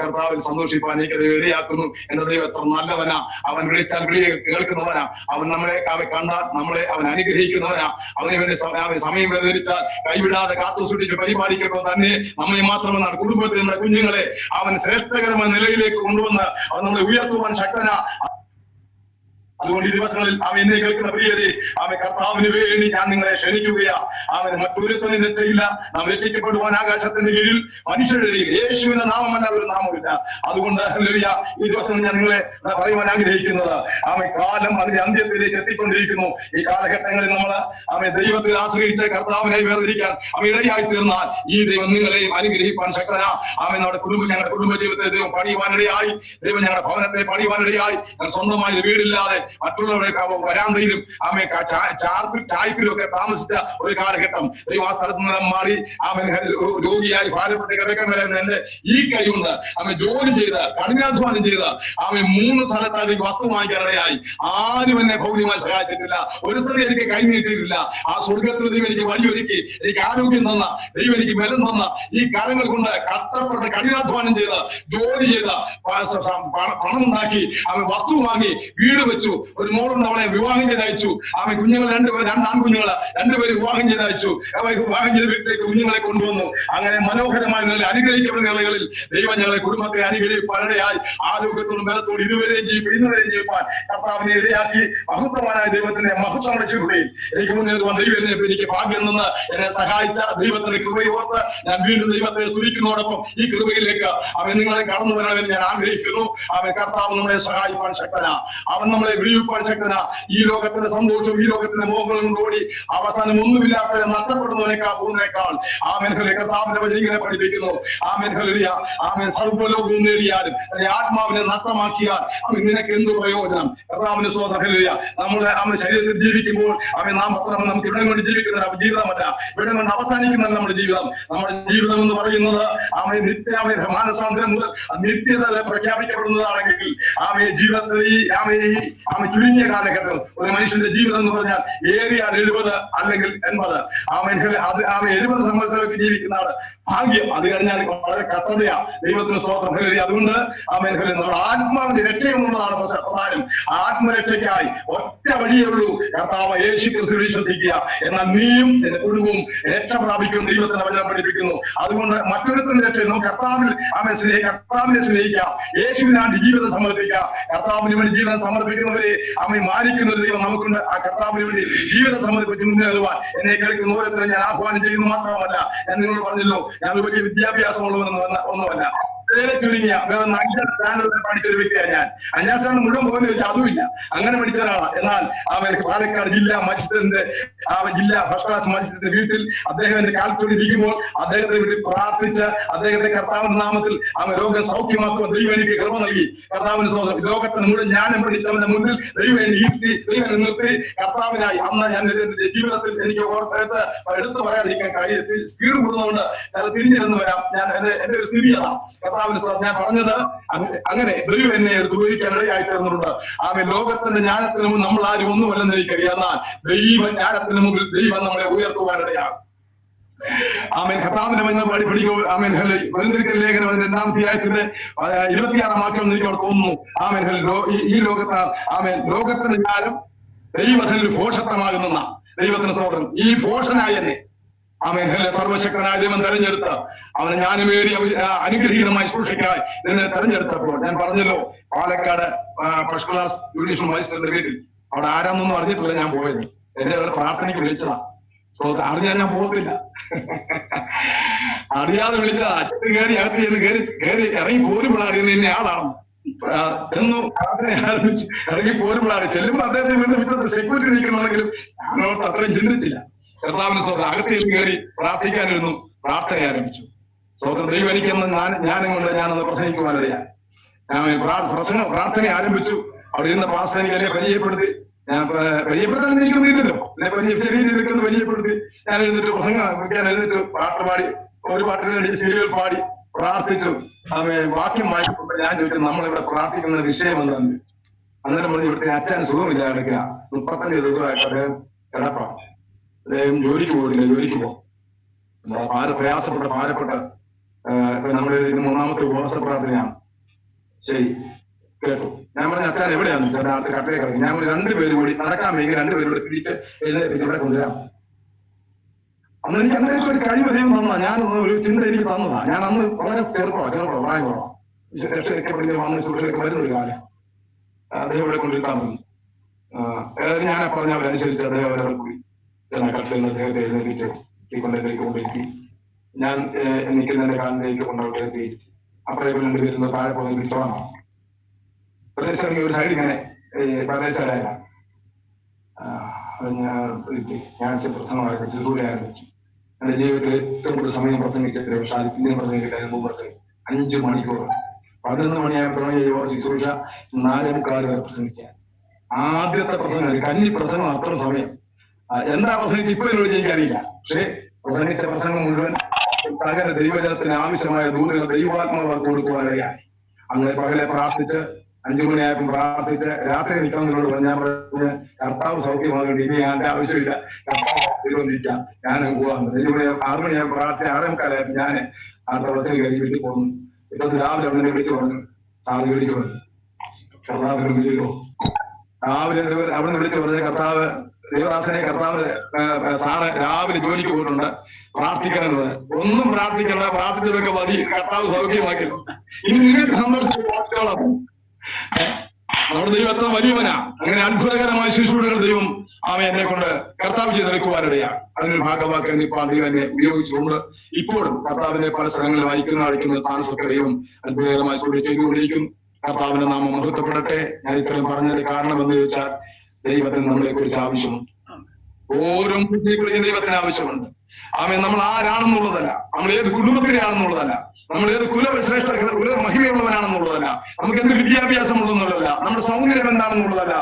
Speaker 2: കർത്താവിൽ സന്തോഷിപ്പാൻ എനിക്കത് ഇടയാക്കുന്നു. എന്റെ ദൈവം എത്ര നല്ലവനാ. അവൻ വിളിച്ചാൽ കേൾക്കുന്നവനാ. അവൻ കണ്ടാൽ നമ്മളെ അവൻ അനുഗ്രഹിക്കുന്നവനാ. അവന് വേണ്ടി സമയം വേദനിച്ചാൽ കൈവിടാതെ കാത്തു സൂക്ഷിച്ച് പരിപാലിക്കുമ്പോൾ തന്നെ നമ്മെ മാത്രമെന്നാണ് കുടുംബത്തിൽ നമ്മുടെ കുഞ്ഞുങ്ങളെ അവൻ ശ്രേഷ്ഠകരമായ നിലയിലേക്ക് കൊണ്ടുവന്ന് അവൻ നമ്മളെ ഉയർത്തുവാൻ ശക്തനാ. അതുകൊണ്ട് ഈ ദിവസങ്ങളിൽ എന്നെ കേൾക്കുന്ന പ്രിയരെ കർത്താവിന് വേണ്ടി ഞാൻ നിങ്ങളെ ക്ഷണിക്കുകയാ. മറ്റൊരുത്തനും രക്ഷയില്ല. നാം രക്ഷിക്കപ്പെടുവാൻ ആകാശത്തിന്റെ കീഴിൽ മനുഷ്യരുടെ ഇടയിൽ യേശുവിന്റെ നാമമല്ല ഒരു നാമമില്ല. അതുകൊണ്ട് ഈ ദിവസം ഞാൻ നിങ്ങളെ പറയുവാൻ ആഗ്രഹിക്കുന്നത് കാലം അതിന്റെ അന്ത്യത്തിലേക്ക് എത്തിക്കൊണ്ടിരിക്കുന്നു. ഈ കാലഘട്ടങ്ങളിൽ നമ്മൾ ദൈവത്തിൽ ആശ്രയിച്ച് കർത്താവിനെ വേർതിരിക്കാൻ ഇടയായി തീർന്നാൽ ഈ ദൈവം നിങ്ങളെയും അനുഗ്രഹിക്കാൻ ശക്തനാ. നമ്മുടെ ഞങ്ങളുടെ കുടുംബ ജീവിതത്തെ ദൈവം പണിയുവാനിടയായി. ദൈവം ഞങ്ങളുടെ ഭവനത്തെ പണിയുവാനിടയായി. ഞങ്ങൾ സ്വന്തമായി വീടില്ലാതെ മറ്റുള്ളവരുടെ വരാന്തയിലും ചായ്പിലും ഒക്കെ താമസിച്ച ഒരു കാലഘട്ടം ദൈവം ആ സ്ഥലത്ത് നിന്ന് മാറി രോഗിയായി ഭാരപ്പെട്ട് കിടക്കുന്ന എന്റെ ഈ കൈ കൊണ്ട് ജോലി ചെയ്ത് കഠിനാധ്വാനം ചെയ്ത് 3 സ്ഥലത്തായിട്ട് വസ്തു വാങ്ങിക്കാനിടയായി. ആരും എന്നെ ഭൗതികമായി സഹായിച്ചിട്ടില്ല. ഒരുത്തരും എനിക്ക് കൈ നീട്ടിയിട്ടില്ല. ആ സ്വർഗത്തിൽ ദൈവം എനിക്ക് വഴിയൊരുക്കി, എനിക്ക് ആരോഗ്യം തന്ന ദൈവം, എനിക്ക് ബലം തന്ന ഈ കാര്യങ്ങൾ കൊണ്ട് കഷ്ടപ്പെട്ട് കഠിനാധ്വാനം ചെയ്ത് ജോലി ചെയ്ത് പണം ഉണ്ടാക്കി വസ്തു വാങ്ങി വീട് വെച്ചു. ഒരു മോളുണ്ട്, അവളെ വിവാഹം ചെയ്ത് അയച്ചു. അവൻ കുഞ്ഞുങ്ങൾ രണ്ട് ആൺകുഞ്ഞുങ്ങള്, രണ്ടുപേര് വിവാഹം ചെയ്ത് അയച്ചു. അവൻ വിവാഹം ചെയ്ത വീട്ടിലേക്ക് കുഞ്ഞുങ്ങളെ കൊണ്ടുവന്നു. അങ്ങനെ മനോഹരമായ നിലയിൽ അനുഗ്രഹിക്കപ്പെടുന്ന നിലകളിൽ ദൈവം ഞങ്ങളെ കുടുംബത്തെ അനുഗ്രഹിപ്പാനിടയായി. ആരോഗ്യത്തോടും ബലത്തോടും ഇന്നുവരെയും ജീവിപ്പാൻ കർത്താവിനെ ഇടയാക്കി. മഹത്വവാനായ ദൈവത്തിന്റെ മഹത്വങ്ങളുടെ കൃപയിൽ എനിക്ക് മുന്നേറുവാൻ ദൈവം എനിക്ക് ഭാഗ്യം നിന്ന് എന്നെ സഹായിച്ച ദൈവത്തിന്റെ കൃപയോർത്ത് ഞാൻ വീണ്ടും ദൈവത്തെ സ്തുതിക്കുന്നതോടൊപ്പം ഈ കൃപയിലേക്ക് അവൻ നിങ്ങളെ കടന്നു വരണമെന്ന് ഞാൻ ആഗ്രഹിക്കുന്നു. അവൻ കർത്താവ് നമ്മളെ സഹായിപ്പാൻ ശക്തനാ, അവൻ നമ്മളെ വിടിവിപ്പാൻ ശക്തനാ. ഈ ലോകത്തിന്റെ സന്തോഷവും ഈ ലോകത്തിന്റെ മോഹങ്ങളും കൊണ്ടോടി അവസാനം ഒന്നുമില്ലാത്ത നഷ്ടപ്പെടുന്നതിനേക്കാൾ ആമേൻ കർത്താവിന്റെ വചനം ഇങ്ങനെ പഠിപ്പിക്കുന്നു. Amen hallelujah. ആമേൻ സർവ്വലോകവും നേടിയാലും ആത്മാവിനെ നഷ്ടമാക്കിയാൽ അവൻ നിനക്ക് എന്ത് പ്രയോജനം? കർത്താവിന്റെ സ്തോത്രം. ഹല്ലേലൂയ. നമ്മുടെ ശരീരത്തിൽ ജീവിക്കുമ്പോൾ അവൻ നാം പത്രം നമുക്ക് ഇവിടെ കൊണ്ട് ജീവിക്കുന്ന ജീവിതമല്ല, ഇവിടെ കൊണ്ട് അവസാനിക്കുന്നതല്ല നമ്മുടെ ജീവിതം. നമ്മുടെ ജീവിതം എന്ന് പറയുന്നത് മാനസാന്തരം മുതൽ നിത്യത പ്രഖ്യാപിക്കപ്പെടുന്നതാണെങ്കിൽ ജീവിതത്തിൽ ചുരുങ്ങിയ കാലഘട്ടം ഒരു മനുഷ്യന്റെ ജീവിതം എന്ന് പറഞ്ഞാൽ ഏറിയാൽ 70 അല്ലെങ്കിൽ 80. 70 സംവത്സരമൊക്കെ ജീവിക്കുന്നതാണ് ഭാഗ്യം. അത് കഴിഞ്ഞാൽ വളരെ കട്ടതയാ. ദൈവത്തിന് സ്തോത്രം. അതുകൊണ്ട് നമ്മുടെ ആത്മാവിന്റെ രക്ഷ എന്നുള്ളതാണ് പ്രധാനം. ആത്മരക്ഷയ്ക്കായി ഒറ്റ വഴിയേ ഉള്ളൂ, കർത്താവ് യേശു ക്രിസ്തുവിൽ വിശ്വസിക്കുക. എന്നാൽ നീയും എന്റെ കുടുംബവും രക്ഷ പ്രാപിക്കും ദൈവത്തിന്റെ വചനം പഠിപ്പിക്കുന്നു. അതുകൊണ്ട് മറ്റൊരുത്തിന്റെ രക്ഷ കർത്താവിനെ സ്നേഹിക്കാം, യേശുവിനാണ്ട് ജീവിതം സമർപ്പിക്കാം. കർത്താവിന് വേണ്ടി ജീവിതം സമർപ്പിക്കുന്നവരെ മാനിക്കുന്ന ഒരു ദൈവം നമുക്കുണ്ട്. ആ കർത്താവിന് വേണ്ടി ജീവിതം സമർപ്പിച്ച് മുന്നേറുവാൻ എന്നെ കേൾക്കുന്ന ഓരോരുത്തരും ഞാൻ ആഹ്വാനം ചെയ്യുന്നു. മാത്രമല്ല, ഞാൻ നിങ്ങളോട് പറഞ്ഞല്ലോ, ഞാൻ വലിയ വിദ്യാഭ്യാസമുള്ളവനൊന്നുമല്ല. ചുരുങ്ങിയ വേറെ 5 സ്റ്റാൻഡേർഡ് പഠിച്ചൊരു വ്യക്തിയാണ് ഞാൻ. 5ാം സ്റ്റാൻഡേർഡ് മുഴുവൻ പോകുന്ന ചോദിച്ചാൽ അതുമില്ല, അങ്ങനെ പഠിച്ച ഒരാളാണ്. എന്നാൽ അവർക്ക് പാലക്കാട് ജില്ലാ മജിസ്ട്രേറ്റിന്റെ ജില്ലാ ഫസ്റ്റ് ക്ലാസ് മജിസ്ട്രേറ്റിന്റെ വീട്ടിൽ അദ്ദേഹം എന്റെ കാലത്തോടെ ഇരിക്കുമ്പോൾ അദ്ദേഹത്തെ വീട്ടിൽ പ്രാർത്ഥിച്ച് അദ്ദേഹത്തെ കർത്താവിന്റെ നാമത്തിൽ രോഗം സൗഖ്യമാക്കുവാൻ ദൈവം എനിക്ക് കൃപ നൽകി. കർത്താവിന് സ്വന്തം ലോകത്തിന് മുഴുവൻ ജ്ഞാനം പഠിച്ചവന്റെ മുന്നിൽ ദൈവം നിർത്തി കർത്താവിനായി. അന്ന് ഞാൻ എന്റെ ജീവിതത്തിൽ എനിക്ക് എടുത്തു പറയാതിരിക്കാൻ കാര്യത്തിൽ സ്പീഡ് കൂടുന്നതുകൊണ്ട് തിരിഞ്ഞിരുന്നു വരാം. ഞാൻ എന്റെ ഒരു സ്ഥിതി അതാണ്. ഞാൻ പറഞ്ഞത് അങ്ങനെ ദൈവം എന്നെ ഉപയോഗിക്കാൻ ഇടയായി തീർന്നിട്ടുണ്ട്. ലോകത്തിന്റെ ജ്ഞാനത്തിന് മുമ്പ് നമ്മൾ ആരും ഒന്നുമല്ലെന്ന് എനിക്കറിയാം. എന്നാൽ ദൈവ ജ്ഞാനത്തിന് മുമ്പിൽ ദൈവം നമ്മളെ ഉയർത്തുവാനിടയാണ്. കർത്താവിന്റെ മഞ്ഞൾ പാടി പഠിക്കൂ. കൊരിന്ത്യർ ലേഖനം 2-ാം അധ്യായത്തിന്റെ 26-ാം വാക്യം എനിക്ക് അവിടെ തോന്നുന്നു. ഈ ലോകത്തിന്റെ ജ്ഞാനം ദൈവത്തിൽ ഭോഷത്വമാകുന്ന ദൈവത്തിന് സ്തോത്രം. ഈ ഭോഷനായ എന്നെ സർവശക്തനായ ദൈവം തെരഞ്ഞെടുത്ത് അവനെ ജ്ഞാനമേറി അനുഗ്രഹീതമായി സൂക്ഷിക്കായി നിന്നെ തെരഞ്ഞെടുത്തപ്പോൾ ഞാൻ പറഞ്ഞല്ലോ, പാലക്കാട് ഫസ്റ്റ് ക്ലാസ് ജുഡീഷ്യൽ മജിസ്ട്രേറ്റിന്റെ വീട്ടിൽ അവിടെ ആരാന്നൊന്നും അറിഞ്ഞിട്ടില്ല ഞാൻ പോയത്. എന്റെ അവിടെ പ്രാർത്ഥനയ്ക്ക് വിളിച്ചതാ. അറിഞ്ഞാൽ ഞാൻ പോകത്തില്ല, അറിയാതെ വിളിച്ചതാ. അച്ഛൻ കയറി അകത്ത് ചെന്ന് കയറി ഇറങ്ങി പോരുമ്പോൾ അറിയുന്ന ഇന്ന ആളാണ്. ചെന്നു പ്രാർത്ഥന ആരംഭിച്ചു. ഇറങ്ങി പോരുമ്പോഴാണ് ചെല്ലുമ്പോൾ അദ്ദേഹത്തെ വീണ്ടും മുറ്റത്ത് സെക്യൂരിറ്റി നിൽക്കുന്നുണ്ടെങ്കിലും ഞാനോട്ട് അത്രയും ചിന്തിച്ചില്ല. കർത്താവിന് സ്വന്തം അകത്തേക്ക് കയറി പ്രാർത്ഥിക്കാനിരുന്നു. പ്രാർത്ഥന ആരംഭിച്ചു. സ്വന്തം ദൈവം എനിക്കെന്ന് ജ്ഞാനം കൊണ്ട് ഞാനൊന്ന് പ്രസംഗിക്കുവാനിടയായി. ഞാൻ പ്രാർത്ഥന ആരംഭിച്ചു. അവിടെ ഇരുന്ന പാസ്റ്റർ എനിക്ക് എന്നെ പരിചയപ്പെടുത്തി. ഞാൻ പരിചയപ്പെടുത്താൻ ഇരിക്കുന്നില്ലല്ലോ, ചെറിയ രീതിയിലൊക്കെ പരിചയപ്പെടുത്തി. ഞാൻ എഴുന്നിട്ട് പ്രസംഗം വെക്കാൻ എഴുന്നിട്ട് പാട്ട് പാടി, ഒരു പാട്ടിന് വേണ്ടി സീരിയൽ പാടി പ്രാർത്ഥിച്ചു. വാക്യം വായിക്കുമ്പോൾ ഞാൻ ചോദിച്ചു, നമ്മളിവിടെ പ്രാർത്ഥിക്കുന്ന വിഷയം എന്താന്ന്. അന്നേരം പറഞ്ഞ് ഇവിടുത്തെ അച്ഛൻ സുഖമില്ല കിടക്കുക, 35 ദിവസമായിട്ട് അദ്ദേഹം കിടപ്പാണ്. അദ്ദേഹം ജോലിക്ക് പോയില്ല, ജോലിക്ക് പോകും. പ്രയാസപ്പെട്ട ഭാരപ്പെട്ട നമ്മുടെ ഇത് 3ാമത്തെ ഉപവാസ പ്രാർത്ഥനയാണ്. ശരി, കേട്ടു. ഞാൻ പറഞ്ഞ അച്ഛൻ എവിടെയാണ്? നാട്ടിൽ കട്ടയെ കിടക്കും. ഞാൻ 2 പേര് കൂടി നടക്കാൻ വേണ്ടി 2 പേര് കൂടി തിരിച്ച് എഴുന്നേറ്റ് ഇവിടെ കൊണ്ടുവരാം. അന്ന് എനിക്ക് അങ്ങനെ ഒരു കഴിവ് ദൈവം തന്നതാ. ഞാനൊന്ന് ഒരു ചിന്ത എനിക്ക് തന്നതാ. ഞാൻ അന്ന് വളരെ ചെറുപ്പം പ്രായം കുറവാണ്. രക്ഷയൊക്കെ വന്ന് സുരക്ഷയൊക്കെ വരുന്ന ഒരു കാലം. അദ്ദേഹം ഇവിടെ കൊണ്ടിരുത്താൻ പറഞ്ഞു. ഞാൻ പറഞ്ഞ അവരനുസരിച്ച് അദ്ദേഹം അവരവിടെ കൂടി കട്ടിൽ നിന്ന് അദ്ദേഹത്തെ എഴുന്നേൽപ്പിച്ച് തീക്കൊണ്ടേക്ക് കൊണ്ടിരുത്തി. ഞാൻ നിൽക്കുന്നതിന്റെ കാലിലേക്ക് കൊണ്ടോട്ട് അപ്പറേ 2 പേരുന്ന താഴെ പോകുന്ന പിടിച്ചോളാം. ഒരു സൈഡ് ഇങ്ങനെ സൈഡായ ഞാൻ പ്രസംഗമായിരുന്നു. ശുശ്രൂഷ ആരംഭിച്ചു. എന്റെ ജീവിതത്തിൽ ഏറ്റവും കൂടുതൽ സമയം പ്രസംഗിച്ചത്, പക്ഷെ അത് പിന്നെയും പ്രസംഗിക്കില്ല. 5 മണിക്കൂർ 11 മണിയായപ്പോഴാണ് ശുശ്രൂഷ 4:15 വരെ പ്രസംഗിക്കാൻ. ആദ്യത്തെ പ്രസംഗം കന്നി പ്രസംഗം അത്ര സമയം എന്താ പ്രസംഗിച്ച് ഇപ്പൊ എന്നോട് എനിക്കറിയില്ല. പക്ഷെ പ്രസംഗിച്ച പ്രസംഗം മുഴുവൻ സകല ദൈവജനത്തിന് ആവശ്യമായ ദൂതകൾ ദൈവാത്മാവ് കൊടുക്കുവാനിടയായി. അങ്ങനെ പകലെ പ്രാർത്ഥിച്ച് 5 മണിയായപ്പോൾ പ്രാർത്ഥിച്ച് രാത്രി നിൽക്കുന്നതിനോട് ഞാൻ പറഞ്ഞ് കർത്താവ് സൗഖ്യമാകേണ്ടി, ഇനി എന്റെ ആവശ്യമില്ല, കർത്താവ് നിൽക്കാം, ഞാൻ പോവാൻ. 5 മണിയാകുമ്പോൾ 6 മണിയാകുമ്പോൾ പ്രാർത്ഥിച്ച് 6:45 ഞാൻ അടുത്ത ബസ്സിൽ കയറി വീട്ടിൽ പോകുന്നു. ദിവസം രാവിലെ അവിടെ വിളിച്ചു പറഞ്ഞു, സാറ് ജോലിക്ക് വന്നു. കർത്താവിനെ വിളിച്ചോ രാവിലെ അവിടെ നിന്ന് വിളിച്ചു പറഞ്ഞ കർത്താവ് ദൈവദാസനെ കർത്താവ് സാറ് രാവിലെ ജോലിക്ക് പോയിട്ടുണ്ട്, പ്രാർത്ഥിക്കണമെന്ന്. ഒന്നും പ്രാർത്ഥിക്കണ്ട, പ്രാർത്ഥിച്ചതൊക്കെ മതി, കർത്താവ് സൗഖ്യമാക്കില്ല. ഇനി നിങ്ങൾക്ക് സന്തോഷത്തിൽ പ്രാർത്ഥിച്ചോളാം. നമ്മുടെ ദൈവം എത്ര വലിയവനാ. അങ്ങനെ അത്ഭുതകരമായ ശുശ്രൂഷകൾ ദൈവം എന്നെ കൊണ്ട് കർത്താവ് ചെയ്തെടുക്കുവാനിടയാണ്. അതിനൊരു ഭാഗമാക്കാൻ ഇപ്പോൾ ദൈവം എന്നെ ഉപയോഗിച്ചുകൊണ്ട് ഇപ്പോഴും കർത്താവിനെ പല സ്ഥലങ്ങളിൽ അയക്കുന്ന സ്ഥാനത്തൊക്കെ ദൈവം അത്ഭുതകരമായ ശുശ്രൂഷ ചെയ്തുകൊണ്ടിരിക്കുന്നു. കർത്താവിന്റെ നാമം മഹത്വപ്പെടട്ടെ. ഞാൻ ഇത്രയും പറഞ്ഞതിന്റെ കാരണം എന്ന് ചോദിച്ചാൽ ദൈവത്തിന് നമ്മളെ കുറിച്ച് ആവശ്യമുണ്ട്. ഓരോ കുറിച്ച് ദൈവത്തിന് ആവശ്യമുണ്ട്. നമ്മൾ ആരാണെന്നുള്ളതല്ല, നമ്മൾ ഏത് കുടുംബത്തിലാണെന്നുള്ളതല്ല, നമ്മൾ ഏത് കുലശ്രേഷ്ഠ കുല മഹിമയുള്ളവനാണെന്നുള്ളതല്ല, നമുക്ക് എന്ത് വിദ്യാഭ്യാസം ഉള്ളതെന്നുള്ളതല്ല, നമ്മുടെ സൗന്ദര്യം എന്താണെന്നുള്ളതല്ല.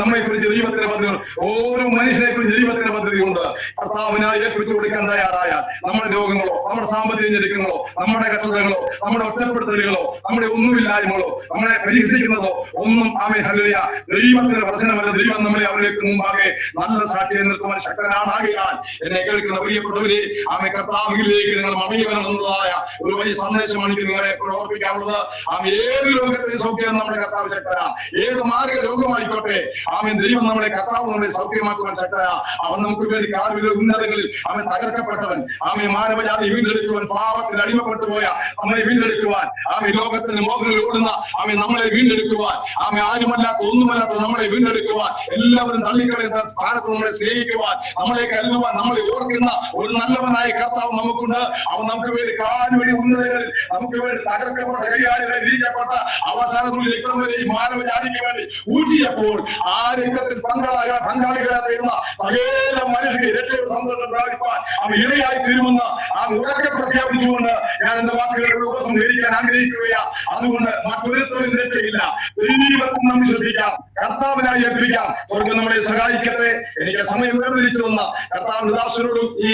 Speaker 2: നമ്മെ കുറിച്ച് ദൈവത്തിന്റെ പദ്ധതി, ഓരോ മനുഷ്യനെ കുറിച്ച് ദൈവത്തിന്റെ പദ്ധതിയുണ്ട്. കർത്താവിനായി ഏൽപ്പിച്ചു കൊടുക്കാൻ തയ്യാറായാൽ നമ്മുടെ രോഗങ്ങളോ, നമ്മുടെ സാമ്പത്തിക ഞെരുക്കങ്ങളോ, നമ്മുടെ കഷ്ടതകളോ, നമ്മുടെ ഒറ്റപ്പെടുത്തലുകളോ, നമ്മുടെ ഒന്നുമില്ലായ്മകളോ, നമ്മളെ പരിഹസിക്കുന്നതോ ഒന്നും ദൈവത്തിന്റെ പ്രശ്നമല്ല. ദൈവം നമ്മളെ അവരിലേക്ക് മുമ്പാകെ നല്ല സാക്ഷിയെ നിർത്തുവാൻ ശക്തനാണാകയാൽ എന്നെ കേൾക്കുന്ന പ്രിയപ്പെട്ടവരെ കർത്താവിലേക്ക് നിങ്ങൾ മടങ്ങിവരണമെന്നുള്ളതായ ഒരു വലിയ സന്ദേശമാണ് എനിക്ക് നിങ്ങളെ ഓർപ്പിക്കാനുള്ളത്. ഏത് രോഗത്തെ സൗഖ്യം നമ്മുടെ കർത്താവ് ശക്തനാ. ഏത് മാരക രോഗമായിക്കോട്ടെ ദൈവം നമ്മളെ കർത്താവ് നമ്മളെ സൗഖ്യമാക്കുവാൻ ശക്തനാ. അവൻ നമുക്ക് വേണ്ടി കാർവിലെ ഉന്നതങ്ങളിൽ തകർക്കപ്പെട്ടവൻ. മാനവജാതി വീണ്ടെടുക്കുവാൻ, പാപത്തിൽ അടിമപ്പെട്ടു പോയ നമ്മളെ വീണ്ടെടുക്കുവാൻ, ലോകത്തിന് മോഹങ്ങളിൽ ഓടുന്ന നമ്മളെ വീണ്ടെടുക്കുവാൻ, ആരുമല്ലാത്ത ഒന്നുമല്ലാത്ത നമ്മളെ വീണ്ടെടുക്കുവാൻ, എല്ലാവരും തള്ളിക്കളയുന്ന സ്ഥാനത്ത് നമ്മളെ സ്നേഹിക്കുവാൻ, നമ്മളെ കരുതുവാൻ, നമ്മളെ ഓർക്കുന്ന ഒരു നല്ലവനായ കർത്താവ് നമുക്കുണ്ട്. അവൻ നമുക്ക് വേണ്ടി കാലുവഴി ഉന്നതങ്ങളിൽ നമുക്ക് വേണ്ടി തകർക്കപ്പെട്ട കൈകാലുകളെ വിരിക്കപ്പെട്ട അവസാനത്തുള്ള രക്തം വരെ ഈ മാനവജാതിക്ക് വേണ്ടി ഊറ്റിയപ്പോൾ ആ രക്തത്തിൽ പങ്കാളികളെ തീർന്ന സകല മനുഷ്യർക്ക് രക്ഷയുടെ സന്തോഷം പ്രാപിപ്പാൻ ഇടയായി തീരുമെന്ന് ഉറക്കെ പ്രഖ്യാപിച്ചുകൊണ്ട് ഞാൻ എന്റെ വാക്കുകളുടെ ഉപസംഹരിക്കാൻ ആഗ്രഹിക്കുകയാ. അതുകൊണ്ട് മറ്റൊരുത്തരും രക്ഷയില്ല. ദൈവത്തിൽ നാം വിശ്വസിക്കാം, കർത്താവിനായി ഏൽപ്പിക്കാം. സ്വർഗം നമ്മളെ സഹായിക്കട്ടെ. എനിക്ക് സമയം വേർതിരിച്ചു വന്ന കർത്താവിന്റെ ദാസരോടും ഈ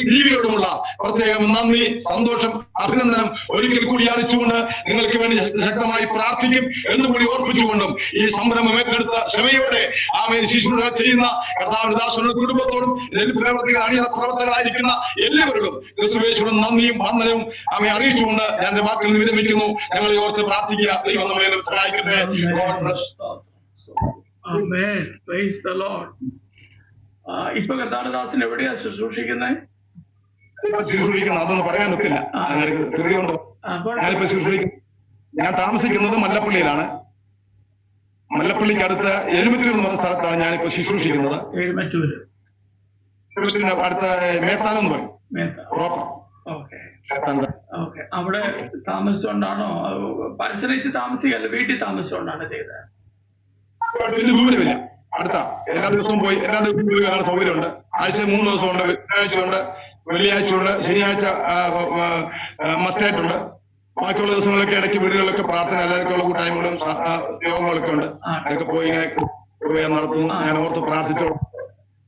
Speaker 2: ജീവിയോടുമുള്ള പ്രത്യേകം നന്ദി, സന്തോഷം, അഭിനന്ദനം ഒരിക്കൽ കൂടി അറിയിച്ചുകൊണ്ട് നിങ്ങൾക്ക് വേണ്ടി ശക്തമായി പ്രാർത്ഥിക്കും എന്നുകൂടി ഓർപ്പിച്ചുകൊണ്ടും ഈ സംരംഭം ഏറ്റെടുത്ത ക്ഷമയോടെ ശുശ്രൂഷ ചെയ്യുന്ന കർത്താവിന്റെ ദാസരുടെ കുടുംബത്തോടും അണിയറ പ്രവർത്തകരായിരിക്കുന്ന എല്ലാവരോടും ക്രിസ്തുവേശ്വരൻ നന്ദിയും വന്ദനവും അറിയിച്ചുകൊണ്ട് ഞാൻ എന്റെ വാക്കുകൾ വിരമിക്കുന്നു. ഞങ്ങളെ ഓർത്ത് പ്രാർത്ഥിക്കുക. ദൈവം നമ്മളെ സഹായിക്കട്ടെ.
Speaker 1: ഇപ്പൊ കർത്താരദാസൻ എവിടെയാ ശുശ്രൂഷിക്കുന്നത്?
Speaker 2: അതൊന്നും പറയാൻ ഒക്കില്ല. ഞാൻ താമസിക്കുന്നത് മല്ലപ്പള്ളിയിലാണ്. മല്ലപ്പള്ളിക്ക് അടുത്ത് എഴുമറ്റൂർ എന്ന് പറഞ്ഞ സ്ഥലത്താണ് ഞാനിപ്പോ ശുശ്രൂഷിക്കുന്നത്. എഴുമറ്റൂരിന്റെ അടുത്ത മേത്താനം എന്ന് പറയും.
Speaker 1: അവിടെ താമസിച്ചുകൊണ്ടാണോ പരിസരത്ത് താമസിക്കല്ല, വീട്ടിൽ താമസിച്ചുകൊണ്ടാണ് ചെയ്തത്?
Speaker 2: വലിയ ദൂരമില്ല, അടുത്ത എല്ലാ ദിവസവും പോയി കാണാൻ സൗകര്യമുണ്ട്. ആഴ്ച 3 ദിവസമുണ്ട്, വെള്ളിയാഴ്ച ഉണ്ട്, വെള്ളിയാഴ്ച ഉണ്ട്, ശനിയാഴ്ച മസ്റ്റായിട്ടുണ്ട്. ബാക്കിയുള്ള ദിവസങ്ങളൊക്കെ ഇടയ്ക്ക് വീടുകളിലൊക്കെ പ്രാർത്ഥന എല്ലാവർക്കുള്ള കൂട്ടായ്മകളും യോഗങ്ങളൊക്കെ ഉണ്ട്. അതൊക്കെ പോയി ഇങ്ങനെ നടത്തുന്നു. ഞാൻ ഓർത്ത് പ്രാർത്ഥിച്ചോളൂ.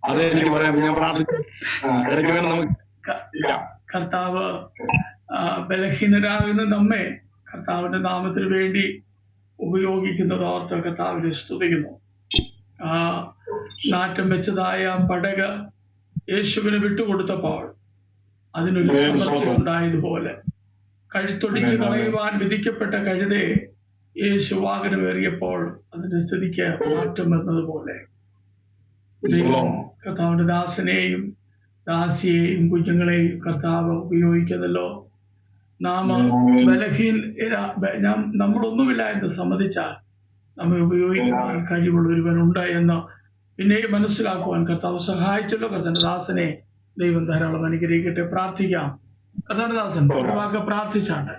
Speaker 2: അതേ എനിക്ക് പറയാം. ഞാൻ പ്രാർത്ഥിച്ചു ഇടയ്ക്ക് വേണം നമുക്ക്.
Speaker 1: കർത്താവ് ബലഹീനരാകുന്ന നമ്മെ കർത്താവിന്റെ നാമത്തിന് വേണ്ടി ഉപയോഗിക്കുന്നത് ഓർത്ത് കർത്താവിനെ സ്തുതിക്കുന്നു. നാറ്റം വെച്ചതായ പടക് യേശുവിന് വിട്ടുകൊടുത്തപ്പോൾ അതിനൊരു സമർച്ച ഉണ്ടായതുപോലെ കഴുത്തൊടിച്ച് കളയുവാൻ വിധിക്കപ്പെട്ട കഴുതയെ യേശു വാഹനമേറിയപ്പോൾ അതിന്റെ സ്ഥിതിക്ക് മാറ്റം വന്നതുപോലെ ദൈവം കർത്താവിന്റെ ദാസനെയും ദാസിയെയും കുഞ്ഞുങ്ങളെയും കർത്താവ് ഉപയോഗിക്കുന്നല്ലോ. നാം നമ്മളൊന്നുമില്ല എന്ന് സമ്മതിച്ചാൽ നമ്മെ ഉപയോഗിക്കുവാൻ കഴിവുള്ള ഒരുവനുണ്ട് എന്ന് പിന്നെയും മനസ്സിലാക്കുവാൻ കർത്താവ് സഹായിച്ചല്ലോ. കർത്താവിന്റെ ദാസനെ ദൈവം ധാരാളം അനുഗ്രഹിക്കട്ടെ. പ്രാർത്ഥിക്കാം. കർത്താവിന്റെ ദാസൻ ഒരു വാക്ക് പ്രാർത്ഥിച്ചാണ്.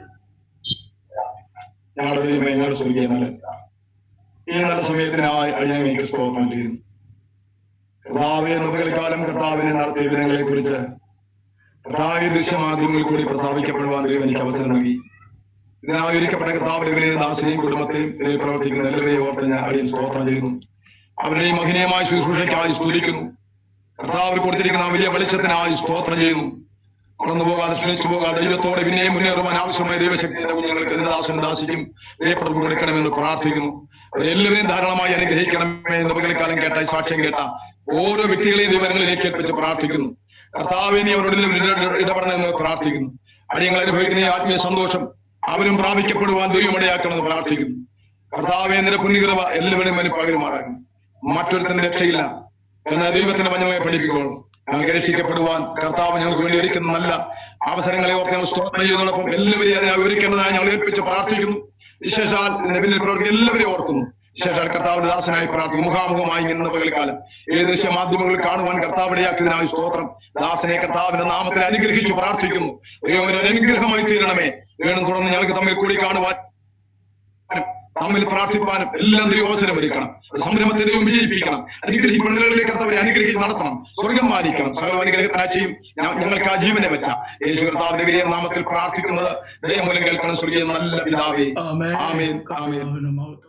Speaker 2: ഈ നല്ല സമയത്തിനായി അടിയങ്ങൾക്ക് സ്തോത്രം ചെയ്യുന്നു. കർത്താവെ, പകൽക്കാലം കർത്താവിനെ നടത്തിയ വിധങ്ങളെ കുറിച്ച് കർത്താവ് ദൃശ്യമാധ്യമങ്ങളിൽ കൂടി പ്രസ്താവിക്കപ്പെടുവാൻ ദൈവം എനിക്ക് അവസരം നൽകി. ഇതിനായി ഒരുക്കപ്പെട്ട കർത്താവിനെ ദാസനെയും കുടുംബത്തെയും ഇതിൽ പ്രവർത്തിക്കുന്ന എല്ലാവരെയും ഓർത്ത് ഞാൻ അടിയൻ സ്തോത്രം ചെയ്യുന്നു. അവരുടെയും മഹിനീയമായ ശുശ്രൂഷയ്ക്കായി സ്തുതിക്കുന്നു. കർത്താവ് കൊടുത്തിരിക്കുന്ന വലിയ വെളിച്ചത്തിനായി സ്തോത്രം ചെയ്യുന്നു. കടന്നു പോകാതെ ക്ഷണിച്ചു പോകാതെ ദൈവത്തോടെ പിന്നെയും മുന്നേറുവാൻ ആവശ്യമായ ദൈവശക്തി കുഞ്ഞുങ്ങൾക്ക് ഇതിന്റെ ദാസനും ദാസിക്കും ദൈവപ്രഭു കൊടുക്കണമെന്ന് പ്രാർത്ഥിക്കുന്നു. അവരെല്ലാവരെയും ധാരാളമായി അനുഗ്രഹിക്കണമേ എന്ന് പകൽക്കാലം കേട്ട സാക്ഷ്യം കേട്ട ഓരോ വ്യക്തികളെയും ദൈവങ്ങളിലേക്ക് ഏൽപ്പിച്ച് പ്രാർത്ഥിക്കുന്നു. കർത്താവിനെ അവരോട് ഇടപെടണമെന്ന് പ്രാർത്ഥിക്കുന്നു. അടിയങ്ങൾ അനുഭവിക്കുന്ന ഈ ആത്മീയ സന്തോഷം അവരും പ്രാപിക്കപ്പെടുവാൻ ദൈവം ഇടയാക്കണമെന്ന് പ്രാർത്ഥിക്കുന്നു. കർത്താവേ നിന്റെ പുണ്യകൃപ എല്ലാവരുടെയും മേൽ പകരുമാറാകും. മറ്റൊരുത്തന്റെ രക്ഷയില്ല എന്ന ദൈവത്തിന്റെ വചനങ്ങളെ പഠിപ്പിക്കുള്ളൂ. ഞങ്ങൾക്ക് രക്ഷിക്കപ്പെടുവാൻ കർത്താവ് ഞങ്ങൾക്ക് വേണ്ടി ഒരുക്കുന്ന നല്ല അവസരങ്ങളെ ഓർത്ത് ഞങ്ങൾ സ്തോത്രം ചെയ്യുന്നതോടൊപ്പം എല്ലാവരെയും അതിനെ ഒരുക്കേണ്ടതായി ഞങ്ങൾ ഏൽപ്പിച്ച് പ്രാർത്ഥിക്കുന്നു. വിശേഷാൽ ഇതിന്റെ പിന്നിൽ പ്രവർത്തിക്കുന്ന എല്ലാവരെയും ഓർക്കുന്നു. വിശേഷാൽ കർത്താവിന്റെ ദാസനായി പ്രാർത്ഥിക്കും. മുഖാമുഖമായി ഇന്ന് പകൽക്കാലം ഏകദേശ മാധ്യമങ്ങളിൽ കാണുവാൻ കർത്താവ് ഇടയാക്കിയതിനായി സ്തോത്രം. ദാസനെ കർത്താവിന്റെ നാമത്തിൽ അനുഗ്രഹിച്ചു പ്രാർത്ഥിക്കുന്നു. ഒരു അനുഗ്രഹമായി തീരണമേ. വീണ്ടും തുടർന്ന് ഞങ്ങൾക്ക് തമ്മിൽ കൂടി കാണുവാൻ, തമ്മിൽ പ്രാർത്ഥിപ്പാനും എല്ലാം ദൈവം അവസരം ഒരുക്കണം. സംരംഭത്തെ ദൈവം വിജയിപ്പിക്കണം. അനുഗ്രഹിക്കുന്ന നിലകളിലേക്ക് കർത്താവരെ അനുഗ്രഹിച്ച് നടത്തണം. സ്വർഗം മാനിക്കണം. സകല അനുഗ്രഹത്തിനായി ചെയ്യും. ഞങ്ങൾക്ക് ആ ജീവനെ വെച്ച യേശു കർത്താവിന്റെ വലിയ നാമത്തിൽ പ്രാർത്ഥിക്കുന്നത് ദൈവം മൂലം കേൾക്കണം. സ്വർഗീയ നല്ല പിതാവേ, ആമേൻ, ആമേൻ.